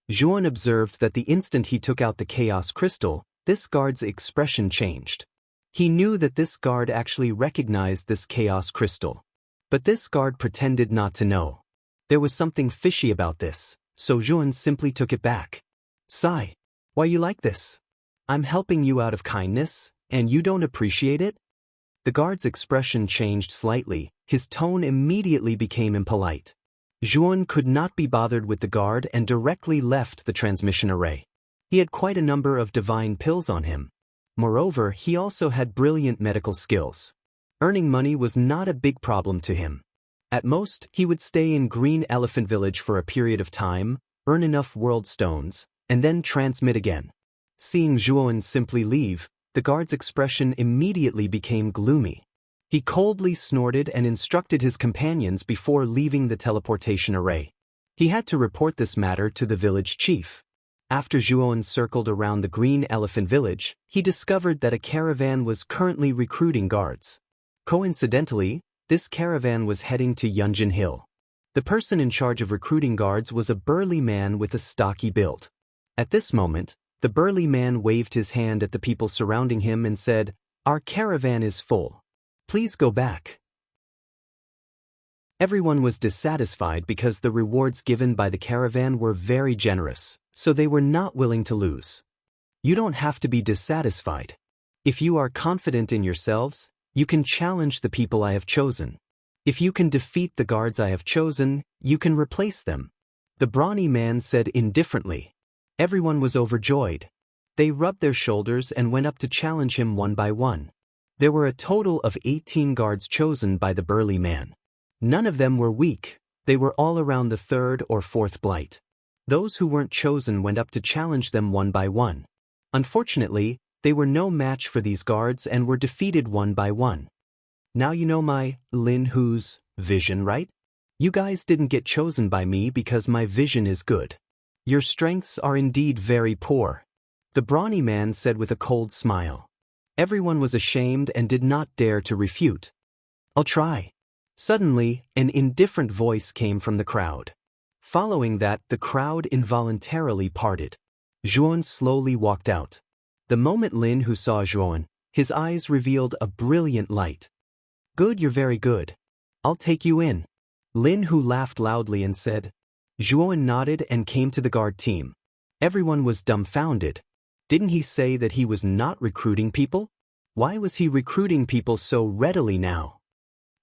Yuan observed that the instant he took out the chaos crystal, this guard's expression changed. He knew that this guard actually recognized this chaos crystal. But this guard pretended not to know. There was something fishy about this, so Yuan simply took it back. "Sigh. Why you like this? I'm helping you out of kindness, and you don't appreciate it?" The guard's expression changed slightly, his tone immediately became impolite. Zhuan could not be bothered with the guard and directly left the transmission array. He had quite a number of divine pills on him. Moreover, he also had brilliant medical skills. Earning money was not a big problem to him. At most, he would stay in Green Elephant Village for a period of time, earn enough world stones, and then transmit again. Seeing Zhuan simply leave, the guard's expression immediately became gloomy. He coldly snorted and instructed his companions before leaving the teleportation array. He had to report this matter to the village chief. After Zhuan circled around the Green Elephant Village, he discovered that a caravan was currently recruiting guards. Coincidentally, this caravan was heading to Yunjin Hill. The person in charge of recruiting guards was a burly man with a stocky build. At this moment, the burly man waved his hand at the people surrounding him and said, "Our caravan is full. Please go back." Everyone was dissatisfied because the rewards given by the caravan were very generous, so they were not willing to lose. You don't have to be dissatisfied. If you are confident in yourselves, you can challenge the people I have chosen. If you can defeat the guards I have chosen, you can replace them. The brawny man said indifferently. Everyone was overjoyed. They rubbed their shoulders and went up to challenge him one by one. There were a total of 18 guards chosen by the burly man. None of them were weak, they were all around the 3rd or 4th blight. Those who weren't chosen went up to challenge them one by one. Unfortunately, they were no match for these guards and were defeated one by one. Now you know my, Lin Hu's, vision, right? You guys didn't get chosen by me because my vision is good. Your strengths are indeed very poor. The brawny man said with a cold smile. Everyone was ashamed and did not dare to refute. I'll try. Suddenly, an indifferent voice came from the crowd. Following that, the crowd involuntarily parted. Zhuan slowly walked out. The moment Lin Hu saw Zhuan, his eyes revealed a brilliant light. Good, you're very good. I'll take you in. Lin Hu laughed loudly and said. Zhuan nodded and came to the guard team. Everyone was dumbfounded. Didn't he say that he was not recruiting people? Why was he recruiting people so readily now?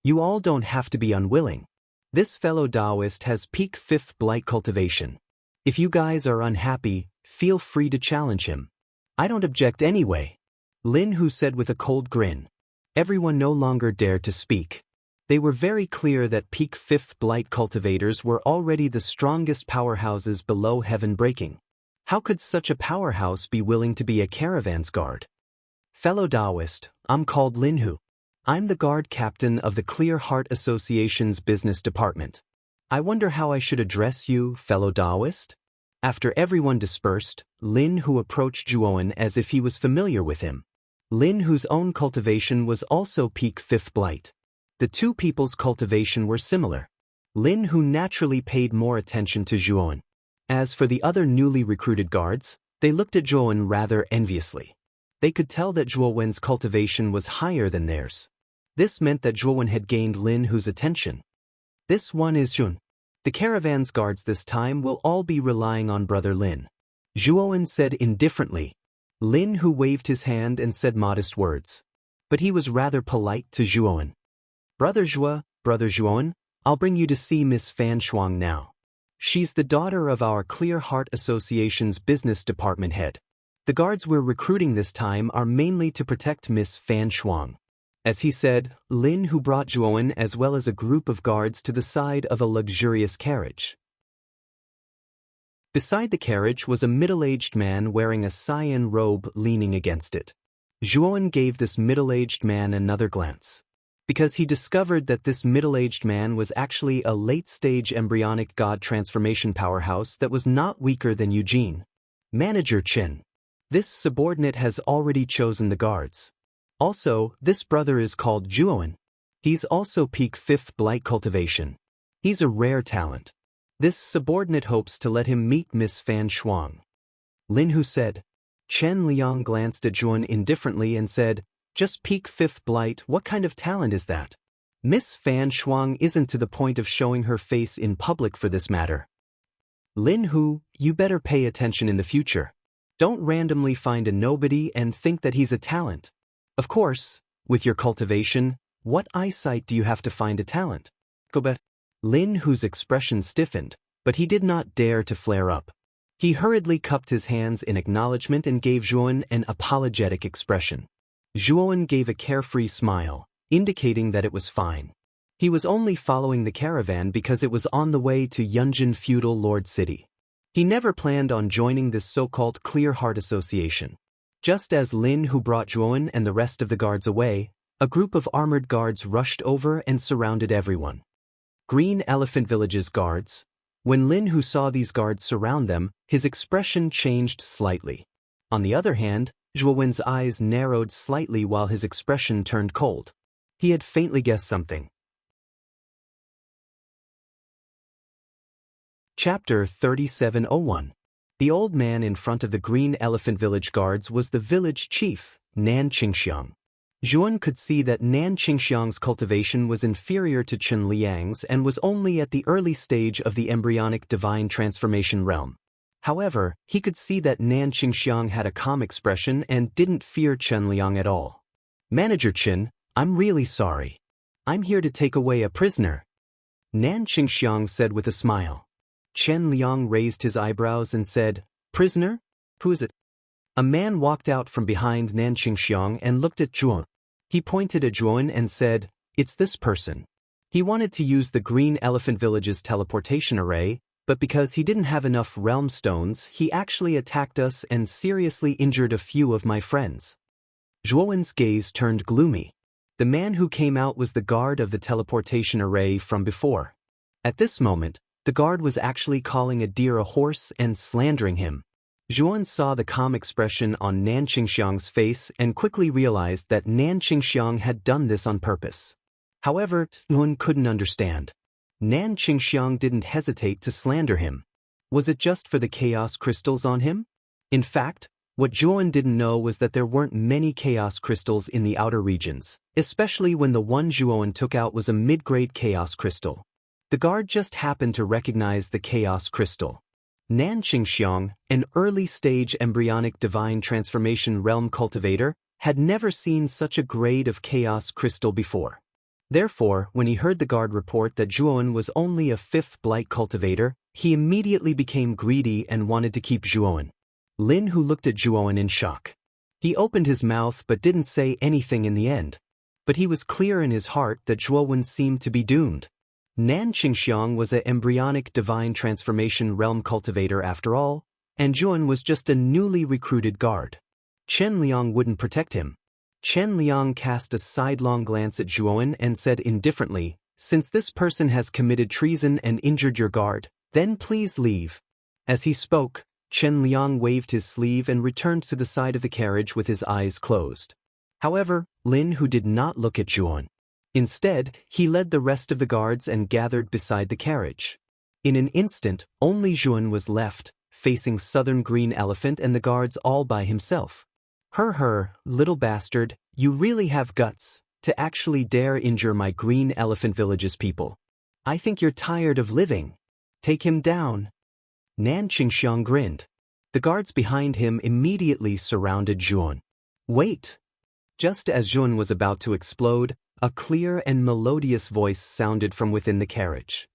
You all don't have to be unwilling. This fellow Taoist has peak 5th blight cultivation. If you guys are unhappy, feel free to challenge him. I don't object anyway. Lin Hu said with a cold grin. Everyone no longer dared to speak. They were very clear that peak 5th blight cultivators were already the strongest powerhouses below heaven breaking. How could such a powerhouse be willing to be a caravan's guard? Fellow Taoist, I'm called Lin Hu. I'm the guard captain of the Clear Heart Association's business department. I wonder how I should address you, fellow Taoist? After everyone dispersed, Lin Hu approached Zhuan as if he was familiar with him. Lin Hu's own cultivation was also peak 5th blight. The two people's cultivation were similar. Lin Hu naturally paid more attention to Zhuan. As for the other newly recruited guards, they looked at Zhuan rather enviously. They could tell that Zhuan's cultivation was higher than theirs. This meant that Zhuan had gained Lin Hu's attention. This one is Zhuan. The caravan's guards this time will all be relying on Brother Lin. Zhuan said indifferently. Lin Hu waved his hand and said modest words. But he was rather polite to Zhuan. Brother Zhuan, I'll bring you to see Miss Fan Shuang now. She's the daughter of our Clear Heart Association's business department head. The guards we're recruiting this time are mainly to protect Miss Fan Shuang. As he said, Lin Hu brought Zhuan as well as a group of guards to the side of a luxurious carriage. Beside the carriage was a middle-aged man wearing a cyan robe leaning against it. Zhuan gave this middle-aged man another glance. Because he discovered that this middle-aged man was actually a late-stage embryonic god transformation powerhouse that was not weaker than Eugene. Manager Chen. This subordinate has already chosen the guards. Also, this brother is called Zhuan. He's also peak 5th blight cultivation. He's a rare talent. This subordinate hopes to let him meet Miss Fan Shuang. Lin Hu said. Chen Liang glanced at Zhuan indifferently and said, just peak 5th blight, what kind of talent is that? Miss Fan Shuang isn't to the point of showing her face in public for this matter. Lin Hu, you better pay attention in the future. Don't randomly find a nobody and think that he's a talent. Of course, With your cultivation, what eyesight do you have to find a talent? Go back. Lin, whose expression stiffened, but he did not dare to flare up. He hurriedly cupped his hands in acknowledgement and gave Zhuan an apologetic expression. Zhuan gave a carefree smile, indicating that it was fine. He was only following the caravan because it was on the way to Yunjin feudal lord city. He never planned on joining this so-called Clear Heart Association. Just as Lin, who brought Zhuan and the rest of the guards away, a group of armored guards rushed over and surrounded everyone. Green Elephant Village's guards. When Lin, who saw these guards surround them, his expression changed slightly. On the other hand, Zhuan's eyes narrowed slightly while his expression turned cold. He had faintly guessed something. Chapter 3701. The old man in front of the Green Elephant Village guards was the village chief, Nan Qingxiang. Zhuan could see that Nan Qingxiang's cultivation was inferior to Chen Liang's and was only at the early stage of the embryonic divine transformation realm. However, he could see that Nan Qingxiang had a calm expression and didn't fear Chen Liang at all. Manager Chen, I'm really sorry. I'm here to take away a prisoner. Nan Qingxiang said with a smile. Chen Liang raised his eyebrows and said, Prisoner? Who is it? A man walked out from behind Nan Qingxiang and looked at Zhuan. He pointed at Zhuan and said, It's this person. He wanted to use the Green Elephant Village's teleportation array, but because he didn't have enough realm stones, he actually attacked us and seriously injured a few of my friends. Zhuan's gaze turned gloomy. The man who came out was the guard of the teleportation array from before. At this moment, the guard was actually calling a deer a horse and slandering him. Zhuan saw the calm expression on Nan Qingxiang's face and quickly realized that Nan Qingxiang had done this on purpose. However, Zhuan couldn't understand. Nan Qingxiang didn't hesitate to slander him. Was it just for the chaos crystals on him? In fact, what Zhuan didn't know was that there weren't many chaos crystals in the outer regions, especially when the one Zhuan took out was a mid-grade chaos crystal. The guard just happened to recognize the chaos crystal. Nan Qingxiang, an early-stage embryonic divine transformation realm cultivator, had never seen such a grade of chaos crystal before. Therefore, when he heard the guard report that Zhuan was only a 5th blight cultivator, he immediately became greedy and wanted to keep Zhuan. Lin, who looked at Zhuan in shock. He opened his mouth but didn't say anything in the end. But he was clear in his heart that Zhuan seemed to be doomed. Nan Qingxiang was an embryonic divine transformation realm cultivator after all, and Zhuan was just a newly recruited guard. Chen Liang wouldn't protect him. Chen Liang cast a sidelong glance at Zhuan and said indifferently, Since this person has committed treason and injured your guard, then please leave. As he spoke, Chen Liang waved his sleeve and returned to the side of the carriage with his eyes closed. However, Lin, who did not look at Zhuan. Instead, he led the rest of the guards and gathered beside the carriage. In an instant, only Zhuan was left, facing Southern Green Elephant and the guards all by himself. Little bastard, you really have guts to actually dare injure my Green Elephant Village's people. I think you're tired of living. Take him down. Nan Qingxiang grinned. The guards behind him immediately surrounded Zhuan. Wait! Just as Zhuan was about to explode, a clear and melodious voice sounded from within the carriage.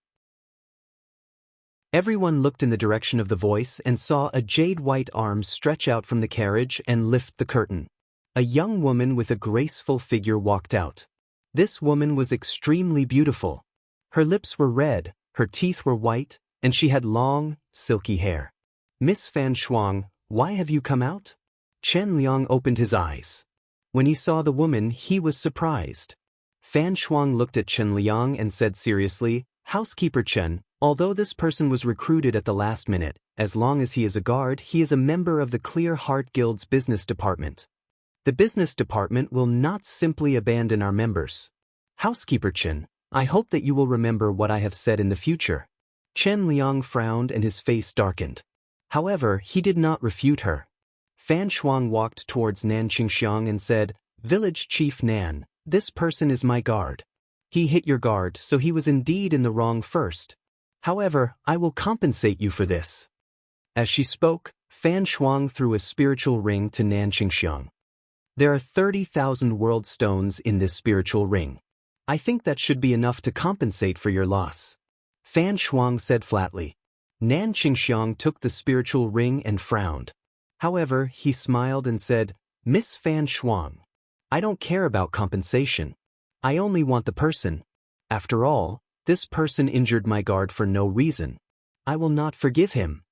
Everyone looked in the direction of the voice and saw a jade-white arm stretch out from the carriage and lift the curtain. A young woman with a graceful figure walked out. This woman was extremely beautiful. Her lips were red, her teeth were white, and she had long, silky hair. Miss Fan Shuang, why have you come out? Chen Liang opened his eyes. When he saw the woman, he was surprised. Fan Shuang looked at Chen Liang and said seriously, Housekeeper Chen, although this person was recruited at the last minute, as long as he is a guard, he is a member of the Clear Heart Guild's business department. The business department will not simply abandon our members. Housekeeper Chen, I hope that you will remember what I have said in the future. Chen Liang frowned and his face darkened. However, he did not refute her. Fan Shuang walked towards Nan Qingxiang and said, Village Chief Nan, this person is my guard. He hit your guard, so he was indeed in the wrong first. However, I will compensate you for this. As she spoke, Fan Shuang threw a spiritual ring to Nan Qingxiang. There are 30,000 world stones in this spiritual ring. I think that should be enough to compensate for your loss. Fan Shuang said flatly. Nan Qingxiang took the spiritual ring and frowned. However, he smiled and said, Miss Fan Shuang, I don't care about compensation. I only want the person. After all, this person injured my guard for no reason. I will not forgive him.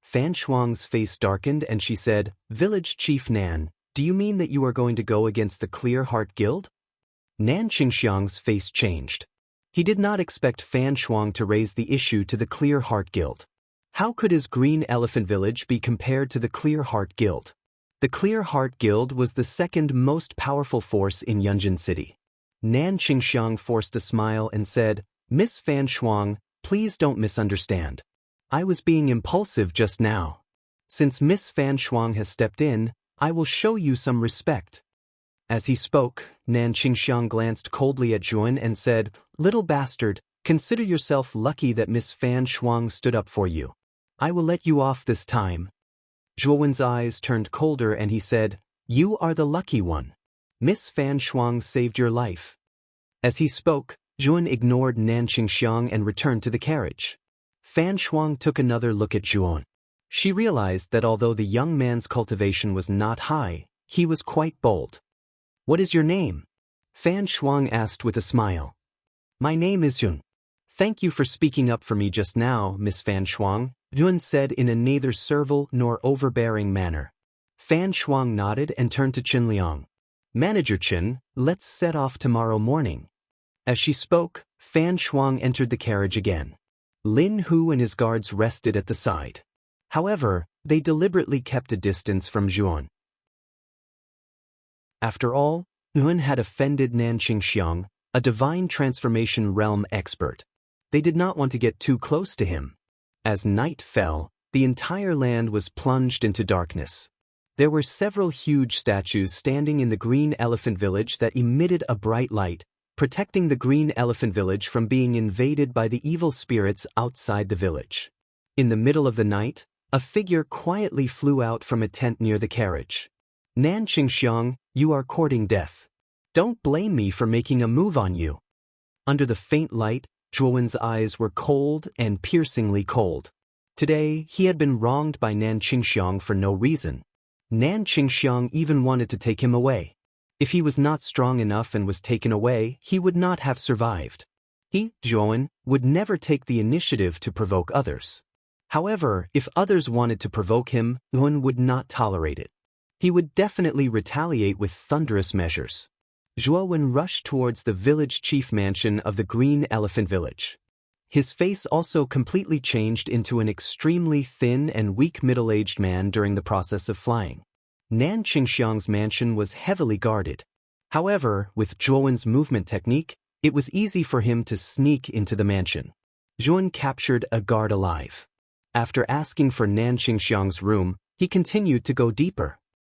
Fan Shuang's face darkened and she said, Village Chief Nan, do you mean that you are going to go against the Clear Heart Guild? Nan Qingxiang's face changed. He did not expect Fan Shuang to raise the issue to the Clear Heart Guild. How could his Green Elephant Village be compared to the Clear Heart Guild? The Clear Heart Guild was the second most powerful force in Yunjin City. Nan Qingxiang forced a smile and said, Miss Fan Shuang, please don't misunderstand. I was being impulsive just now. Since Miss Fan Shuang has stepped in, I will show you some respect. As he spoke, Nan Qingxiang glanced coldly at Zhuan and said, Little bastard, consider yourself lucky that Miss Fan Shuang stood up for you. I will let you off this time. Zhuan's eyes turned colder and he said, You are the lucky one. Miss Fan Shuang saved your life. As he spoke, Zhuan ignored Nan Qingxiang and returned to the carriage. Fan Shuang took another look at Zhuan. She realized that although the young man's cultivation was not high, he was quite bold. What is your name? Fan Shuang asked with a smile. My name is Zhuan. Thank you for speaking up for me just now, Miss Fan Shuang, Zhuan said in a neither servile nor overbearing manner. Fan Shuang nodded and turned to Qin Liang. Manager Qin, let's set off tomorrow morning. As she spoke, Fan Shuang entered the carriage again. Lin Hu and his guards rested at the side. However, they deliberately kept a distance from Zhuan. After all, Zhuan had offended Nan Qingxiang, a divine transformation realm expert. They did not want to get too close to him. As night fell, the entire land was plunged into darkness. There were several huge statues standing in the Green Elephant Village that emitted a bright light, protecting the Green Elephant Village from being invaded by the evil spirits outside the village. In the middle of the night, a figure quietly flew out from a tent near the carriage. Nan Qingxiang, you are courting death. Don't blame me for making a move on you. Under the faint light, Zhuan's eyes were cold and piercingly cold. Today, he had been wronged by Nan Qingxiang for no reason. Nan Qingxiang even wanted to take him away. If he was not strong enough and was taken away, he would not have survived. He, Zhuan, would never take the initiative to provoke others. However, if others wanted to provoke him, Zhuan would not tolerate it. He would definitely retaliate with thunderous measures. Zhuan rushed towards the village chief mansion of the Green Elephant Village. His face also completely changed into an extremely thin and weak middle-aged man during the process of flying. Nan Qingxiang's mansion was heavily guarded. However, with Zhuan's movement technique, it was easy for him to sneak into the mansion. Zhuan captured a guard alive. After asking for Nan Qingxiang's room, he continued to go deeper.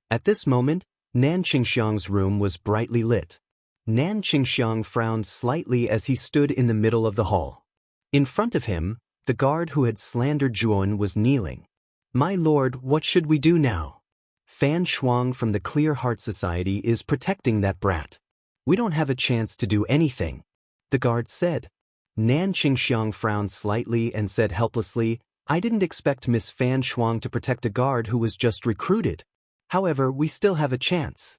At this moment, Nan Qingxiang's room was brightly lit. Nan Qingxiang frowned slightly as he stood in the middle of the hall. In front of him, the guard who had slandered Zhuan was kneeling. My lord, what should we do now? Fan Shuang from the Clear Heart Society is protecting that brat. We don't have a chance to do anything, the guard said. Nan Qingxiang frowned slightly and said helplessly, I didn't expect Miss Fan Shuang to protect a guard who was just recruited. However, we still have a chance.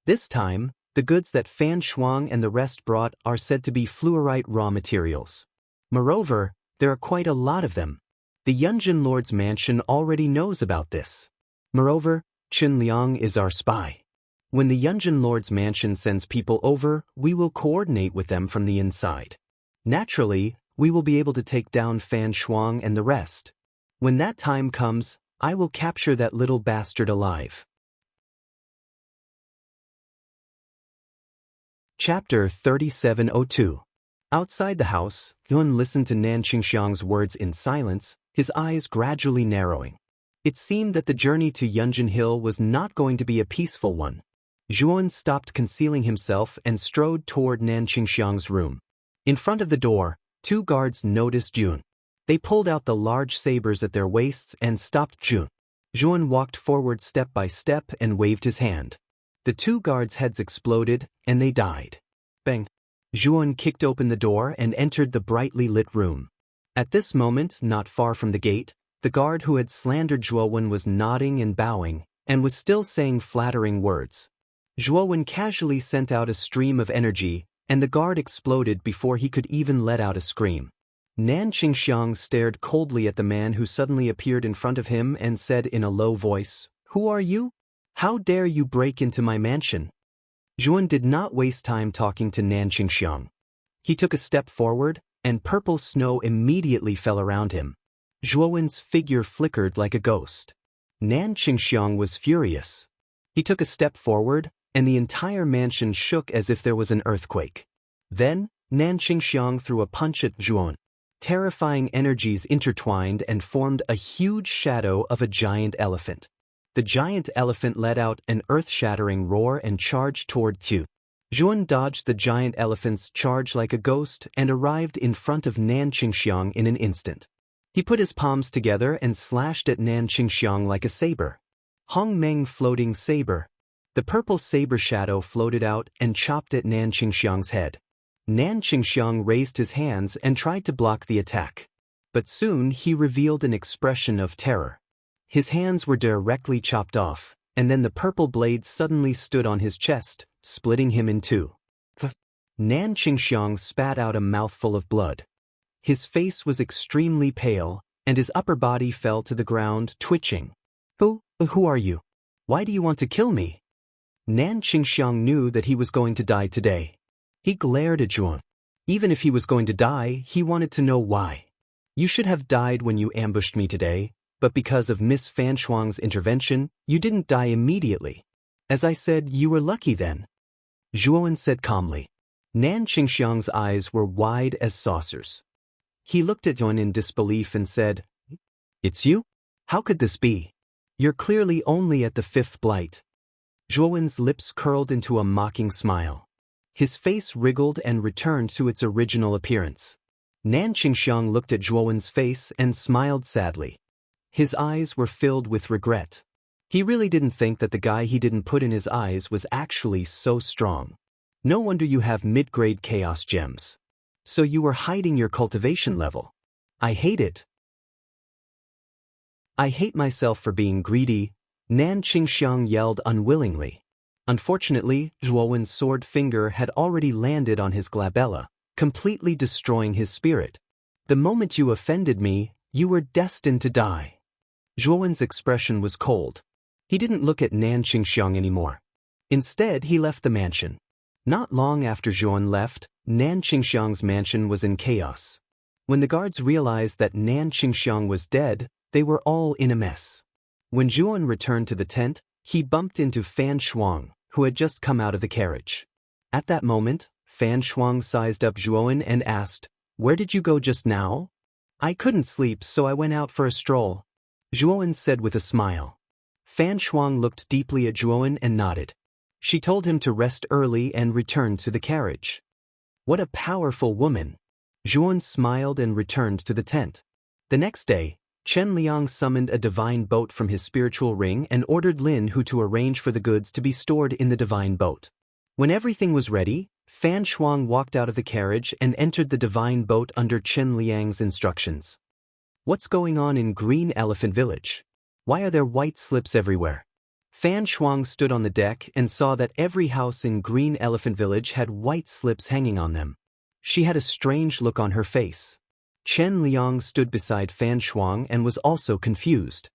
This time, the goods that Fan Shuang and the rest brought are said to be fluorite raw materials. Moreover, there are quite a lot of them. The Yunjin Lord's mansion already knows about this. Moreover, Qin Liang is our spy. When the Yunjin Lord's mansion sends people over, we will coordinate with them from the inside. Naturally, we will be able to take down Fan Shuang and the rest. When that time comes, I will capture that little bastard alive. Chapter 3702. Outside the house, Yun listened to Nan Qingxiang's words in silence, his eyes gradually narrowing. It seemed that the journey to Yunjin Hill was not going to be a peaceful one. Zhuan stopped concealing himself and strode toward Nan Qingxiang's room. In front of the door, two guards noticed Zhuan. They pulled out the large sabers at their waists and stopped Zhuan. Zhuan walked forward step by step and waved his hand. The two guards' heads exploded, and they died. Bang! Zhuan kicked open the door and entered the brightly lit room. At this moment, not far from the gate, the guard who had slandered Zhuowen was nodding and bowing, and was still saying flattering words. Zhuowen casually sent out a stream of energy, and the guard exploded before he could even let out a scream. Nan Qingxiang stared coldly at the man who suddenly appeared in front of him and said in a low voice, "Who are you? How dare you break into my mansion?" Zhuan did not waste time talking to Nan Qingxiang. He took a step forward, and purple snow immediately fell around him. Zhuowen's figure flickered like a ghost. Nan Qingxiang was furious. He took a step forward, and the entire mansion shook as if there was an earthquake. Then, Nan Qingxiang threw a punch at Zhuan. Terrifying energies intertwined and formed a huge shadow of a giant elephant. The giant elephant let out an earth-shattering roar and charged toward Qiu. Zhuan dodged the giant elephant's charge like a ghost and arrived in front of Nan Qingxiang in an instant. He put his palms together and slashed at Nan Qingxiang like a saber. Hong Meng floating saber. The purple saber shadow floated out and chopped at Nan Qingxiang's head. Nan Qingxiang raised his hands and tried to block the attack. But soon he revealed an expression of terror. His hands were directly chopped off, and then the purple blade suddenly stood on his chest, splitting him in two. Nan Qingxiang spat out a mouthful of blood. His face was extremely pale, and his upper body fell to the ground, twitching. Who are you? Why do you want to kill me?" Nan Qingxiang knew that he was going to die today. He glared at Zhuan. Even if he was going to die, he wanted to know why. "You should have died when you ambushed me today, but because of Miss Fan Shuang's intervention, you didn't die immediately. As I said, you were lucky then," Zhuan said calmly. Nan Qingxiang's eyes were wide as saucers. He looked at Zhuan in disbelief and said, "It's you? How could this be? You're clearly only at the fifth blight." Zhuan's lips curled into a mocking smile. His face wriggled and returned to its original appearance. Nan Qingxiang looked at Zhuowen's face and smiled sadly. His eyes were filled with regret. He really didn't think that the guy he didn't put in his eyes was actually so strong. "No wonder you have mid-grade chaos gems. So you were hiding your cultivation level. I hate it. I hate myself for being greedy," Nan Qingxiang yelled unwillingly. Unfortunately, Zhuowen's sword finger had already landed on his glabella, completely destroying his spirit. "The moment you offended me, you were destined to die." Zhuowen's expression was cold. He didn't look at Nan Qingxiang anymore. Instead, he left the mansion. Not long after Zhuan left, Nan Qingxiang's mansion was in chaos. When the guards realized that Nan Qingxiang was dead, they were all in a mess. When Zhuan returned to the tent, he bumped into Fan Shuang, who had just come out of the carriage. At that moment, Fan Shuang sized up Zhuan and asked, "Where did you go just now?" "I couldn't sleep, so I went out for a stroll," Zhuan said with a smile. Fan Shuang looked deeply at Zhuan and nodded. She told him to rest early and returned to the carriage. "What a powerful woman." Zhuan smiled and returned to the tent. The next day, Chen Liang summoned a divine boat from his spiritual ring and ordered Lin Hu to arrange for the goods to be stored in the divine boat. When everything was ready, Fan Shuang walked out of the carriage and entered the divine boat under Chen Liang's instructions. "What's going on in Green Elephant Village? Why are there white slips everywhere?" Fan Shuang stood on the deck and saw that every house in Green Elephant Village had white slips hanging on them. She had a strange look on her face. Chen Liang stood beside Fan Shuang and was also confused.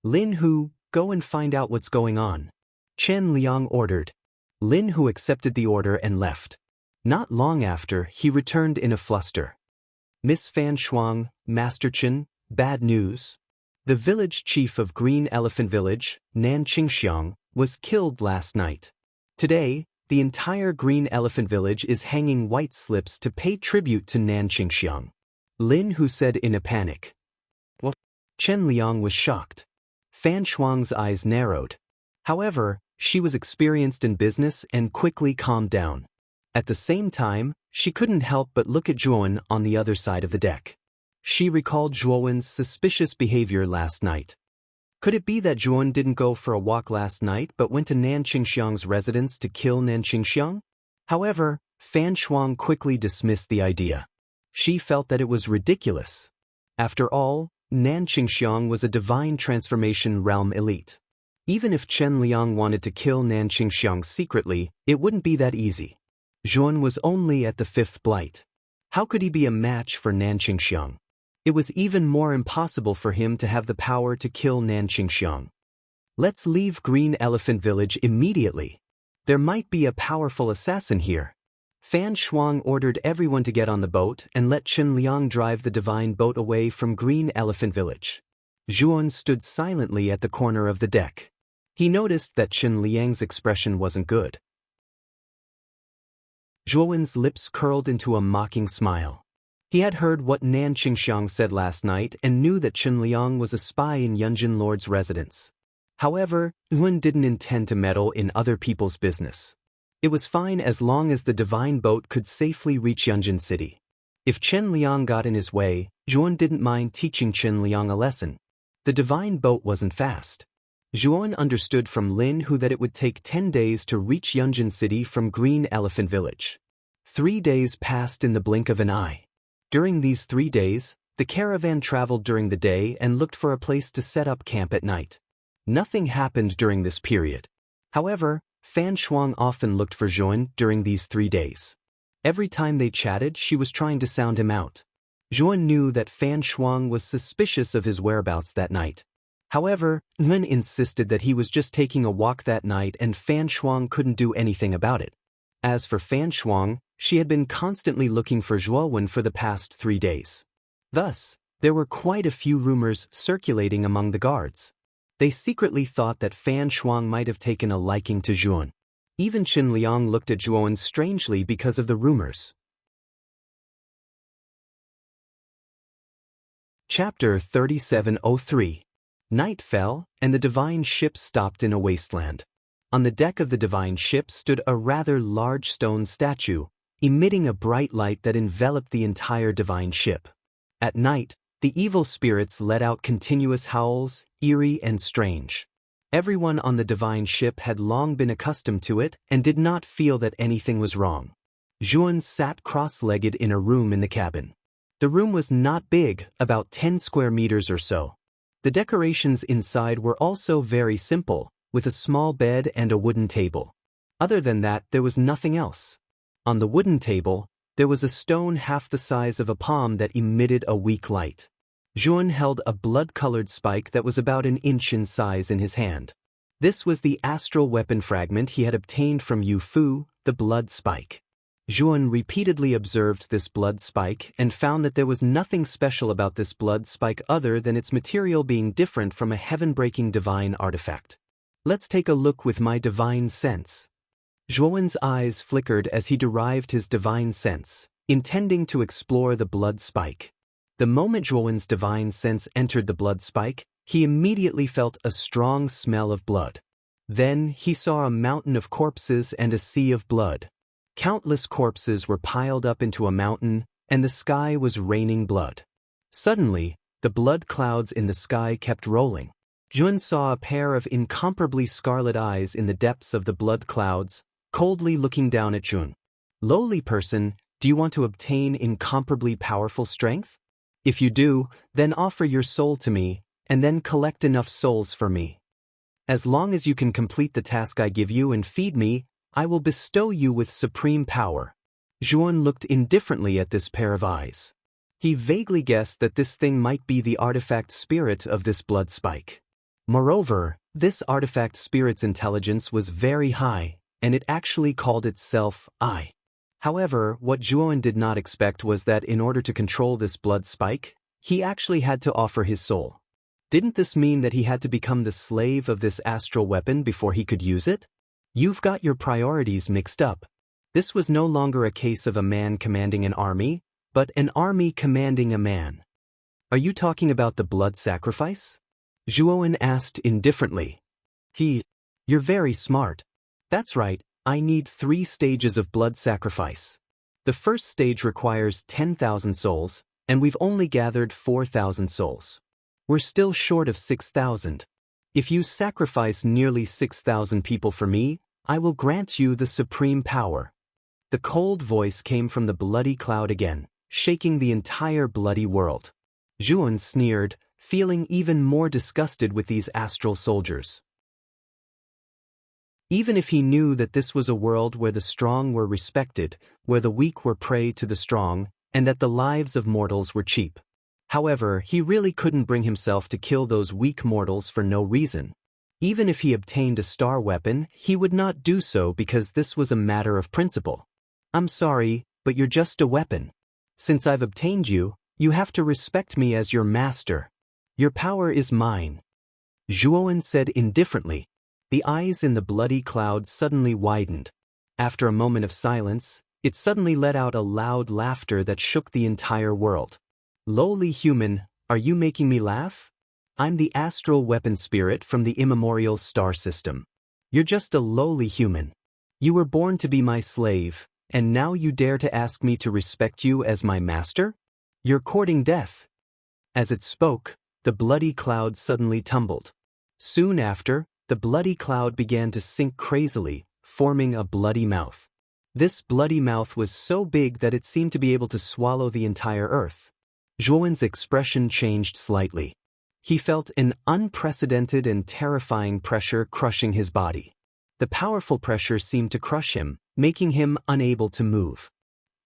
"Lin Hu, go and find out what's going on," Chen Liang ordered. Lin Hu accepted the order and left. Not long after, he returned in a fluster. "Miss Fan Shuang, Master Chen, bad news. The village chief of Green Elephant Village, Nan Qingxiang, was killed last night. Today, the entire Green Elephant Village is hanging white slips to pay tribute to Nan Qingxiang," Lin Hu said in a panic. "What?" Chen Liang was shocked. Fan Shuang's eyes narrowed. However, she was experienced in business and quickly calmed down. At the same time, she couldn't help but look at Zhuan on the other side of the deck. She recalled Zhuowen's suspicious behavior last night. Could it be that Zhuan didn't go for a walk last night but went to Nan Qingxiang's residence to kill Nan Qingxiang? However, Fan Shuang quickly dismissed the idea. She felt that it was ridiculous. After all, Nan Qingxiang was a divine transformation realm elite. Even if Chen Liang wanted to kill Nan Qingxiang secretly, it wouldn't be that easy. Zhuan was only at the 5th blight. How could he be a match for Nan Qingxiang? It was even more impossible for him to have the power to kill Nan Qingxiang. Let's leave Green Elephant Village immediately. There might be a powerful assassin here. Fan Shuang ordered everyone to get on the boat and let Chen Liang drive the divine boat away from Green Elephant Village. Zhuan stood silently at the corner of the deck. He noticed that Chen Liang's expression wasn't good. Zhuan's lips curled into a mocking smile. He had heard what Nan Qingxiang said last night and knew that Chen Liang was a spy in Yunjin Lord's residence. However, Zhuan didn't intend to meddle in other people's business. It was fine as long as the divine boat could safely reach Yunjin City. If Chen Liang got in his way, Zhuan didn't mind teaching Chen Liang a lesson. The divine boat wasn't fast. Zhuan understood from Lin Hu that it would take 10 days to reach Yunjin City from Green Elephant Village. 3 days passed in the blink of an eye. During these 3 days, the caravan traveled during the day and looked for a place to set up camp at night. Nothing happened during this period. However, Fan Shuang often looked for Zhuan during these 3 days. Every time they chatted, she was trying to sound him out. Zhuan knew that Fan Shuang was suspicious of his whereabouts that night. However, Zhuan insisted that he was just taking a walk that night and Fan Shuang couldn't do anything about it. As for Fan Shuang, she had been constantly looking for Zhuan for the past 3 days. Thus, there were quite a few rumors circulating among the guards. They secretly thought that Fan Shuang might have taken a liking to Zhuan. Even Chen Liang looked at Zhuan strangely because of the rumors. Chapter 3703. Night fell, and the divine ship stopped in a wasteland. On the deck of the divine ship stood a rather large stone statue, emitting a bright light that enveloped the entire divine ship. At night, the evil spirits let out continuous howls, eerie and strange. Everyone on the divine ship had long been accustomed to it and did not feel that anything was wrong. Zhuan sat cross-legged in a room in the cabin. The room was not big, about 10 square meters or so. The decorations inside were also very simple, with a small bed and a wooden table. Other than that, there was nothing else. On the wooden table, there was a stone half the size of a palm that emitted a weak light. Zhuan held a blood-colored spike that was about an inch in size in his hand. This was the astral weapon fragment he had obtained from Yu Fu, the blood spike. Zhuan repeatedly observed this blood spike and found that there was nothing special about this blood spike other than its material being different from a heaven-breaking divine artifact. Let's take a look with my divine sense. Zhuan's eyes flickered as he derived his divine sense, intending to explore the blood spike. The moment Zhuan's divine sense entered the blood spike, he immediately felt a strong smell of blood. Then he saw a mountain of corpses and a sea of blood. Countless corpses were piled up into a mountain, and the sky was raining blood. Suddenly, the blood clouds in the sky kept rolling. Zhuan saw a pair of incomparably scarlet eyes in the depths of the blood clouds, coldly looking down at Zhuan. Lowly person, do you want to obtain incomparably powerful strength? If you do, then offer your soul to me, and then collect enough souls for me. As long as you can complete the task I give you and feed me, I will bestow you with supreme power. Zhuan looked indifferently at this pair of eyes. He vaguely guessed that this thing might be the artifact spirit of this blood spike. Moreover, this artifact spirit's intelligence was very high, and it actually called itself I. However, what Zhuan did not expect was that in order to control this blood spike, he actually had to offer his soul. Didn't this mean that he had to become the slave of this astral weapon before he could use it? You've got your priorities mixed up. This was no longer a case of a man commanding an army, but an army commanding a man. Are you talking about the blood sacrifice? Zhuan asked indifferently. You're very smart. That's right, I need 3 stages of blood sacrifice. The first stage requires 10,000 souls, and we've only gathered 4,000 souls. We're still short of 6,000. If you sacrifice nearly 6,000 people for me, I will grant you the supreme power. The cold voice came from the bloody cloud again, shaking the entire bloody world. Zhuan sneered, feeling even more disgusted with these astral soldiers. Even if he knew that this was a world where the strong were respected, where the weak were prey to the strong, and that the lives of mortals were cheap. However, he really couldn't bring himself to kill those weak mortals for no reason. Even if he obtained a star weapon, he would not do so because this was a matter of principle. I'm sorry, but you're just a weapon. Since I've obtained you, you have to respect me as your master. Your power is mine. Zhuan said indifferently. The eyes in the bloody cloud suddenly widened. After a moment of silence, it suddenly let out a loud laughter that shook the entire world. Lowly human, are you making me laugh? I'm the astral weapon spirit from the immemorial star system. You're just a lowly human. You were born to be my slave, and now you dare to ask me to respect you as my master? You're courting death. As it spoke, the bloody cloud suddenly tumbled. Soon after, the bloody cloud began to sink crazily, forming a bloody mouth. This bloody mouth was so big that it seemed to be able to swallow the entire earth. Zhuan's expression changed slightly. He felt an unprecedented and terrifying pressure crushing his body. The powerful pressure seemed to crush him, making him unable to move.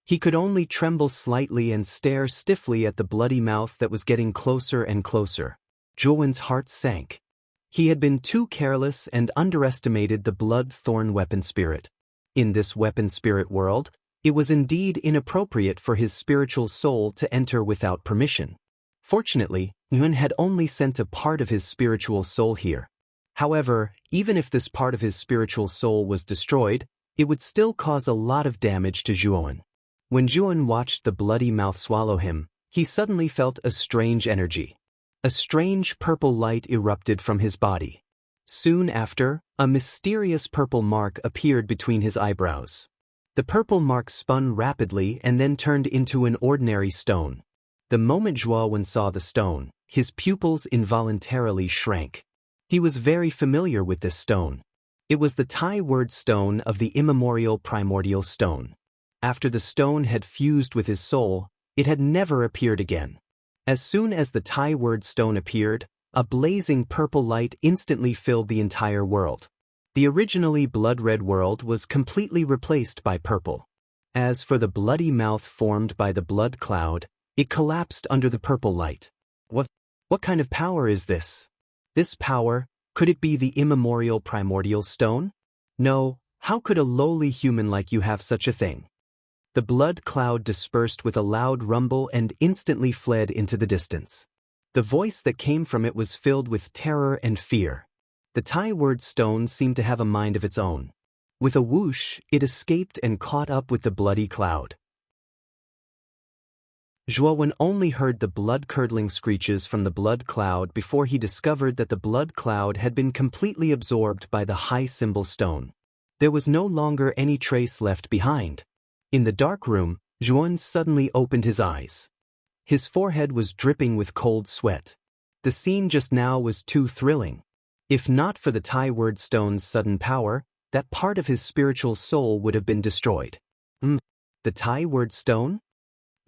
He could only tremble slightly and stare stiffly at the bloody mouth that was getting closer and closer. Zhuan's heart sank. He had been too careless and underestimated the blood-thorn weapon spirit. In this weapon spirit world, it was indeed inappropriate for his spiritual soul to enter without permission. Fortunately, Yuan had only sent a part of his spiritual soul here. However, even if this part of his spiritual soul was destroyed, it would still cause a lot of damage to Zhuan. When Zhuan watched the bloody mouth swallow him, he suddenly felt a strange energy. A strange purple light erupted from his body. Soon after, a mysterious purple mark appeared between his eyebrows. The purple mark spun rapidly and then turned into an ordinary stone. The moment Zhuan saw the stone, his pupils involuntarily shrank. He was very familiar with this stone. It was the Thai word stone of the immemorial primordial stone. After the stone had fused with his soul, it had never appeared again. As soon as the Thai word stone appeared, a blazing purple light instantly filled the entire world. The originally blood-red world was completely replaced by purple. As for the bloody mouth formed by the blood cloud, it collapsed under the purple light. What kind of power is this? This power, could it be the immemorial primordial stone? No, how could a lowly human like you have such a thing? The blood cloud dispersed with a loud rumble and instantly fled into the distance. The voice that came from it was filled with terror and fear. The Thai word stone seemed to have a mind of its own. With a whoosh, it escaped and caught up with the bloody cloud. Zhuan only heard the blood-curdling screeches from the blood cloud before he discovered that the blood cloud had been completely absorbed by the high symbol stone. There was no longer any trace left behind. In the dark room, Zhuan suddenly opened his eyes. His forehead was dripping with cold sweat. The scene just now was too thrilling. If not for the Thai word stone's sudden power, that part of his spiritual soul would have been destroyed. The Thai word stone?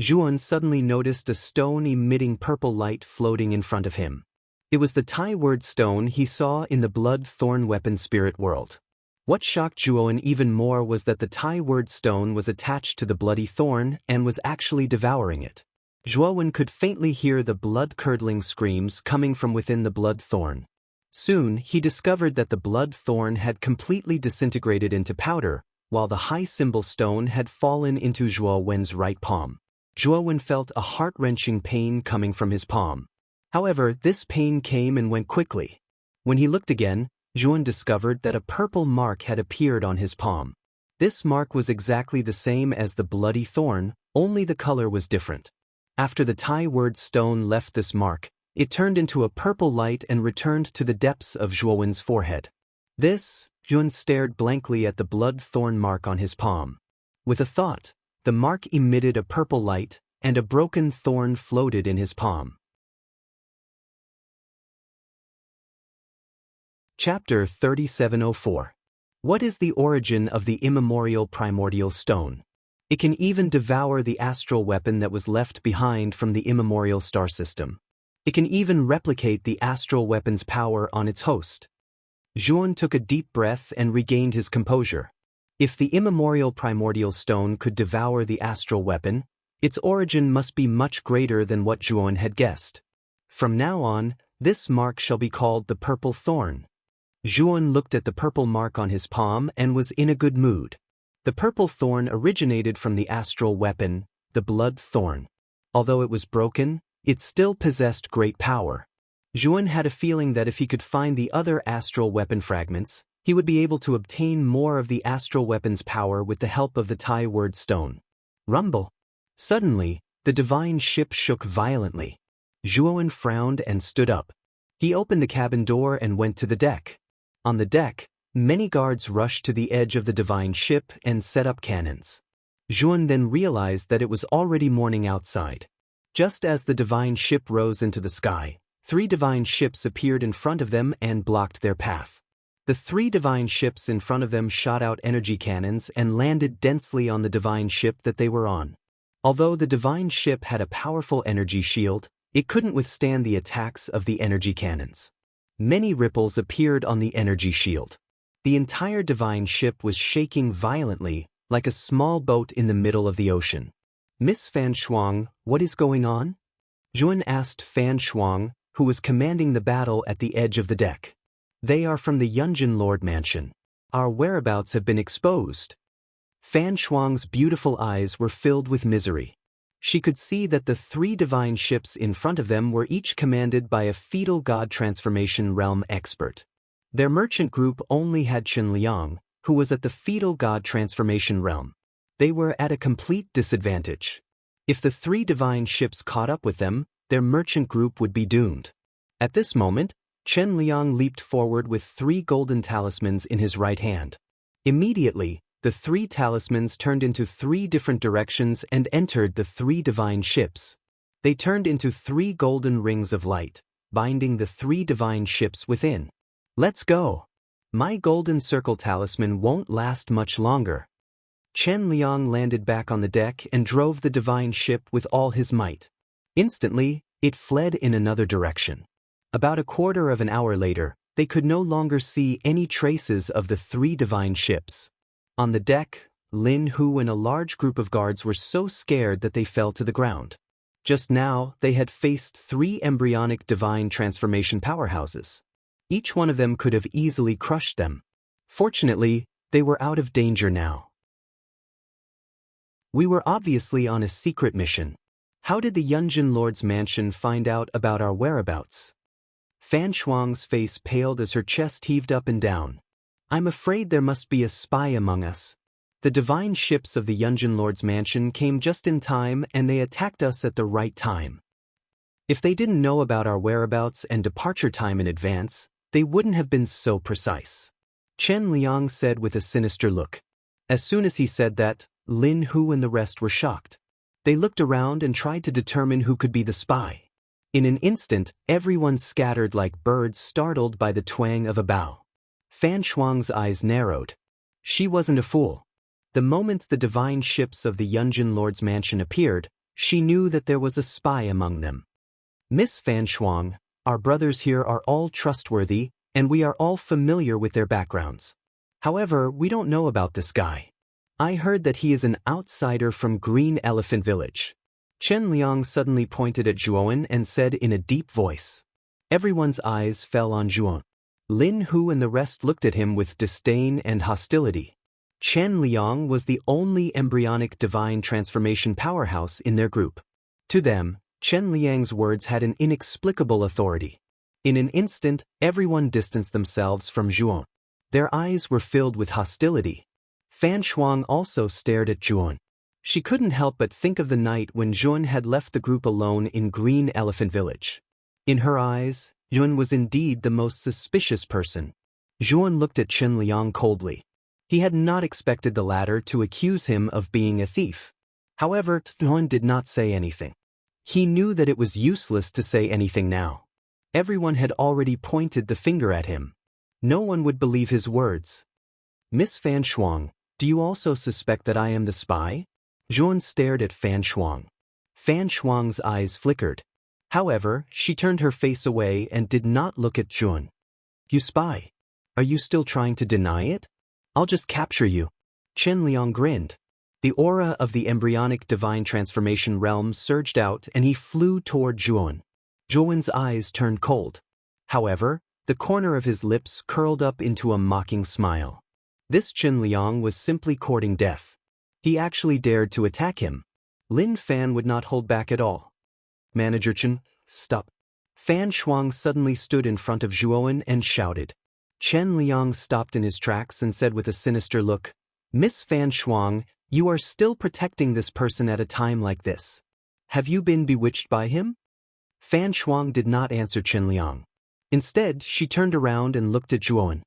Zhuan suddenly noticed a stone emitting purple light floating in front of him. It was the Thai word stone he saw in the blood-thorn weapon spirit world. What shocked Zhuan even more was that the Thai word stone was attached to the bloody thorn and was actually devouring it. Zhuan could faintly hear the blood-curdling screams coming from within the blood thorn. Soon, he discovered that the blood thorn had completely disintegrated into powder, while the high symbol stone had fallen into Zhuan's right palm. Zhuan felt a heart-wrenching pain coming from his palm. However, this pain came and went quickly. When he looked again, Zhuan discovered that a purple mark had appeared on his palm. This mark was exactly the same as the bloody thorn, only the color was different. After the Thai word stone left this mark, it turned into a purple light and returned to the depths of Zhuan's forehead. Zhuan stared blankly at the blood thorn mark on his palm. With a thought, the mark emitted a purple light, and a broken thorn floated in his palm. Chapter 3704. What is the origin of the immemorial primordial stone? It can even devour the astral weapon that was left behind from the immemorial star system. It can even replicate the astral weapon's power on its host. Zhuan took a deep breath and regained his composure. If the immemorial primordial stone could devour the astral weapon, its origin must be much greater than what Zhuan had guessed. From now on, this mark shall be called the purple thorn. Zhuan looked at the purple mark on his palm and was in a good mood. The purple thorn originated from the astral weapon, the blood thorn. Although it was broken, it still possessed great power. Zhuan had a feeling that if he could find the other astral weapon fragments, he would be able to obtain more of the astral weapon's power with the help of the Tai word stone. Rumble. Suddenly, the divine ship shook violently. Zhuan frowned and stood up. He opened the cabin door and went to the deck. On the deck, many guards rushed to the edge of the divine ship and set up cannons. Zhuan then realized that it was already morning outside. Just as the divine ship rose into the sky, 3 divine ships appeared in front of them and blocked their path. The 3 divine ships in front of them shot out energy cannons and landed densely on the divine ship that they were on. Although the divine ship had a powerful energy shield, it couldn't withstand the attacks of the energy cannons. Many ripples appeared on the energy shield. The entire divine ship was shaking violently, like a small boat in the middle of the ocean. Miss Fan Shuang, what is going on? Zhuan asked Fan Shuang, who was commanding the battle at the edge of the deck. They are from the Yunjin Lord Mansion. Our whereabouts have been exposed. Fan Shuang's beautiful eyes were filled with misery. She could see that the 3 divine ships in front of them were each commanded by a fetal god transformation realm expert. Their merchant group only had Chen Liang, who was at the fetal god transformation realm. They were at a complete disadvantage. If the 3 divine ships caught up with them, their merchant group would be doomed. At this moment, Chen Liang leaped forward with 3 golden talismans in his right hand. Immediately, the 3 talismans turned into 3 different directions and entered the 3 divine ships. They turned into 3 golden rings of light, binding the 3 divine ships within. Let's go. My golden circle talisman won't last much longer. Chen Liang landed back on the deck and drove the divine ship with all his might. Instantly, it fled in another direction. About a quarter of an hour later, they could no longer see any traces of the 3 divine ships. On the deck, Lin Hu and a large group of guards were so scared that they fell to the ground. Just now, they had faced 3 embryonic divine transformation powerhouses. Each one of them could have easily crushed them. Fortunately, they were out of danger now. We were obviously on a secret mission. How did the Yunjin Lord's mansion find out about our whereabouts? Fan Shuang's face paled as her chest heaved up and down. I'm afraid there must be a spy among us. The divine ships of the Yunjin Lord's mansion came just in time and they attacked us at the right time. If they didn't know about our whereabouts and departure time in advance, they wouldn't have been so precise. Chen Liang said with a sinister look. As soon as he said that, Lin Hu and the rest were shocked. They looked around and tried to determine who could be the spy. In an instant, everyone scattered like birds startled by the twang of a bow. Fan Shuang's eyes narrowed. She wasn't a fool. The moment the divine ships of the Yunjin Lord's mansion appeared, she knew that there was a spy among them. Miss Fan Shuang, our brothers here are all trustworthy, and we are all familiar with their backgrounds. However, we don't know about this guy. I heard that he is an outsider from Green Elephant Village. Chen Liang suddenly pointed at Zhuan and said in a deep voice. Everyone's eyes fell on Zhuan. Lin Hu and the rest looked at him with disdain and hostility. Chen Liang was the only embryonic divine transformation powerhouse in their group. To them, Chen Liang's words had an inexplicable authority. In an instant, everyone distanced themselves from Zhuan. Their eyes were filled with hostility. Fan Shuang also stared at Zhuan. She couldn't help but think of the night when Zhuan had left the group alone in Green Elephant Village. In her eyes, Zhuan was indeed the most suspicious person. Zhuan looked at Chen Liang coldly. He had not expected the latter to accuse him of being a thief. However, Zhuan did not say anything. He knew that it was useless to say anything now. Everyone had already pointed the finger at him. No one would believe his words. Miss Fan Shuang, do you also suspect that I am the spy? Zhuan stared at Fan Shuang. Fan Shuang's eyes flickered. However, she turned her face away and did not look at Zhuan. You spy? Are you still trying to deny it? I'll just capture you. Chen Liang grinned. The aura of the embryonic divine transformation realm surged out and he flew toward Zhuan. Zhuan's eyes turned cold. However, the corner of his lips curled up into a mocking smile. This Chen Liang was simply courting death. He actually dared to attack him. Lin Fan would not hold back at all. Manager Chen, stop. Fan Shuang suddenly stood in front of Zhuan and shouted. Chen Liang stopped in his tracks and said with a sinister look, Miss Fan Shuang, you are still protecting this person at a time like this. Have you been bewitched by him? Fan Shuang did not answer Chen Liang. Instead, she turned around and looked at Zhuan.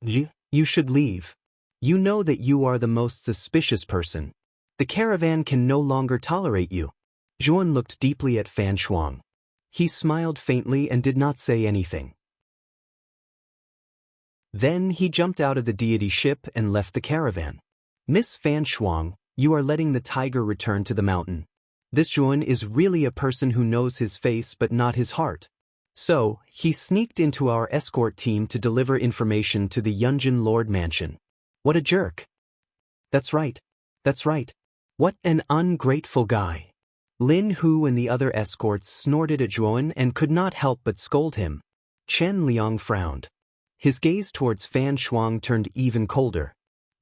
You should leave. You know that you are the most suspicious person. The caravan can no longer tolerate you. Zhuan looked deeply at Fan Shuang. He smiled faintly and did not say anything. Then he jumped out of the deity ship and left the caravan. Miss Fan Shuang, you are letting the tiger return to the mountain. This Zhuan is really a person who knows his face but not his heart. So, he sneaked into our escort team to deliver information to the Yunjin Lord Mansion. What a jerk. That's right. That's right. What an ungrateful guy. Lin Hu and the other escorts snorted at Zhuan and could not help but scold him. Chen Liang frowned. His gaze towards Fan Shuang turned even colder.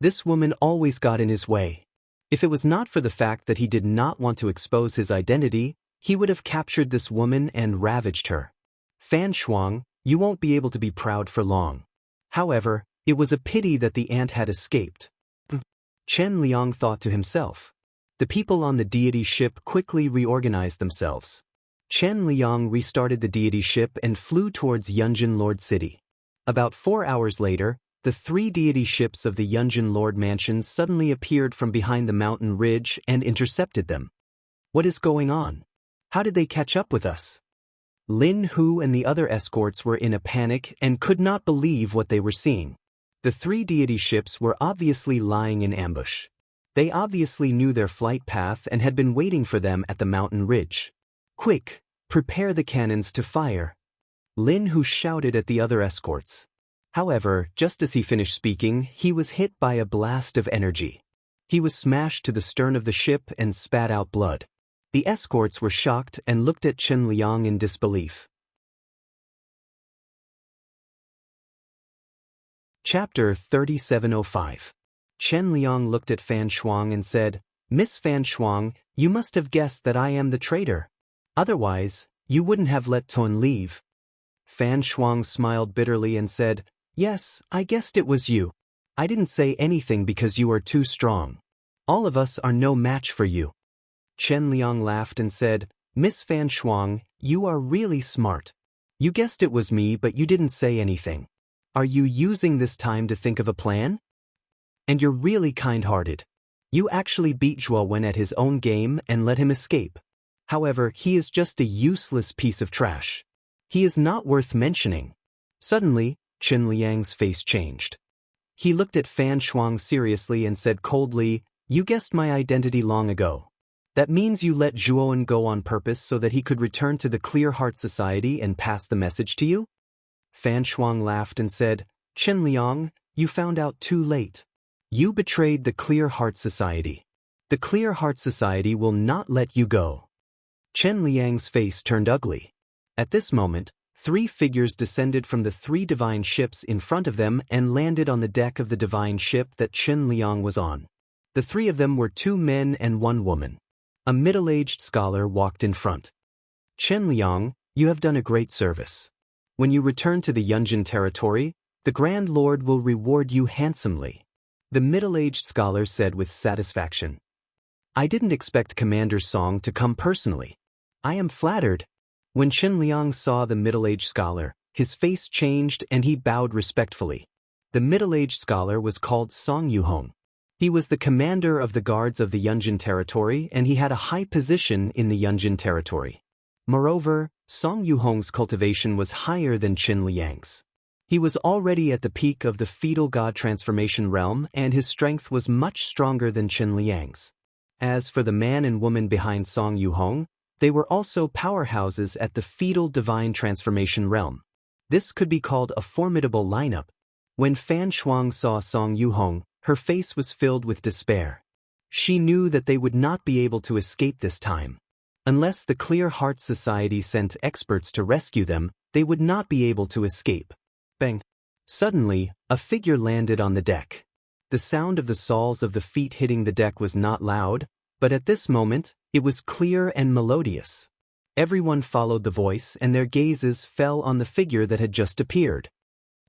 This woman always got in his way. If it was not for the fact that he did not want to expose his identity, he would have captured this woman and ravaged her. Fan Shuang, you won't be able to be proud for long. However, it was a pity that the ant had escaped. Chen Liang thought to himself. The people on the deity ship quickly reorganized themselves. Chen Liang restarted the deity ship and flew towards Yunjin Lord City. About 4 hours later, the 3 deity ships of the Yunjin Lord Mansion suddenly appeared from behind the mountain ridge and intercepted them. What is going on? How did they catch up with us? Lin Hu and the other escorts were in a panic and could not believe what they were seeing. The 3 deity ships were obviously lying in ambush. They obviously knew their flight path and had been waiting for them at the mountain ridge. Quick, prepare the cannons to fire. Lin Hu shouted at the other escorts. However, just as he finished speaking, he was hit by a blast of energy. He was smashed to the stern of the ship and spat out blood. The escorts were shocked and looked at Chen Liang in disbelief. Chapter 3705. Chen Liang looked at Fan Shuang and said, Miss Fan Shuang, you must have guessed that I am the traitor. Otherwise, you wouldn't have let Ton leave. Fan Shuang smiled bitterly and said, Yes, I guessed it was you. I didn't say anything because you are too strong. All of us are no match for you. Chen Liang laughed and said, Miss Fan Shuang, you are really smart. You guessed it was me but you didn't say anything. Are you using this time to think of a plan? And you're really kind-hearted. You actually beat Zhuo Wen at his own game and let him escape. However, he is just a useless piece of trash. He is not worth mentioning. Suddenly, Chen Liang's face changed. He looked at Fan Shuang seriously and said coldly, You guessed my identity long ago. That means you let Zhuo Wen go on purpose so that he could return to the Clear Heart Society and pass the message to you? Fan Shuang laughed and said, Chen Liang, you found out too late. You betrayed the Clear Heart Society. The Clear Heart Society will not let you go. Chen Liang's face turned ugly. At this moment, 3 figures descended from the 3 divine ships in front of them and landed on the deck of the divine ship that Chen Liang was on. The 3 of them were 2 men and 1 woman. A middle-aged scholar walked in front. Chen Liang, you have done a great service. When you return to the Yunjin territory, the Grand Lord will reward you handsomely. The middle-aged scholar said with satisfaction. I didn't expect Commander Song to come personally. I am flattered. When Chen Liang saw the middle-aged scholar, his face changed and he bowed respectfully. The middle-aged scholar was called Song Yuhong. He was the commander of the guards of the Yunjin territory and he had a high position in the Yunjin territory. Moreover, Song Yuhong's cultivation was higher than Chen Liang's. He was already at the peak of the fetal god transformation realm, and his strength was much stronger than Chen Liang's. As for the man and woman behind Song Yuhong, they were also powerhouses at the fetal divine transformation realm. This could be called a formidable lineup. When Fan Shuang saw Song Yuhong, her face was filled with despair. She knew that they would not be able to escape this time. Unless the Clear Heart Society sent experts to rescue them, they would not be able to escape. Bang! Suddenly, a figure landed on the deck. The sound of the soles of the feet hitting the deck was not loud, but at this moment, it was clear and melodious. Everyone followed the voice and their gazes fell on the figure that had just appeared.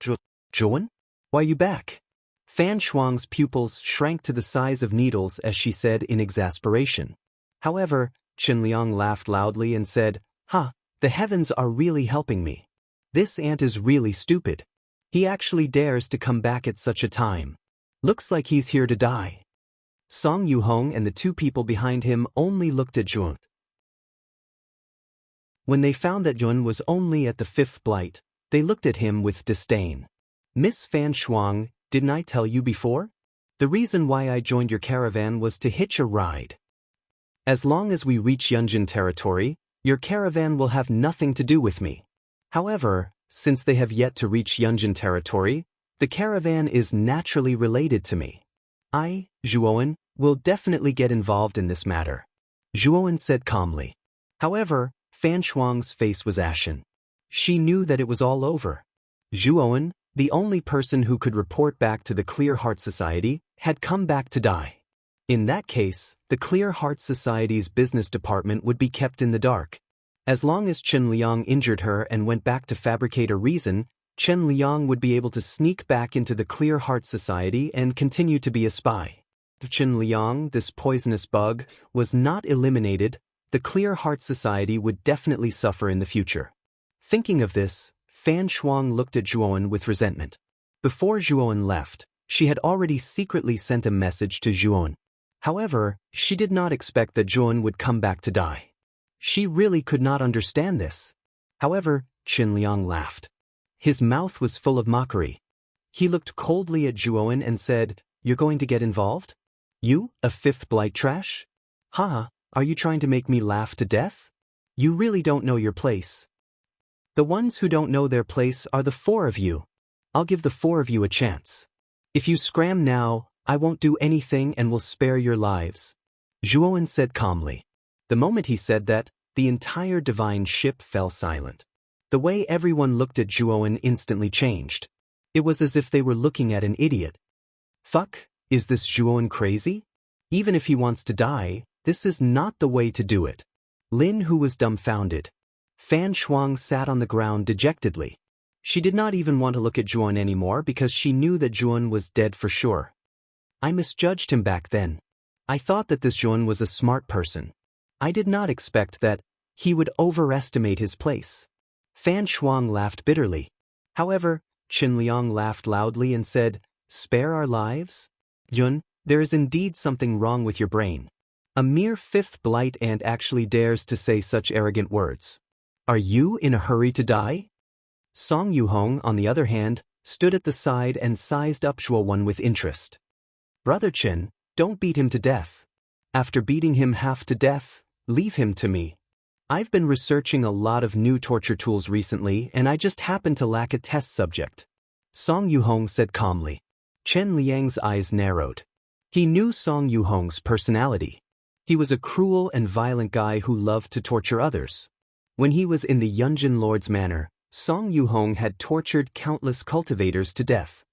Zhuan? Why are you back? Fan Shuang's pupils shrank to the size of needles as she said in exasperation. However, Chen Liang laughed loudly and said, "Ha, the heavens are really helping me. This ant is really stupid. He actually dares to come back at such a time. Looks like he's here to die." Song Yuhong and the two people behind him only looked at Zhuan. When they found that Zhuan was only at the fifth blight, they looked at him with disdain. "Miss Fan Shuang, didn't I tell you before? The reason why I joined your caravan was to hitch a ride. As long as we reach Yunjin territory, your caravan will have nothing to do with me. However, since they have yet to reach Yunjin territory, the caravan is naturally related to me. I, Zhuowen, will definitely get involved in this matter," Zhuowen said calmly. However, Fan Shuang's face was ashen. She knew that it was all over. Zhuowen, the only person who could report back to the Clear Heart Society, had come back to die. In that case, the Clear Heart Society's business department would be kept in the dark. As long as Chen Liang injured her and went back to fabricate a reason, Chen Liang would be able to sneak back into the Clear Heart Society and continue to be a spy. If Chen Liang, this poisonous bug, was not eliminated, the Clear Heart Society would definitely suffer in the future. Thinking of this, Fan Shuang looked at Zhuowen with resentment. Before Zhuowen left, she had already secretly sent a message to Zhuowen. However, she did not expect that Zhuowen would come back to die. She really could not understand this. However, Chen Liang laughed. His mouth was full of mockery. He looked coldly at Zhuowen and said, "You're going to get involved? You, a fifth blight trash? Haha, are you trying to make me laugh to death? You really don't know your place. The ones who don't know their place are the four of you. I'll give the four of you a chance. If you scram now, I won't do anything and will spare your lives," Zhuowen said calmly. The moment he said that, the entire divine ship fell silent. The way everyone looked at Zhuowen instantly changed. It was as if they were looking at an idiot. Fuck, is this Zhuowen crazy? Even if he wants to die, this is not the way to do it. Lin, who was dumbfounded. Fan Shuang sat on the ground dejectedly. She did not even want to look at Zhuowen anymore because she knew that Zhuowen was dead for sure. I misjudged him back then. I thought that this Zhuowen was a smart person. I did not expect that he would overestimate his place. Fan Shuang laughed bitterly. However, Chen Liang laughed loudly and said, "Spare our lives? Yun, there is indeed something wrong with your brain. A mere fifth blight ant actually dares to say such arrogant words. Are you in a hurry to die?" Song Yuhong, on the other hand, stood at the side and sized up Zhuowen with interest. "Brother Chen, don't beat him to death. After beating him half to death, leave him to me. I've been researching a lot of new torture tools recently and I just happen to lack a test subject," Song Yuhong said calmly. Chen Liang's eyes narrowed. He knew Song Yuhong's personality. He was a cruel and violent guy who loved to torture others. When he was in the Yunjin Lord's manor, Song Yuhong had tortured countless cultivators to death.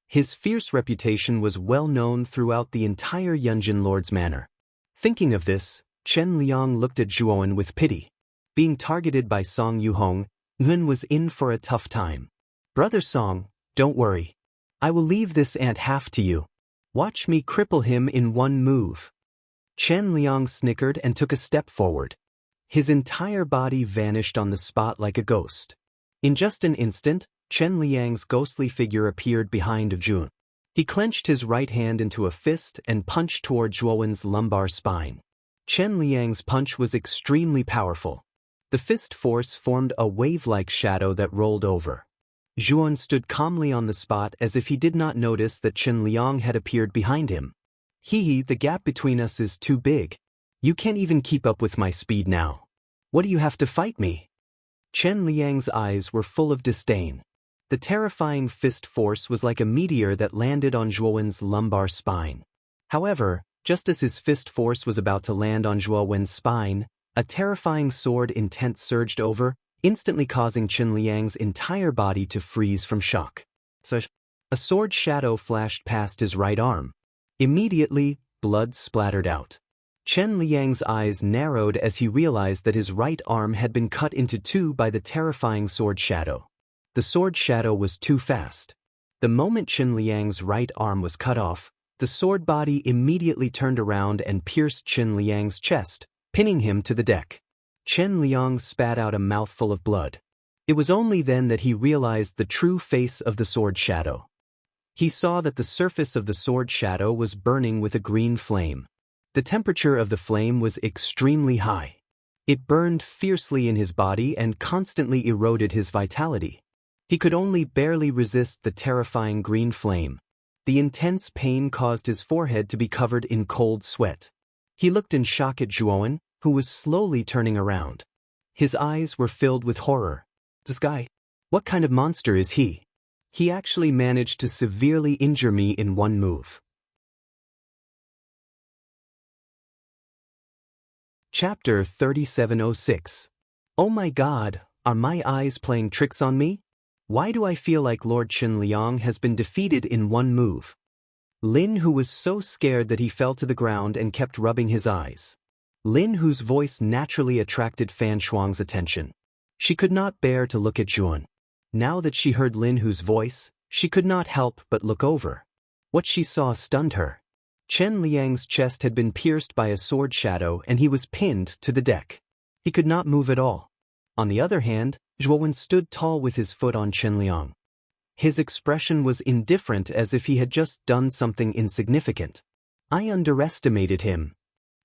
His fierce reputation was well known throughout the entire Yunjin Lord's manor. Thinking of this, Chen Liang looked at Zhuowen with pity. Being targeted by Song Yuhong, Yun was in for a tough time. "Brother Song, don't worry. I will leave this ant half to you. Watch me cripple him in one move." Chen Liang snickered and took a step forward. His entire body vanished on the spot like a ghost. In just an instant, Chen Liang's ghostly figure appeared behind Zhuowen. He clenched his right hand into a fist and punched toward Zhuowen's lumbar spine. Chen Liang's punch was extremely powerful. The fist force formed a wave-like shadow that rolled over. Zhuan stood calmly on the spot as if he did not notice that Chen Liang had appeared behind him. The gap between us is too big. You can't even keep up with my speed now. What do you have to fight me? Chen Liang's eyes were full of disdain. The terrifying fist force was like a meteor that landed on Zhuowen's lumbar spine. However, just as his fist force was about to land on Zhuowen's spine, a terrifying sword intent surged over, instantly causing Chen Liang's entire body to freeze from shock. A sword shadow flashed past his right arm. Immediately, blood splattered out. Chen Liang's eyes narrowed as he realized that his right arm had been cut into two by the terrifying sword shadow. The sword shadow was too fast. The moment Chen Liang's right arm was cut off, the sword body immediately turned around and pierced Chen Liang's chest, pinning him to the deck. Chen Liang spat out a mouthful of blood. It was only then that he realized the true face of the sword shadow. He saw that the surface of the sword shadow was burning with a green flame. The temperature of the flame was extremely high. It burned fiercely in his body and constantly eroded his vitality. He could only barely resist the terrifying green flame. The intense pain caused his forehead to be covered in cold sweat. He looked in shock at Zhuowen, who was slowly turning around. His eyes were filled with horror. This guy? What kind of monster is he? He actually managed to severely injure me in one move. Chapter 3706. Oh my God, are my eyes playing tricks on me? Why do I feel like Lord Chen Liang has been defeated in one move? Lin, who was so scared that he fell to the ground and kept rubbing his eyes. Lin, whose voice naturally attracted Fan Shuang's attention. She could not bear to look at Zhuan. Now that she heard Lin Hu's voice, she could not help but look over. What she saw stunned her. Chen Liang's chest had been pierced by a sword shadow and he was pinned to the deck. He could not move at all. On the other hand, Zhuowen stood tall with his foot on Chen Liang. His expression was indifferent, as if he had just done something insignificant. I underestimated him.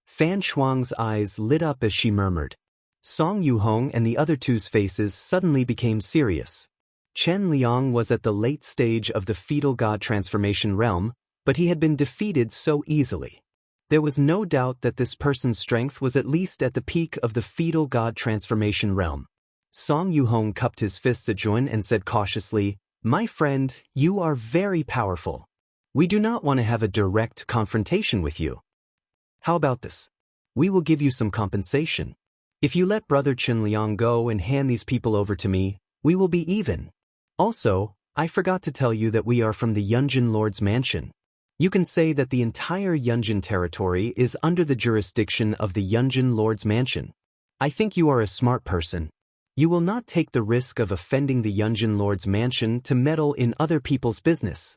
Fan Shuang's eyes lit up as she murmured. Song Yuhong and the other two's faces suddenly became serious. Chen Liang was at the late stage of the fetal god transformation realm, but he had been defeated so easily. There was no doubt that this person's strength was at least at the peak of the fetal god transformation realm. Song Yuhong cupped his fists at Zhuan and said cautiously, "My friend, you are very powerful. We do not want to have a direct confrontation with you. How about this? We will give you some compensation. If you let Brother Chen Liang go and hand these people over to me, we will be even. Also, I forgot to tell you that we are from the Yunjin Lord's mansion. You can say that the entire Yunjin territory is under the jurisdiction of the Yunjin Lord's mansion. I think you are a smart person. You will not take the risk of offending the Yunjin Lord's mansion to meddle in other people's business."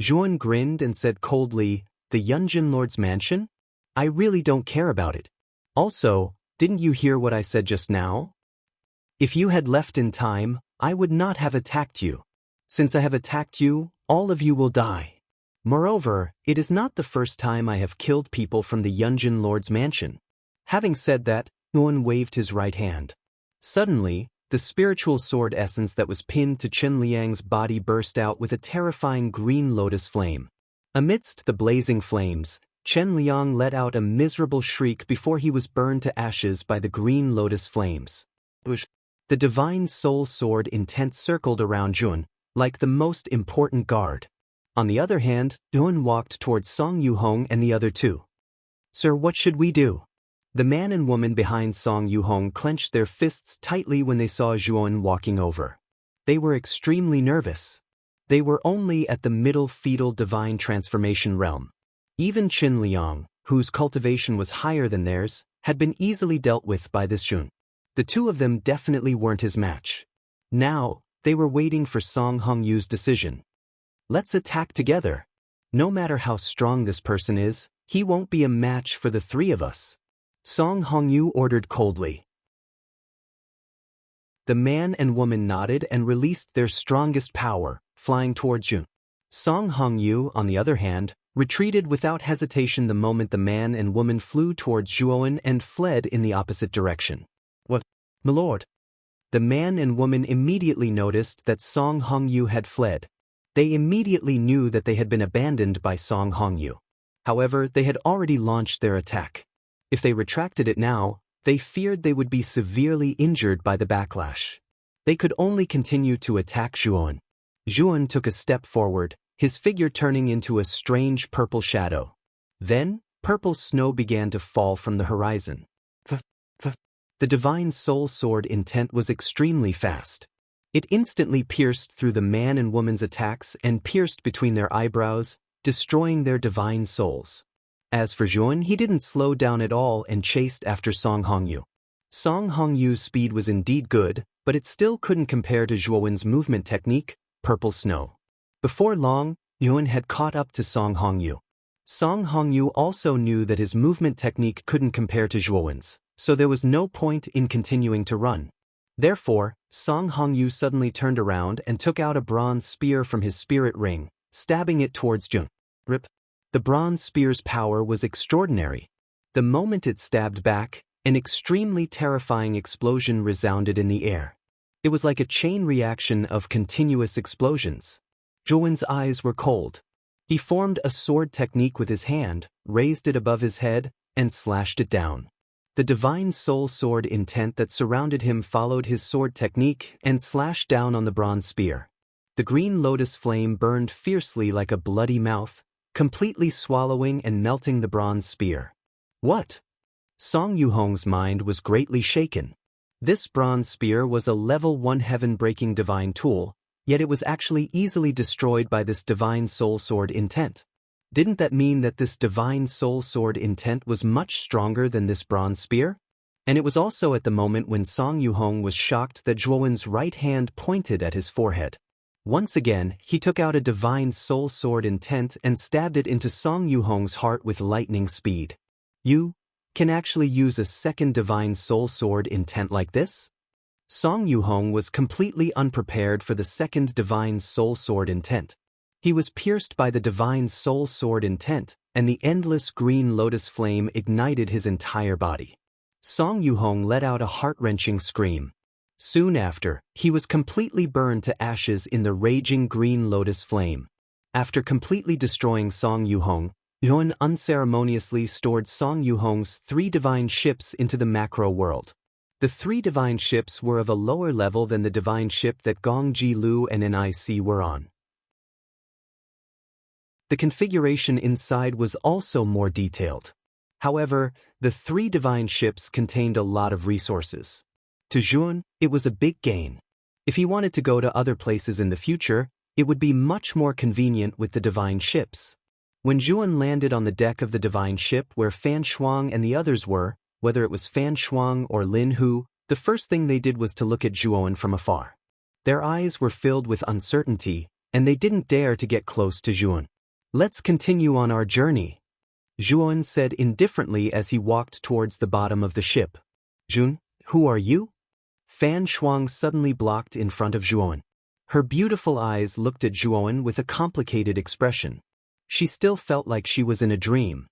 Zhuan grinned and said coldly, "The Yunjin Lord's mansion? I really don't care about it. Also, didn't you hear what I said just now? If you had left in time, I would not have attacked you. Since I have attacked you, all of you will die. Moreover, it is not the first time I have killed people from the Yunjin Lord's mansion." Having said that, Zhuan waved his right hand. Suddenly, the spiritual sword essence that was pinned to Chen Liang's body burst out with a terrifying green lotus flame. Amidst the blazing flames, Chen Liang let out a miserable shriek before he was burned to ashes by the green lotus flames. The divine soul sword intent circled around Zhuan, like the most important guard. On the other hand, Zhuan walked towards Song Yuhong and the other two. "Sir, what should we do?" The man and woman behind Song Yuhong clenched their fists tightly when they saw Zhuan walking over. They were extremely nervous. They were only at the middle fetal divine transformation realm. Even Chen Liang, whose cultivation was higher than theirs, had been easily dealt with by this Zhuan. The two of them definitely weren't his match. Now, they were waiting for Song Hongyu's decision. "Let's attack together. No matter how strong this person is, he won't be a match for the three of us," Song Hongyu ordered coldly. The man and woman nodded and released their strongest power, flying towards Zhuan. Song Hongyu, on the other hand, retreated without hesitation the moment the man and woman flew towards Zhuowen and fled in the opposite direction. "Milord." The man and woman immediately noticed that Song Hongyu had fled. They immediately knew that they had been abandoned by Song Hongyu. However, they had already launched their attack. If they retracted it now, they feared they would be severely injured by the backlash. They could only continue to attack Zhuan. Zhuan took a step forward, his figure turning into a strange purple shadow. Then, purple snow began to fall from the horizon. The divine soul sword intent was extremely fast. It instantly pierced through the man and woman's attacks and pierced between their eyebrows, destroying their divine souls. As for Zhuan, he didn't slow down at all and chased after Song Hongyu. Song Hongyu's speed was indeed good, but it still couldn't compare to Zhuan's movement technique, purple snow. Before long, Zhuan had caught up to Song Hongyu. Song Hongyu also knew that his movement technique couldn't compare to Zhuan's, so there was no point in continuing to run. Therefore, Song Hongyu suddenly turned around and took out a bronze spear from his spirit ring, stabbing it towards Zhuan. Rip. The bronze spear's power was extraordinary. The moment it stabbed back, an extremely terrifying explosion resounded in the air. It was like a chain reaction of continuous explosions. Zhuan's eyes were cold. He formed a sword technique with his hand, raised it above his head, and slashed it down. The divine soul sword intent that surrounded him followed his sword technique and slashed down on the bronze spear. The green lotus flame burned fiercely like a bloody mouth, completely swallowing and melting the bronze spear. What? Song Yuhong's mind was greatly shaken. This bronze spear was a level 1 heaven-breaking divine tool, yet it was actually easily destroyed by this divine soul sword intent. Didn't that mean that this divine soul sword intent was much stronger than this bronze spear? And it was also at the moment when Song Yuhong was shocked that Zhuan's right hand pointed at his forehead. Once again, he took out a divine soul sword intent and stabbed it into Song Yuhong's heart with lightning speed. You can actually use a second divine soul sword intent like this? Song Yuhong was completely unprepared for the second divine soul sword intent. He was pierced by the divine soul sword intent, and the endless green lotus flame ignited his entire body. Song Yuhong let out a heart-wrenching scream. Soon after, he was completely burned to ashes in the raging green lotus flame. After completely destroying Song Yuhong, Zhuan unceremoniously stored Song Yuhong's 3 divine ships into the macro world. The 3 divine ships were of a lower level than the divine ship that Gong Ji Lu and NIC were on. The configuration inside was also more detailed. However, the 3 divine ships contained a lot of resources. To Zhuan, it was a big gain. If he wanted to go to other places in the future, it would be much more convenient with the divine ships. When Zhuan landed on the deck of the divine ship where Fan Shuang and the others were, whether it was Fan Shuang or Lin Hu, the first thing they did was to look at Zhuan from afar. Their eyes were filled with uncertainty, and they didn't dare to get close to Zhuan. "Let's continue on our journey," Zhuan said indifferently as he walked towards the bottom of the ship. "Zhuan, who are you?" Fan Shuang suddenly blocked in front of Zhuan. Her beautiful eyes looked at Zhuan with a complicated expression. She still felt like she was in a dream.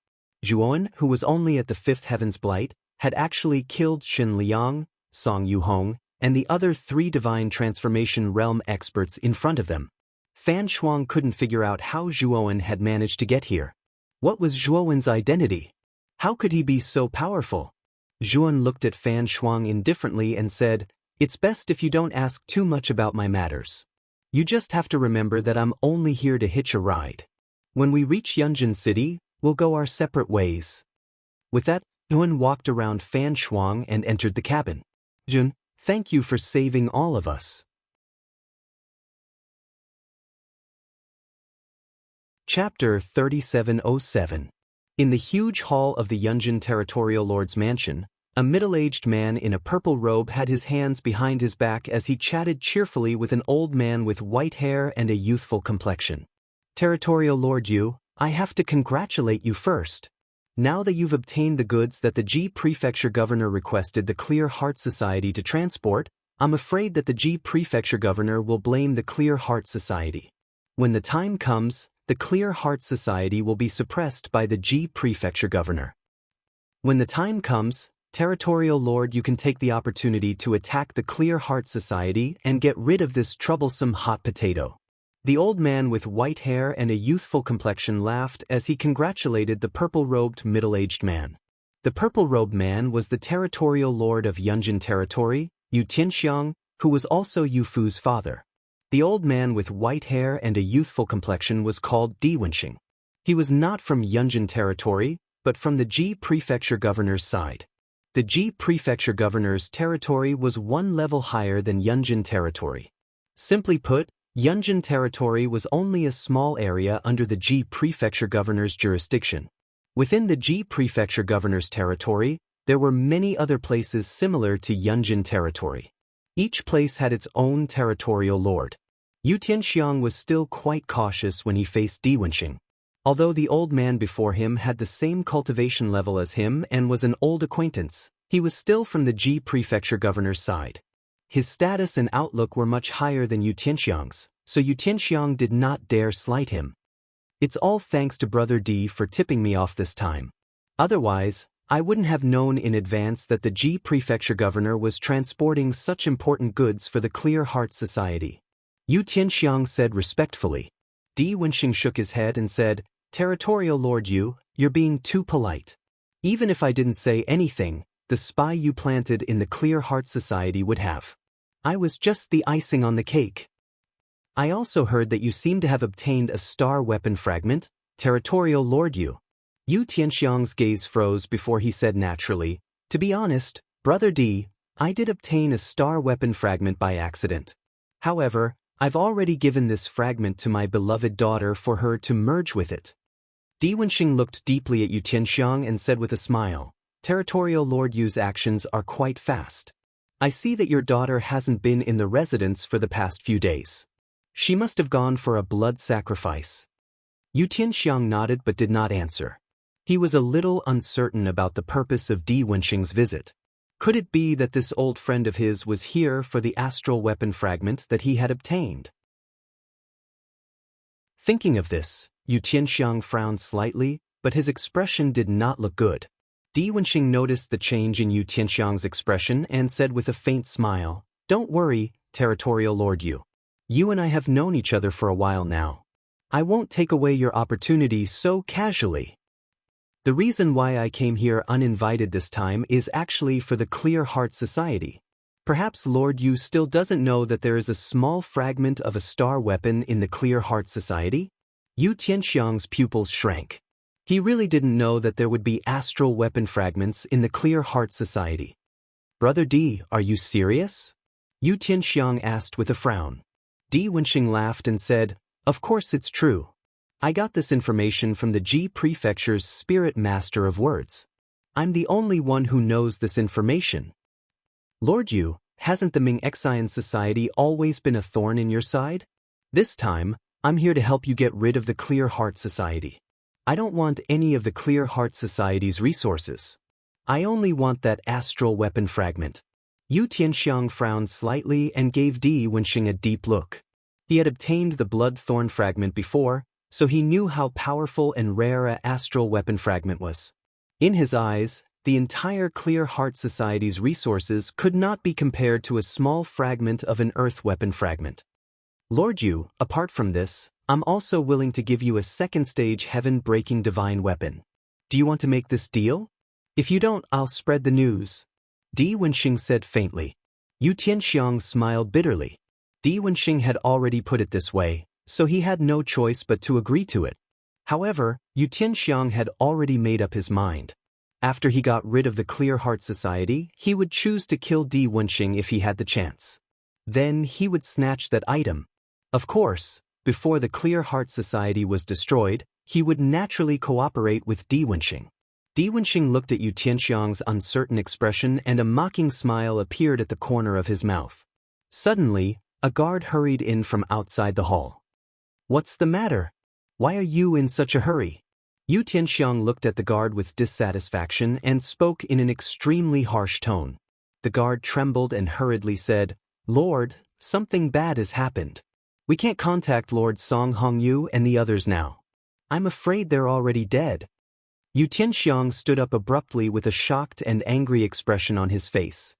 Zhuan, who was only at the 5th heaven's blight, had actually killed Xin Liang, Song Yuhong, and the other 3 divine transformation realm experts in front of them. Fan Shuang couldn't figure out how Zhuan had managed to get here. What was Zhuan's identity? How could he be so powerful? Zhuan looked at Fan Shuang indifferently and said, "It's best if you don't ask too much about my matters. You just have to remember that I'm only here to hitch a ride. When we reach Yunjin City, we'll go our separate ways." With that, Zhuan walked around Fan Shuang and entered the cabin. "Zhuan, thank you for saving all of us." Chapter 3707. In the huge hall of the Yunjin Territorial Lord's mansion, a middle-aged man in a purple robe had his hands behind his back as he chatted cheerfully with an old man with white hair and a youthful complexion. "Territorial Lord Yu, I have to congratulate you first. Now that you've obtained the goods that the Ji Prefecture Governor requested the Clear Heart Society to transport, I'm afraid that the Ji Prefecture Governor will blame the Clear Heart Society. When the time comes, the Clear Heart Society will be suppressed by the Ji Prefecture Governor. When the time comes, Territorial Lord, you can take the opportunity to attack the Clear Heart Society and get rid of this troublesome hot potato. The old man with white hair and a youthful complexion laughed as he congratulated the purple-robed middle-aged man. The purple-robed man was the territorial lord of Yunjin Territory, Yu Tianxiang, who was also Yu Fu's father. The old man with white hair and a youthful complexion was called Di Wenxing. He was not from Yunjin Territory, but from the Ji Prefecture Governor's side. The Ji Prefecture Governor's territory was one level higher than Yunjin Territory. Simply put, Yunjin Territory was only a small area under the Ji Prefecture Governor's jurisdiction. Within the Ji Prefecture Governor's territory, there were many other places similar to Yunjin Territory. Each place had its own territorial lord. Yu Tianxiang was still quite cautious when he faced Di Wenxing. Although the old man before him had the same cultivation level as him and was an old acquaintance, he was still from the Ji Prefecture Governor's side. His status and outlook were much higher than Yu Tianxiang's, so Yu Tianxiang did not dare slight him. It's all thanks to Brother Di for tipping me off this time. Otherwise, I wouldn't have known in advance that the Ji Prefecture Governor was transporting such important goods for the Clear Heart Society. Yu Tianxiang said respectfully. Di Wenxing shook his head and said, Territorial Lord Yu, you're being too polite. Even if I didn't say anything, the spy you planted in the Clear Heart Society would have. I was just the icing on the cake. I also heard that you seem to have obtained a star weapon fragment, Territorial Lord Yu. Yu Tianxiang's gaze froze before he said naturally, to be honest, Brother Di, I did obtain a star weapon fragment by accident. However, I've already given this fragment to my beloved daughter for her to merge with it. Di Wenxing looked deeply at Yu Tianxiang and said with a smile, Territorial Lord Yu's actions are quite fast. I see that your daughter hasn't been in the residence for the past few days. She must have gone for a blood sacrifice. Yu Tianxiang nodded but did not answer. He was a little uncertain about the purpose of Di Wenxing's visit. Could it be that this old friend of his was here for the astral weapon fragment that he had obtained? Thinking of this, Yu Tianxiang frowned slightly, but his expression did not look good. Di Wenxing noticed the change in Yu Tianxiang's expression and said with a faint smile, Don't worry, Territorial Lord Yu. You and I have known each other for a while now. I won't take away your opportunity so casually. The reason why I came here uninvited this time is actually for the Clear Heart Society. Perhaps Lord Yu still doesn't know that there is a small fragment of a star weapon in the Clear Heart Society? Yu Tianxiang's pupils shrank. He really didn't know that there would be astral weapon fragments in the Clear Heart Society. Brother Di, are you serious? Yu Tianxiang asked with a frown. Di Wenxing laughed and said, Of course it's true. I got this information from the Ji Prefecture's Spirit Master of Words. I'm the only one who knows this information. Lord Yu, hasn't the Ming Xian Society always been a thorn in your side? This time, I'm here to help you get rid of the Clear Heart Society. I don't want any of the Clear Heart Society's resources. I only want that astral weapon fragment. Yu Tianxiang frowned slightly and gave Di Wenxing a deep look. He had obtained the blood thorn fragment before, so he knew how powerful and rare a astral weapon fragment was. In his eyes, the entire Clear Heart Society's resources could not be compared to a small fragment of an earth weapon fragment. Lord Yu, apart from this, I'm also willing to give you a second-stage heaven-breaking divine weapon. Do you want to make this deal? If you don't, I'll spread the news. Di Wenxing said faintly. Yu Tianxiang smiled bitterly. Di Wenxing had already put it this way, so he had no choice but to agree to it. However, Yu Tianxiang had already made up his mind. After he got rid of the Clear Heart Society, he would choose to kill Di Wenxing if he had the chance. Then he would snatch that item. Of course, before the Clear Heart Society was destroyed, he would naturally cooperate with Di Wenxing. Di Wenxing looked at Yu Tianxiang's uncertain expression and a mocking smile appeared at the corner of his mouth. Suddenly, a guard hurried in from outside the hall. What's the matter? Why are you in such a hurry? Yu Tianxiang looked at the guard with dissatisfaction and spoke in an extremely harsh tone. The guard trembled and hurriedly said, Lord, something bad has happened. We can't contact Lord Song Hongyu and the others now. I'm afraid they're already dead. Yu Tianxiang stood up abruptly with a shocked and angry expression on his face.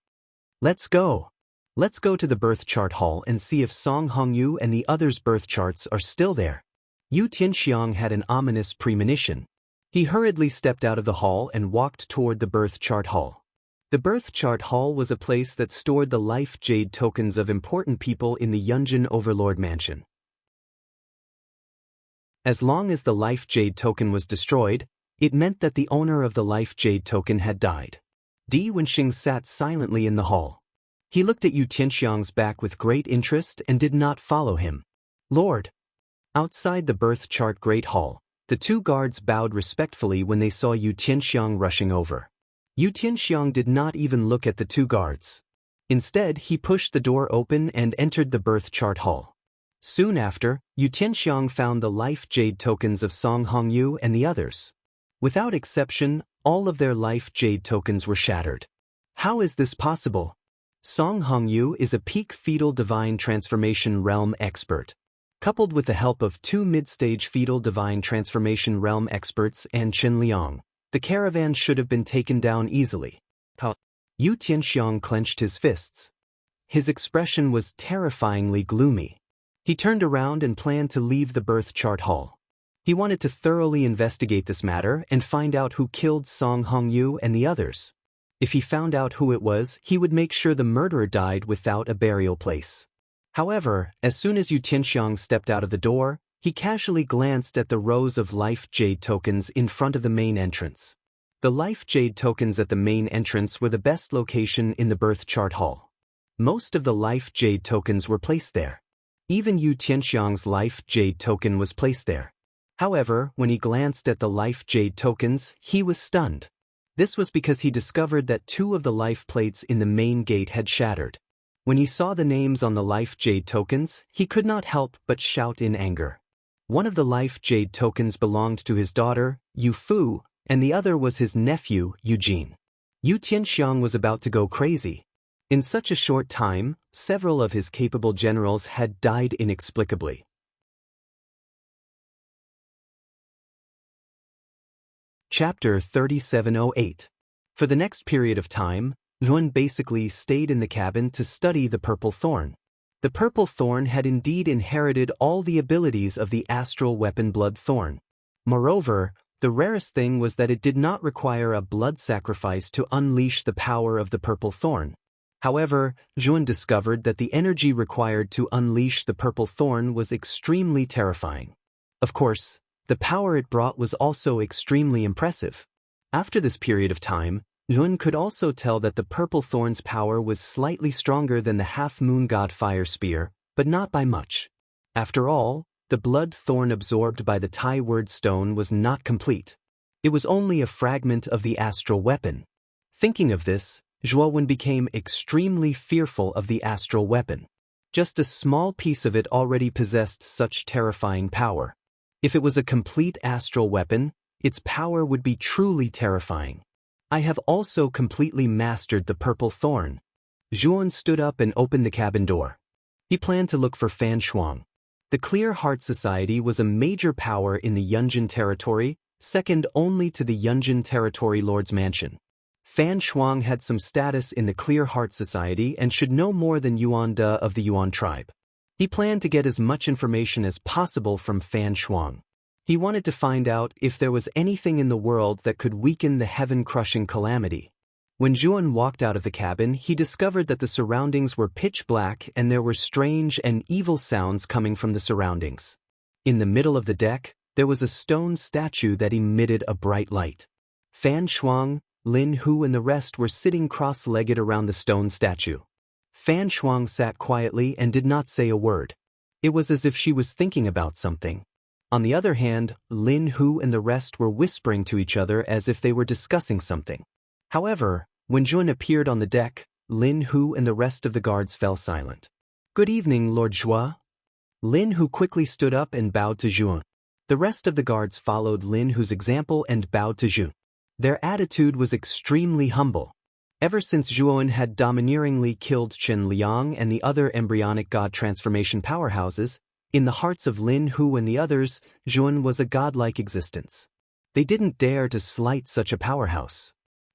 Let's go. Let's go to the birth chart hall and see if Song Hongyu and the others' birth charts are still there. Yu Tianxiang had an ominous premonition. He hurriedly stepped out of the hall and walked toward the birth chart hall. The birth chart hall was a place that stored the life jade tokens of important people in the Yunjin Overlord Mansion. As long as the life jade token was destroyed, it meant that the owner of the life jade token had died. Di Wenxing sat silently in the hall. He looked at Yu Tianxiang's back with great interest and did not follow him. Lord. Outside the birth chart Great Hall, the two guards bowed respectfully when they saw Yu Tianxiang rushing over. Yu Tianxiang did not even look at the two guards. Instead, he pushed the door open and entered the birth chart hall. Soon after, Yu Tianxiang found the life jade tokens of Song Hongyu and the others. Without exception, all of their life jade tokens were shattered. How is this possible? Song Hongyu is a peak fetal divine transformation realm expert. Coupled with the help of two mid-stage fetal divine transformation realm experts and Chen Liang, the caravan should have been taken down easily. Yu Tianxiang clenched his fists. His expression was terrifyingly gloomy. He turned around and planned to leave the birth chart hall. He wanted to thoroughly investigate this matter and find out who killed Song Hongyu and the others. If he found out who it was, he would make sure the murderer died without a burial place. However, as soon as Yu Tianxiang stepped out of the door, he casually glanced at the rows of life jade tokens in front of the main entrance. The life jade tokens at the main entrance were the best location in the birth chart hall. Most of the life jade tokens were placed there. Even Yu Tianxiang's life jade token was placed there. However, when he glanced at the life jade tokens, he was stunned. This was because he discovered that two of the life plates in the main gate had shattered. When he saw the names on the life jade tokens, he could not help but shout in anger. One of the life jade tokens belonged to his daughter, Yu Fu, and the other was his nephew, Eugene. Yu Tianxiang was about to go crazy. In such a short time, several of his capable generals had died inexplicably. Chapter 3708. For the next period of time, Yuan basically stayed in the cabin to study the purple thorn. The purple thorn had indeed inherited all the abilities of the astral weapon blood thorn. Moreover, the rarest thing was that it did not require a blood sacrifice to unleash the power of the purple thorn. However, Yuan discovered that the energy required to unleash the purple thorn was extremely terrifying. Of course, the power it brought was also extremely impressive. After this period of time, Yuan could also tell that the purple thorn's power was slightly stronger than the half-moon god fire spear, but not by much. After all, the blood thorn absorbed by the Tai word stone was not complete. It was only a fragment of the astral weapon. Thinking of this, Yuan became extremely fearful of the astral weapon. Just a small piece of it already possessed such terrifying power. If it was a complete astral weapon, its power would be truly terrifying. I have also completely mastered the purple thorn. Yuan stood up and opened the cabin door. He planned to look for Fan Shuang. The Clear Heart Society was a major power in the Yunjin territory, second only to the Yunjin territory lord's mansion. Fan Shuang had some status in the Clear Heart Society and should know more than Yuan De of the Yuan tribe. He planned to get as much information as possible from Fan Shuang. He wanted to find out if there was anything in the world that could weaken the heaven-crushing calamity. When Yuan walked out of the cabin, he discovered that the surroundings were pitch black and there were strange and evil sounds coming from the surroundings. In the middle of the deck, there was a stone statue that emitted a bright light. Fan Shuang, Lin Hu and the rest were sitting cross-legged around the stone statue. Fan Shuang sat quietly and did not say a word. It was as if she was thinking about something. On the other hand, Lin Hu and the rest were whispering to each other as if they were discussing something. However, when Yuan appeared on the deck, Lin Hu and the rest of the guards fell silent. "Good evening, Lord Zhua." Lin Hu quickly stood up and bowed to Yuan. The rest of the guards followed Lin Hu's example and bowed to Yuan. Their attitude was extremely humble. Ever since Yuan had domineeringly killed Chen Liang and the other embryonic god transformation powerhouses, in the hearts of Lin Hu and the others, Yuan was a godlike existence. They didn't dare to slight such a powerhouse.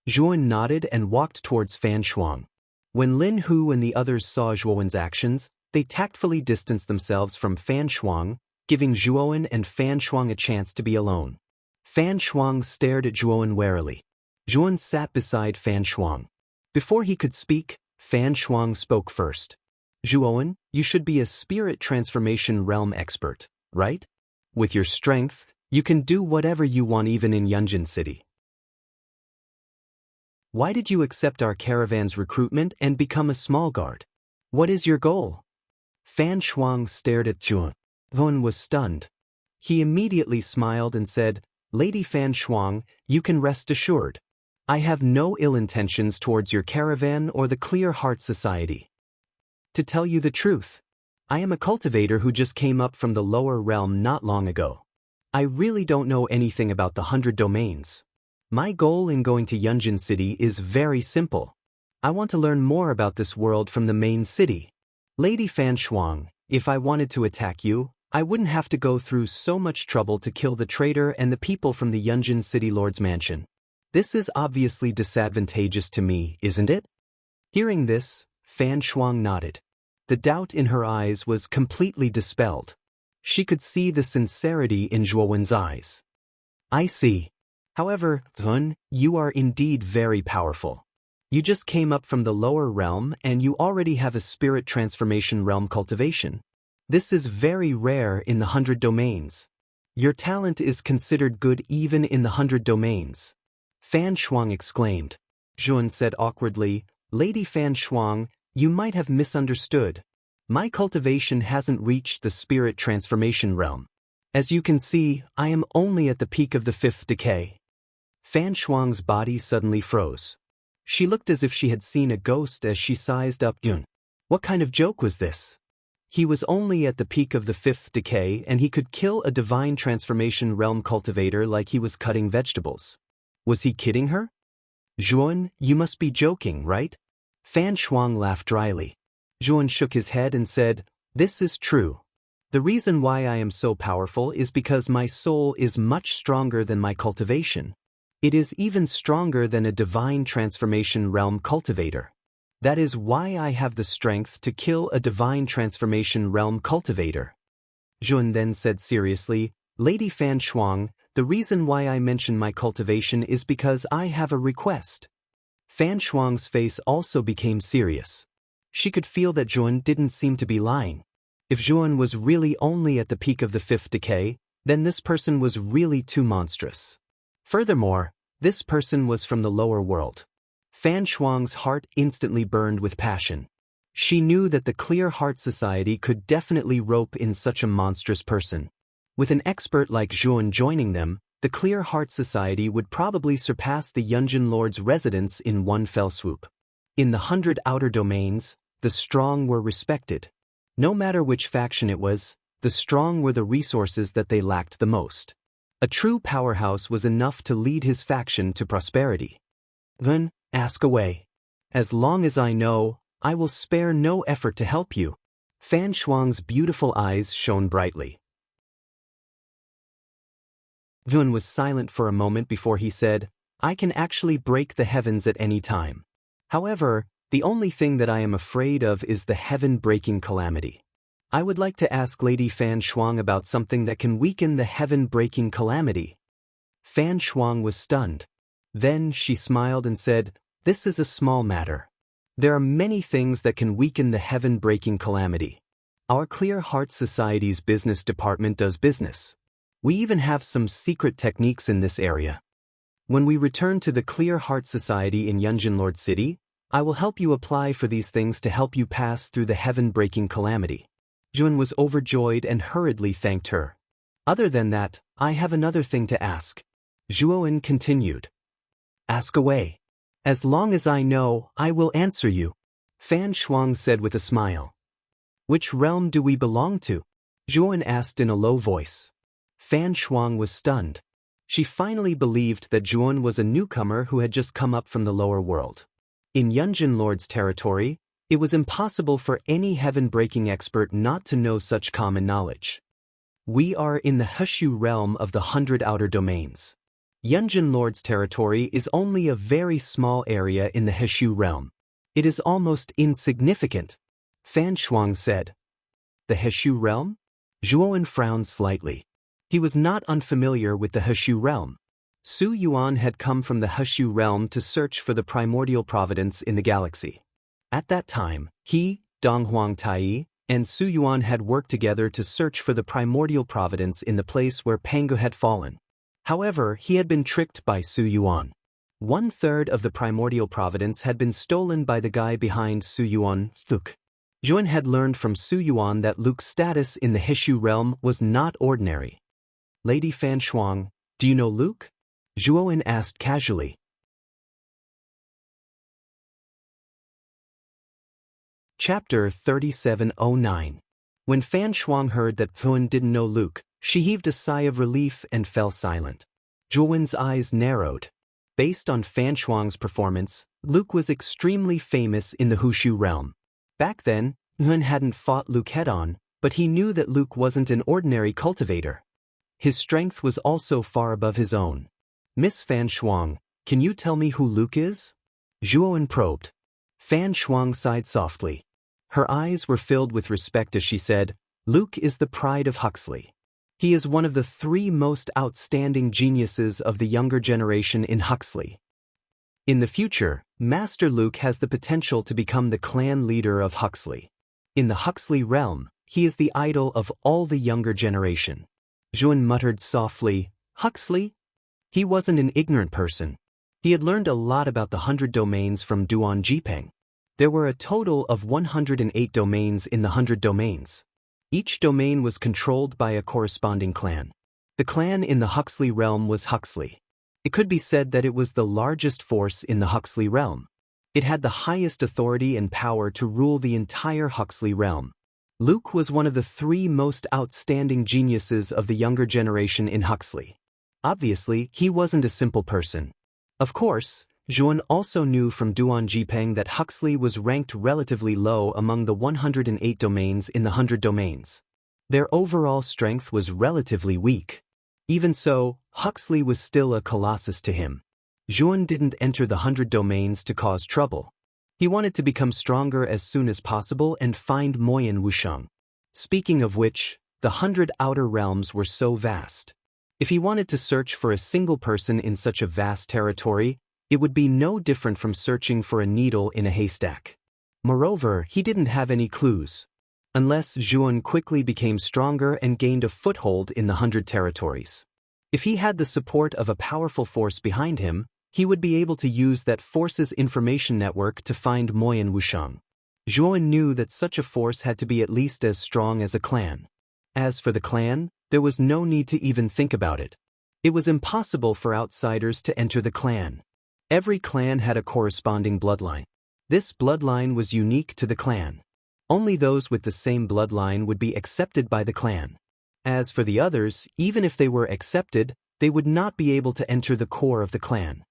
Zhuan nodded and walked towards Fan Shuang. When Lin Hu and the others saw Zhuowen's actions, they tactfully distanced themselves from Fan Shuang, giving Zhuowen and Fan Shuang a chance to be alone. Fan Shuang stared at Zhuowen warily. Zhuowen sat beside Fan Shuang. Before he could speak, Fan Shuang spoke first. Zhuowen, you should be a spirit transformation realm expert, right? With your strength, you can do whatever you want even in Yunjin City. Why did you accept our caravan's recruitment and become a small guard? What is your goal? Fan Shuang stared at Zhuowen. Zhuowen was stunned. He immediately smiled and said, Lady Fan Shuang, you can rest assured. I have no ill intentions towards your caravan or the Clear Heart Society. To tell you the truth, I am a cultivator who just came up from the lower realm not long ago. I really don't know anything about the 100 domains. My goal in going to Yunjin City is very simple. I want to learn more about this world from the main city. Lady Fan Shuang, if I wanted to attack you, I wouldn't have to go through so much trouble to kill the traitor and the people from the Yunjin City Lord's mansion. This is obviously disadvantageous to me, isn't it? Hearing this, Fan Shuang nodded. The doubt in her eyes was completely dispelled. She could see the sincerity in Zhuowen's eyes. I see. However, Zhuowen, you are indeed very powerful. You just came up from the lower realm and you already have a spirit transformation realm cultivation. This is very rare in the 100 domains. Your talent is considered good even in the 100 domains. Fan Shuang exclaimed. Zhuowen said awkwardly, Lady Fan Shuang, you might have misunderstood. My cultivation hasn't reached the spirit transformation realm. As you can see, I am only at the peak of the 5th decay. Fan Shuang's body suddenly froze. She looked as if she had seen a ghost as she sized up Yun. What kind of joke was this? He was only at the peak of the 5th decay and he could kill a divine transformation realm cultivator like he was cutting vegetables. Was he kidding her? Zhuowen, you must be joking, right? Fan Shuang laughed dryly. Zhuowen shook his head and said, This is true. The reason why I am so powerful is because my soul is much stronger than my cultivation. It is even stronger than a divine transformation realm cultivator. That is why I have the strength to kill a divine transformation realm cultivator. Zhuowen then said seriously, Lady Fan Shuang, the reason why I mention my cultivation is because I have a request. Fan Shuang's face also became serious. She could feel that Zhuowen didn't seem to be lying. If Zhuowen was really only at the peak of the 5th decay, then this person was really too monstrous. Furthermore, this person was from the lower world. Fan Shuang's heart instantly burned with passion. She knew that the Clear Heart Society could definitely rope in such a monstrous person. With an expert like Zhuowen joining them, the Clear Heart Society would probably surpass the Yunjin Lord's residence in one fell swoop. In the 100 outer domains, the strong were respected. No matter which faction it was, the strong were the resources that they lacked the most. A true powerhouse was enough to lead his faction to prosperity. Then, ask away. As long as I know, I will spare no effort to help you. Fan Shuang's beautiful eyes shone brightly. Zhuowen was silent for a moment before he said, I can actually break the heavens at any time. However, the only thing that I am afraid of is the heaven-breaking calamity. I would like to ask Lady Fan Shuang about something that can weaken the heaven-breaking calamity. Fan Shuang was stunned. Then she smiled and said, This is a small matter. There are many things that can weaken the heaven-breaking calamity. Our Clear Heart Society's business department does business. We even have some secret techniques in this area. When we return to the Clear Heart Society in Yunjin Lord City, I will help you apply for these things to help you pass through the heaven-breaking calamity. Zhuowen was overjoyed and hurriedly thanked her. Other than that, I have another thing to ask. Zhuowen continued. Ask away. As long as I know, I will answer you. Fan Shuang said with a smile. Which realm do we belong to? Zhuowen asked in a low voice. Fan Shuang was stunned. She finally believed that Zhuowen was a newcomer who had just come up from the lower world. In Yunjin Lord's territory, it was impossible for any heaven-breaking expert not to know such common knowledge. We are in the Heshu realm of the 100 outer domains. Yunjin Lord's territory is only a very small area in the Heshu realm. It is almost insignificant, Fan Shuang said. The Heshu realm? Zhuowen frowned slightly. He was not unfamiliar with the Heshu realm. Su Yuan had come from the Heshu realm to search for the primordial providence in the galaxy. At that time, he, Donghuang Tai, and Su Yuan had worked together to search for the primordial providence in the place where Pangu had fallen. However, he had been tricked by Su Yuan. 1/3 of the primordial providence had been stolen by the guy behind Su Yuan, Luke. Zhuowen had learned from Su Yuan that Luke's status in the Heshu realm was not ordinary. Lady Fan Shuang, do you know Luke? Zhuowen asked casually. Chapter 3709. When Fan Shuang heard that Zhuowen didn't know Luke, she heaved a sigh of relief and fell silent. Zhuowen's eyes narrowed. Based on Fan Shuang's performance, Luke was extremely famous in the Hushu realm. Back then, Zhuowen hadn't fought Luke head-on, but he knew that Luke wasn't an ordinary cultivator. His strength was also far above his own. Miss Fan Shuang, can you tell me who Luke is? Zhuowen probed. Fan Shuang sighed softly. Her eyes were filled with respect as she said, Luke is the pride of Huxley. He is one of the 3 most outstanding geniuses of the younger generation in Huxley. In the future, Master Luke has the potential to become the clan leader of Huxley. In the Huxley realm, he is the idol of all the younger generation. Zhuowen muttered softly, Huxley? He wasn't an ignorant person. He had learned a lot about the 100 domains from Duan Jipeng. There were a total of 108 domains in the 100 domains. Each domain was controlled by a corresponding clan. The clan in the Huxley realm was Huxley. It could be said that it was the largest force in the Huxley realm. It had the highest authority and power to rule the entire Huxley realm. Luke was one of the 3 most outstanding geniuses of the younger generation in Huxley. Obviously, he wasn't a simple person. Of course, Zhuowen also knew from Duan Jipeng that Huxley was ranked relatively low among the 108 domains in the 100 domains. Their overall strength was relatively weak. Even so, Huxley was still a colossus to him. Zhuowen didn't enter the 100 domains to cause trouble. He wanted to become stronger as soon as possible and find Moyan Wusheng. Speaking of which, the 100 outer realms were so vast. If he wanted to search for a single person in such a vast territory, it would be no different from searching for a needle in a haystack. Moreover, he didn't have any clues. Unless Zhuowen quickly became stronger and gained a foothold in the 100 territories. If he had the support of a powerful force behind him, he would be able to use that force's information network to find Moyan Wusheng. Zhuowen knew that such a force had to be at least as strong as a clan. As for the clan, there was no need to even think about it. It was impossible for outsiders to enter the clan. Every clan had a corresponding bloodline. This bloodline was unique to the clan. Only those with the same bloodline would be accepted by the clan. As for the others, even if they were accepted, they would not be able to enter the core of the clan.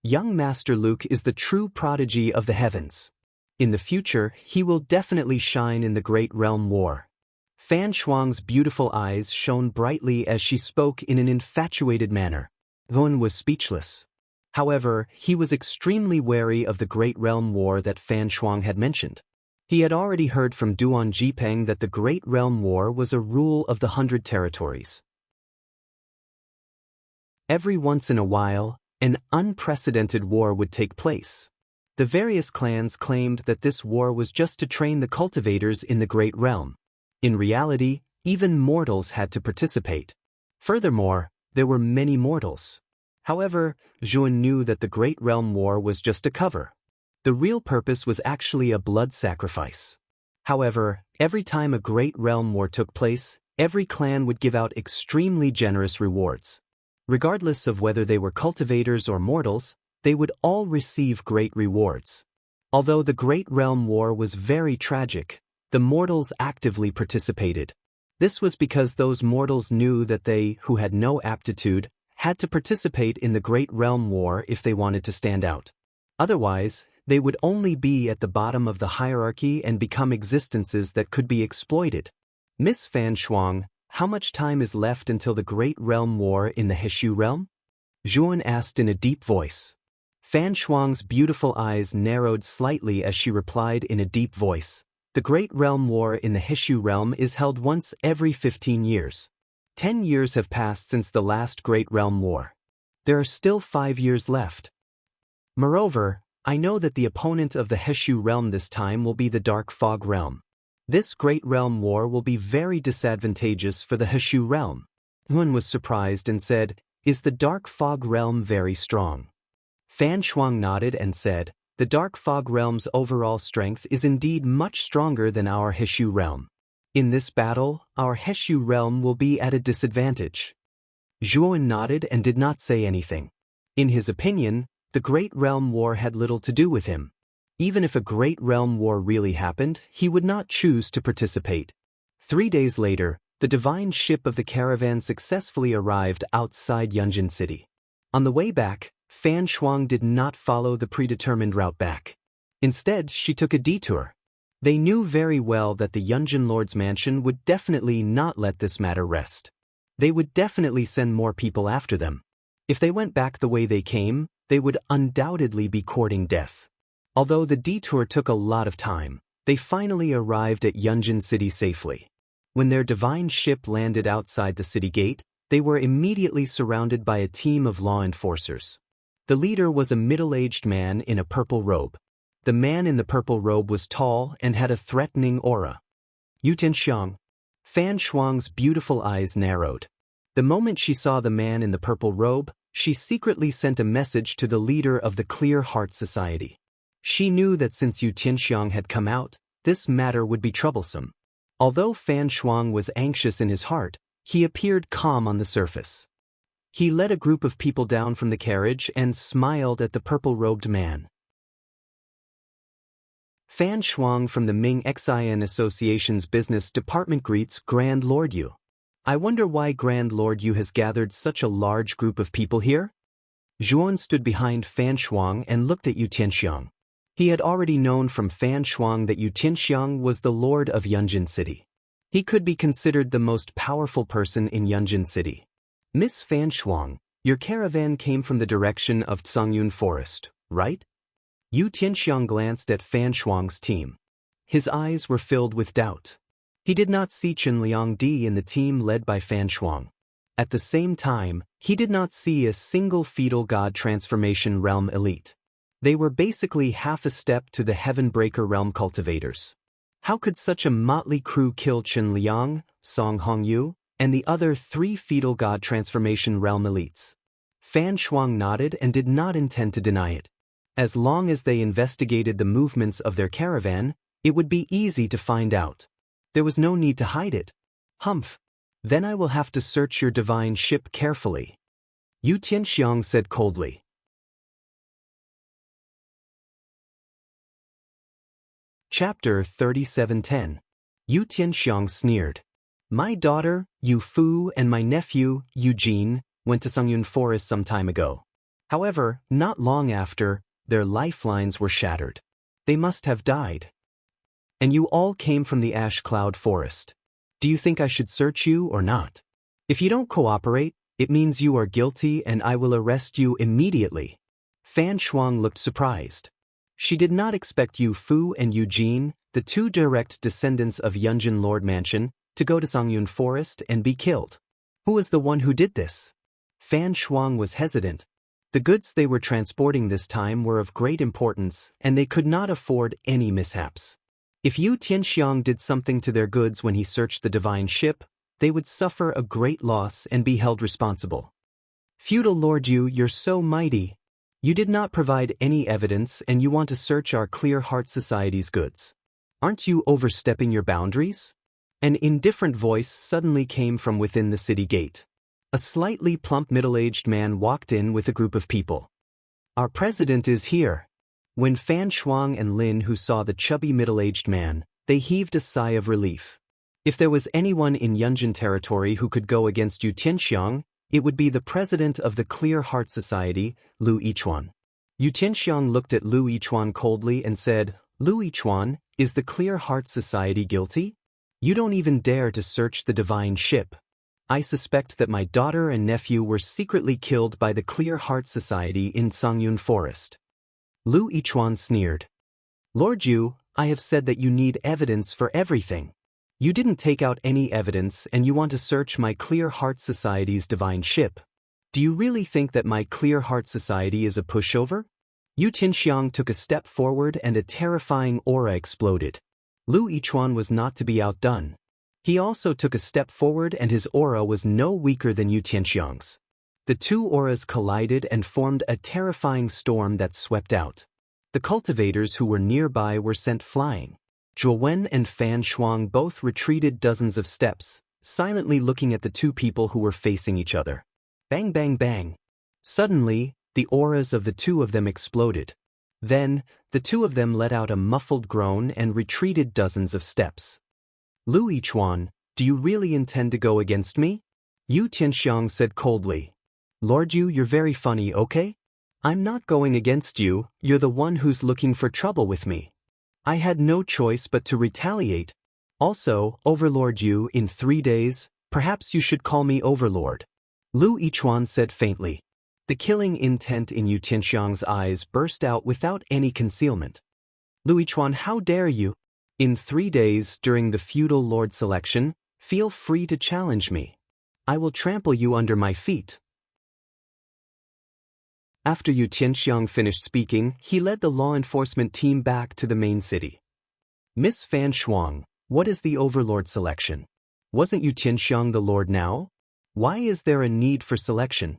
Young Master Luke is the true prodigy of the heavens. In the future, he will definitely shine in the Great Realm War. Fan Shuang's beautiful eyes shone brightly as she spoke in an infatuated manner. Zhuowen was speechless. However, he was extremely wary of the Great Realm War that Fan Shuang had mentioned. He had already heard from Duan Jipeng that the Great Realm War was a rule of the 100 territories. Every once in a while, an unprecedented war would take place. The various clans claimed that this war was just to train the cultivators in the Great Realm. In reality, even mortals had to participate. Furthermore, there were many mortals. However, Zhuowen knew that the Great Realm War was just a cover. The real purpose was actually a blood sacrifice. However, every time a Great Realm War took place, every clan would give out extremely generous rewards. Regardless of whether they were cultivators or mortals, they would all receive great rewards. Although the Great Realm War was very tragic, the mortals actively participated. This was because those mortals knew that they, who had no aptitude, had to participate in the Great Realm War if they wanted to stand out. Otherwise, they would only be at the bottom of the hierarchy and become existences that could be exploited. Miss Fan Shuang, how much time is left until the Great Realm War in the Heshu realm? Zhuan asked in a deep voice. Fan Shuang's beautiful eyes narrowed slightly as she replied in a deep voice. The Great Realm War in the Hishu realm is held once every 15 years. 10 years have passed since the last Great Realm War. There are still 5 years left. Moreover, I know that the opponent of the Hishu realm this time will be the Dark Fog realm. This Great Realm War will be very disadvantageous for the Hishu realm. Huan was surprised and said, Is the Dark Fog realm very strong? Fan Shuang nodded and said, The Dark Fog realm's overall strength is indeed much stronger than our Hishu realm. In this battle, our Hishu realm will be at a disadvantage. Zhuan nodded and did not say anything. In his opinion, the Great Realm War had little to do with him. Even if a Great Realm War really happened, he would not choose to participate. 3 days later, the divine ship of the caravan successfully arrived outside Yunjin City. On the way back, Fan Shuang did not follow the predetermined route back. Instead, she took a detour. They knew very well that the Yunjin Lord's mansion would definitely not let this matter rest. They would definitely send more people after them. If they went back the way they came, they would undoubtedly be courting death. Although the detour took a lot of time, they finally arrived at Yunjin City safely. When their divine ship landed outside the city gate, they were immediately surrounded by a team of law enforcers. The leader was a middle-aged man in a purple robe. The man in the purple robe was tall and had a threatening aura. Yu Tianxiang. Fan Shuang's beautiful eyes narrowed. The moment she saw the man in the purple robe, she secretly sent a message to the leader of the Clear Heart Society. She knew that since Yu Tianxiang had come out, this matter would be troublesome. Although Fan Shuang was anxious in his heart, he appeared calm on the surface. He led a group of people down from the carriage and smiled at the purple-robed man. Fan Shuang from the Ming Xin Association's business department greets Grand Lord Yu. I wonder why Grand Lord Yu has gathered such a large group of people here? Zhuan stood behind Fan Shuang and looked at Yu Tianxiang. He had already known from Fan Shuang that Yu Tianxiang was the lord of Yunjin City. He could be considered the most powerful person in Yunjin City. Miss Fan Shuang, your caravan came from the direction of Tsangyun Forest, right? Yu Tianxiang glanced at Fan Shuang's team. His eyes were filled with doubt. He did not see Chen Liangdi in the team led by Fan Shuang. At the same time, he did not see a single fetal god transformation realm elite. They were basically half a step to the Heavenbreaker realm cultivators. How could such a motley crew kill Chen Liang, Song Hongyu, and the other 3 fetal god transformation realm elites? Fan Shuang nodded and did not intend to deny it. As long as they investigated the movements of their caravan, it would be easy to find out. There was no need to hide it. Humph. Then I will have to search your divine ship carefully. Yu Tianxiang said coldly. Chapter 37:10. Yu Tianxiang sneered. My daughter, Yu Fu, and my nephew, Eugene, went to Tsangyun Forest some time ago. However, not long after, their lifelines were shattered. They must have died. And you all came from the Ash Cloud Forest. Do you think I should search you or not? If you don't cooperate, it means you are guilty and I will arrest you immediately. Fan Shuang looked surprised. She did not expect Yu Fu and Eugene, the 2 direct descendants of Yunjin Lord Mansion, to go to Tsangyun Forest and be killed. Who was the one who did this? Fan Shuang was hesitant. The goods they were transporting this time were of great importance, and they could not afford any mishaps. If Yu Tianxiang did something to their goods when he searched the divine ship, they would suffer a great loss and be held responsible. Feudal Lord Yu, you're so mighty. You did not provide any evidence and you want to search our Clear Heart Society's goods. Aren't you overstepping your boundaries? An indifferent voice suddenly came from within the city gate. A slightly plump middle-aged man walked in with a group of people. Our president is here. When Fan Shuang and Lin who saw the chubby middle-aged man, they heaved a sigh of relief. If there was anyone in Yunjin territory who could go against Yu Tianxiang, it would be the president of the Clear Heart Society, Lu Yichuan. Yu Tianxiang looked at Lu Yichuan coldly and said, Lu Yichuan, is the Clear Heart Society guilty? You don't even dare to search the divine ship. I suspect that my daughter and nephew were secretly killed by the Clear Heart Society in Songyun Forest. Lu Yichuan sneered. Lord Yu, I have said that you need evidence for everything. You didn't take out any evidence and you want to search my Clear Heart Society's divine ship. Do you really think that my Clear Heart Society is a pushover? Yu Tianxiang took a step forward and a terrifying aura exploded. Lu Yichuan was not to be outdone. He also took a step forward and his aura was no weaker than Yu Tianxiang's. The two auras collided and formed a terrifying storm that swept out. The cultivators who were nearby were sent flying. Zhuo Wen and Fan Shuang both retreated dozens of steps, silently looking at the two people who were facing each other. Bang bang bang. Suddenly, the auras of the two of them exploded. Then, the two of them let out a muffled groan and retreated dozens of steps. Lu Yichuan, do you really intend to go against me? Yu Tianxiang said coldly. Lord Yu, you're very funny, okay? I'm not going against you, you're the one who's looking for trouble with me. I had no choice but to retaliate. Also, Overlord Yu, in 3 days, perhaps you should call me Overlord. Lu Yichuan said faintly. The killing intent in Yu Tianxiang's eyes burst out without any concealment. Lu Yichuan, how dare you? In 3 days, during the feudal lord selection, feel free to challenge me. I will trample you under my feet. After Yu Tianxiang finished speaking, he led the law enforcement team back to the main city. Miss Fan Shuang, what is the overlord selection? Wasn't Yu Tianxiang the lord now? Why is there a need for selection?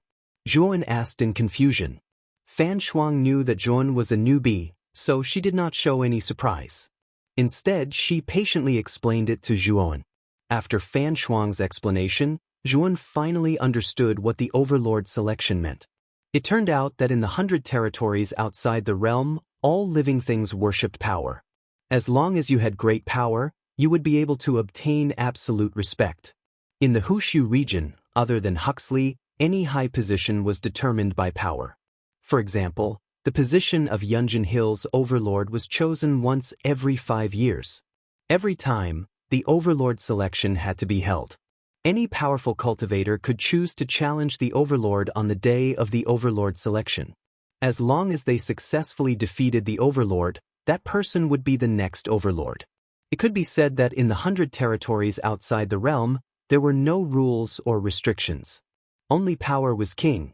Zhuan asked in confusion. Fan Shuang knew that Zhuan was a newbie, so she did not show any surprise. Instead, she patiently explained it to Zhuan. After Fan Shuang's explanation, Zhuan finally understood what the overlord selection meant. It turned out that in the 100 territories outside the realm, all living things worshipped power. As long as you had great power, you would be able to obtain absolute respect. In the Hushu region, other than Huxley, any high position was determined by power. For example, the position of Yunjin Hill's overlord was chosen once every 5 years. Every time, the overlord selection had to be held. Any powerful cultivator could choose to challenge the overlord on the day of the overlord selection. As long as they successfully defeated the overlord, that person would be the next overlord. It could be said that in the 100 territories outside the realm, there were no rules or restrictions. Only power was king.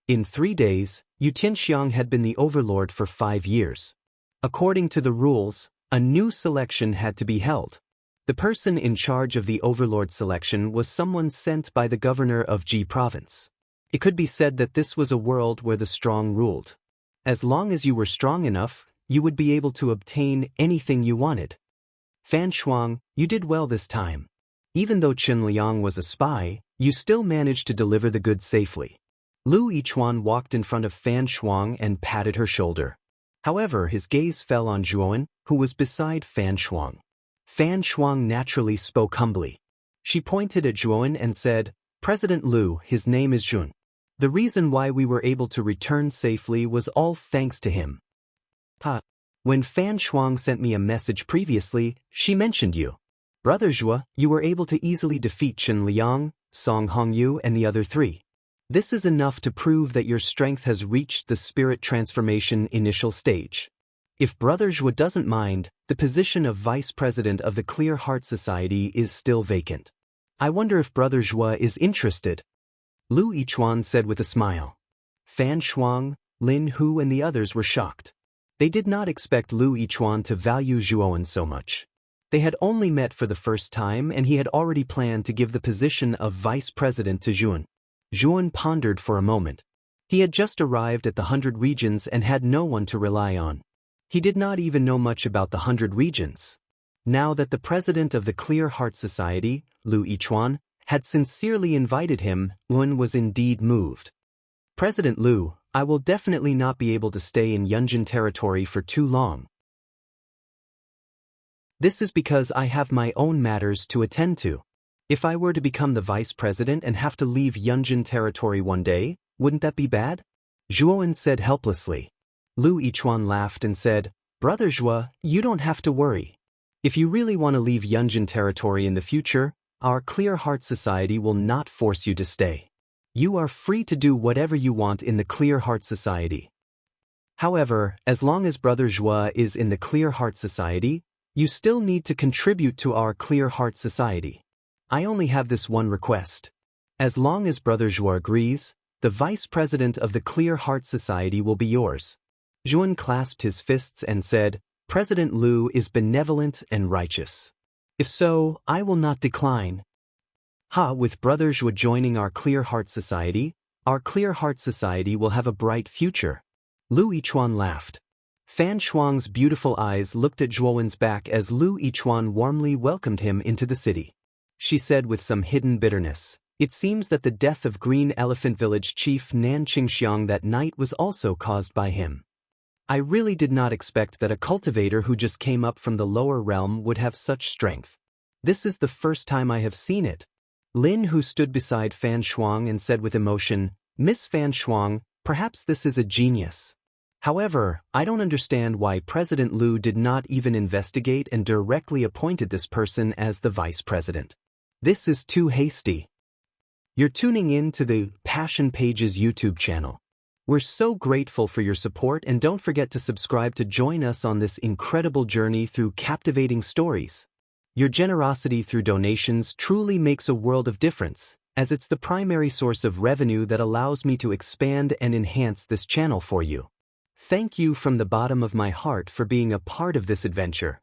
In 3 days, Yu Tianxiang had been the overlord for 5 years. According to the rules, a new selection had to be held. The person in charge of the overlord selection was someone sent by the governor of Ji province. It could be said that this was a world where the strong ruled. As long as you were strong enough, you would be able to obtain anything you wanted. Fan Shuang, you did well this time. Even though Chen Liang was a spy, you still managed to deliver the goods safely. Lu Yichuan walked in front of Fan Shuang and patted her shoulder. However, his gaze fell on Zhuan, who was beside Fan Shuang. Fan Shuang naturally spoke humbly. She pointed at Zhuan and said, President Lu, his name is Jun. The reason why we were able to return safely was all thanks to him. When Fan Shuang sent me a message previously, she mentioned you. Brother Zhua, you were able to easily defeat Chen Liang, Song Hongyu and the other 3. This is enough to prove that your strength has reached the spirit transformation initial stage. If Brother Zhua doesn't mind, the position of Vice President of the Clear Heart Society is still vacant. I wonder if Brother Zhua is interested. Lu Yichuan said with a smile. Fan Shuang, Lin Hu and the others were shocked. They did not expect Lu Yichuan to value Zhuan so much. They had only met for the first time and he had already planned to give the position of vice president to Zhuan. Zhuan pondered for a moment. He had just arrived at the 100 regions and had no one to rely on. He did not even know much about the 100 regions. Now that the president of the Clear Heart Society, Lu Yichuan, had sincerely invited him, Zhuan was indeed moved. President Lu, I will definitely not be able to stay in Yunjin territory for too long. This is because I have my own matters to attend to. If I were to become the vice president and have to leave Yunjin territory one day, wouldn't that be bad? Zhuan said helplessly. Lu Yichuan laughed and said, Brother Zhua, you don't have to worry. If you really want to leave Yunjin territory in the future, our Clear Heart Society will not force you to stay. You are free to do whatever you want in the Clear Heart Society. However, as long as Brother Joie is in the Clear Heart Society, you still need to contribute to our Clear Heart Society. I only have this one request. As long as Brother Joie agrees, the Vice President of the Clear Heart Society will be yours. Juan clasped his fists and said, President Liu is benevolent and righteous. If so, I will not decline. With Brother Joie joining our Clear Heart Society, our Clear Heart Society will have a bright future. Lu Yichuan laughed. Fan Shuang's beautiful eyes looked at Zhuowen's back as Lu Yichuan warmly welcomed him into the city. She said with some hidden bitterness, it seems that the death of Green Elephant Village Chief Nan Qingxiang that night was also caused by him. I really did not expect that a cultivator who just came up from the lower realm would have such strength. This is the first time I have seen it. Lin, who stood beside Fan Shuang and said with emotion, Miss Fan Shuang, perhaps this is a genius. However, I don't understand why President Liu did not even investigate and directly appointed this person as the vice president. This is too hasty. You're tuning in to the Passion Pages YouTube channel. We're so grateful for your support, and don't forget to subscribe to join us on this incredible journey through captivating stories. Your generosity through donations truly makes a world of difference, as it's the primary source of revenue that allows me to expand and enhance this channel for you. Thank you from the bottom of my heart for being a part of this adventure.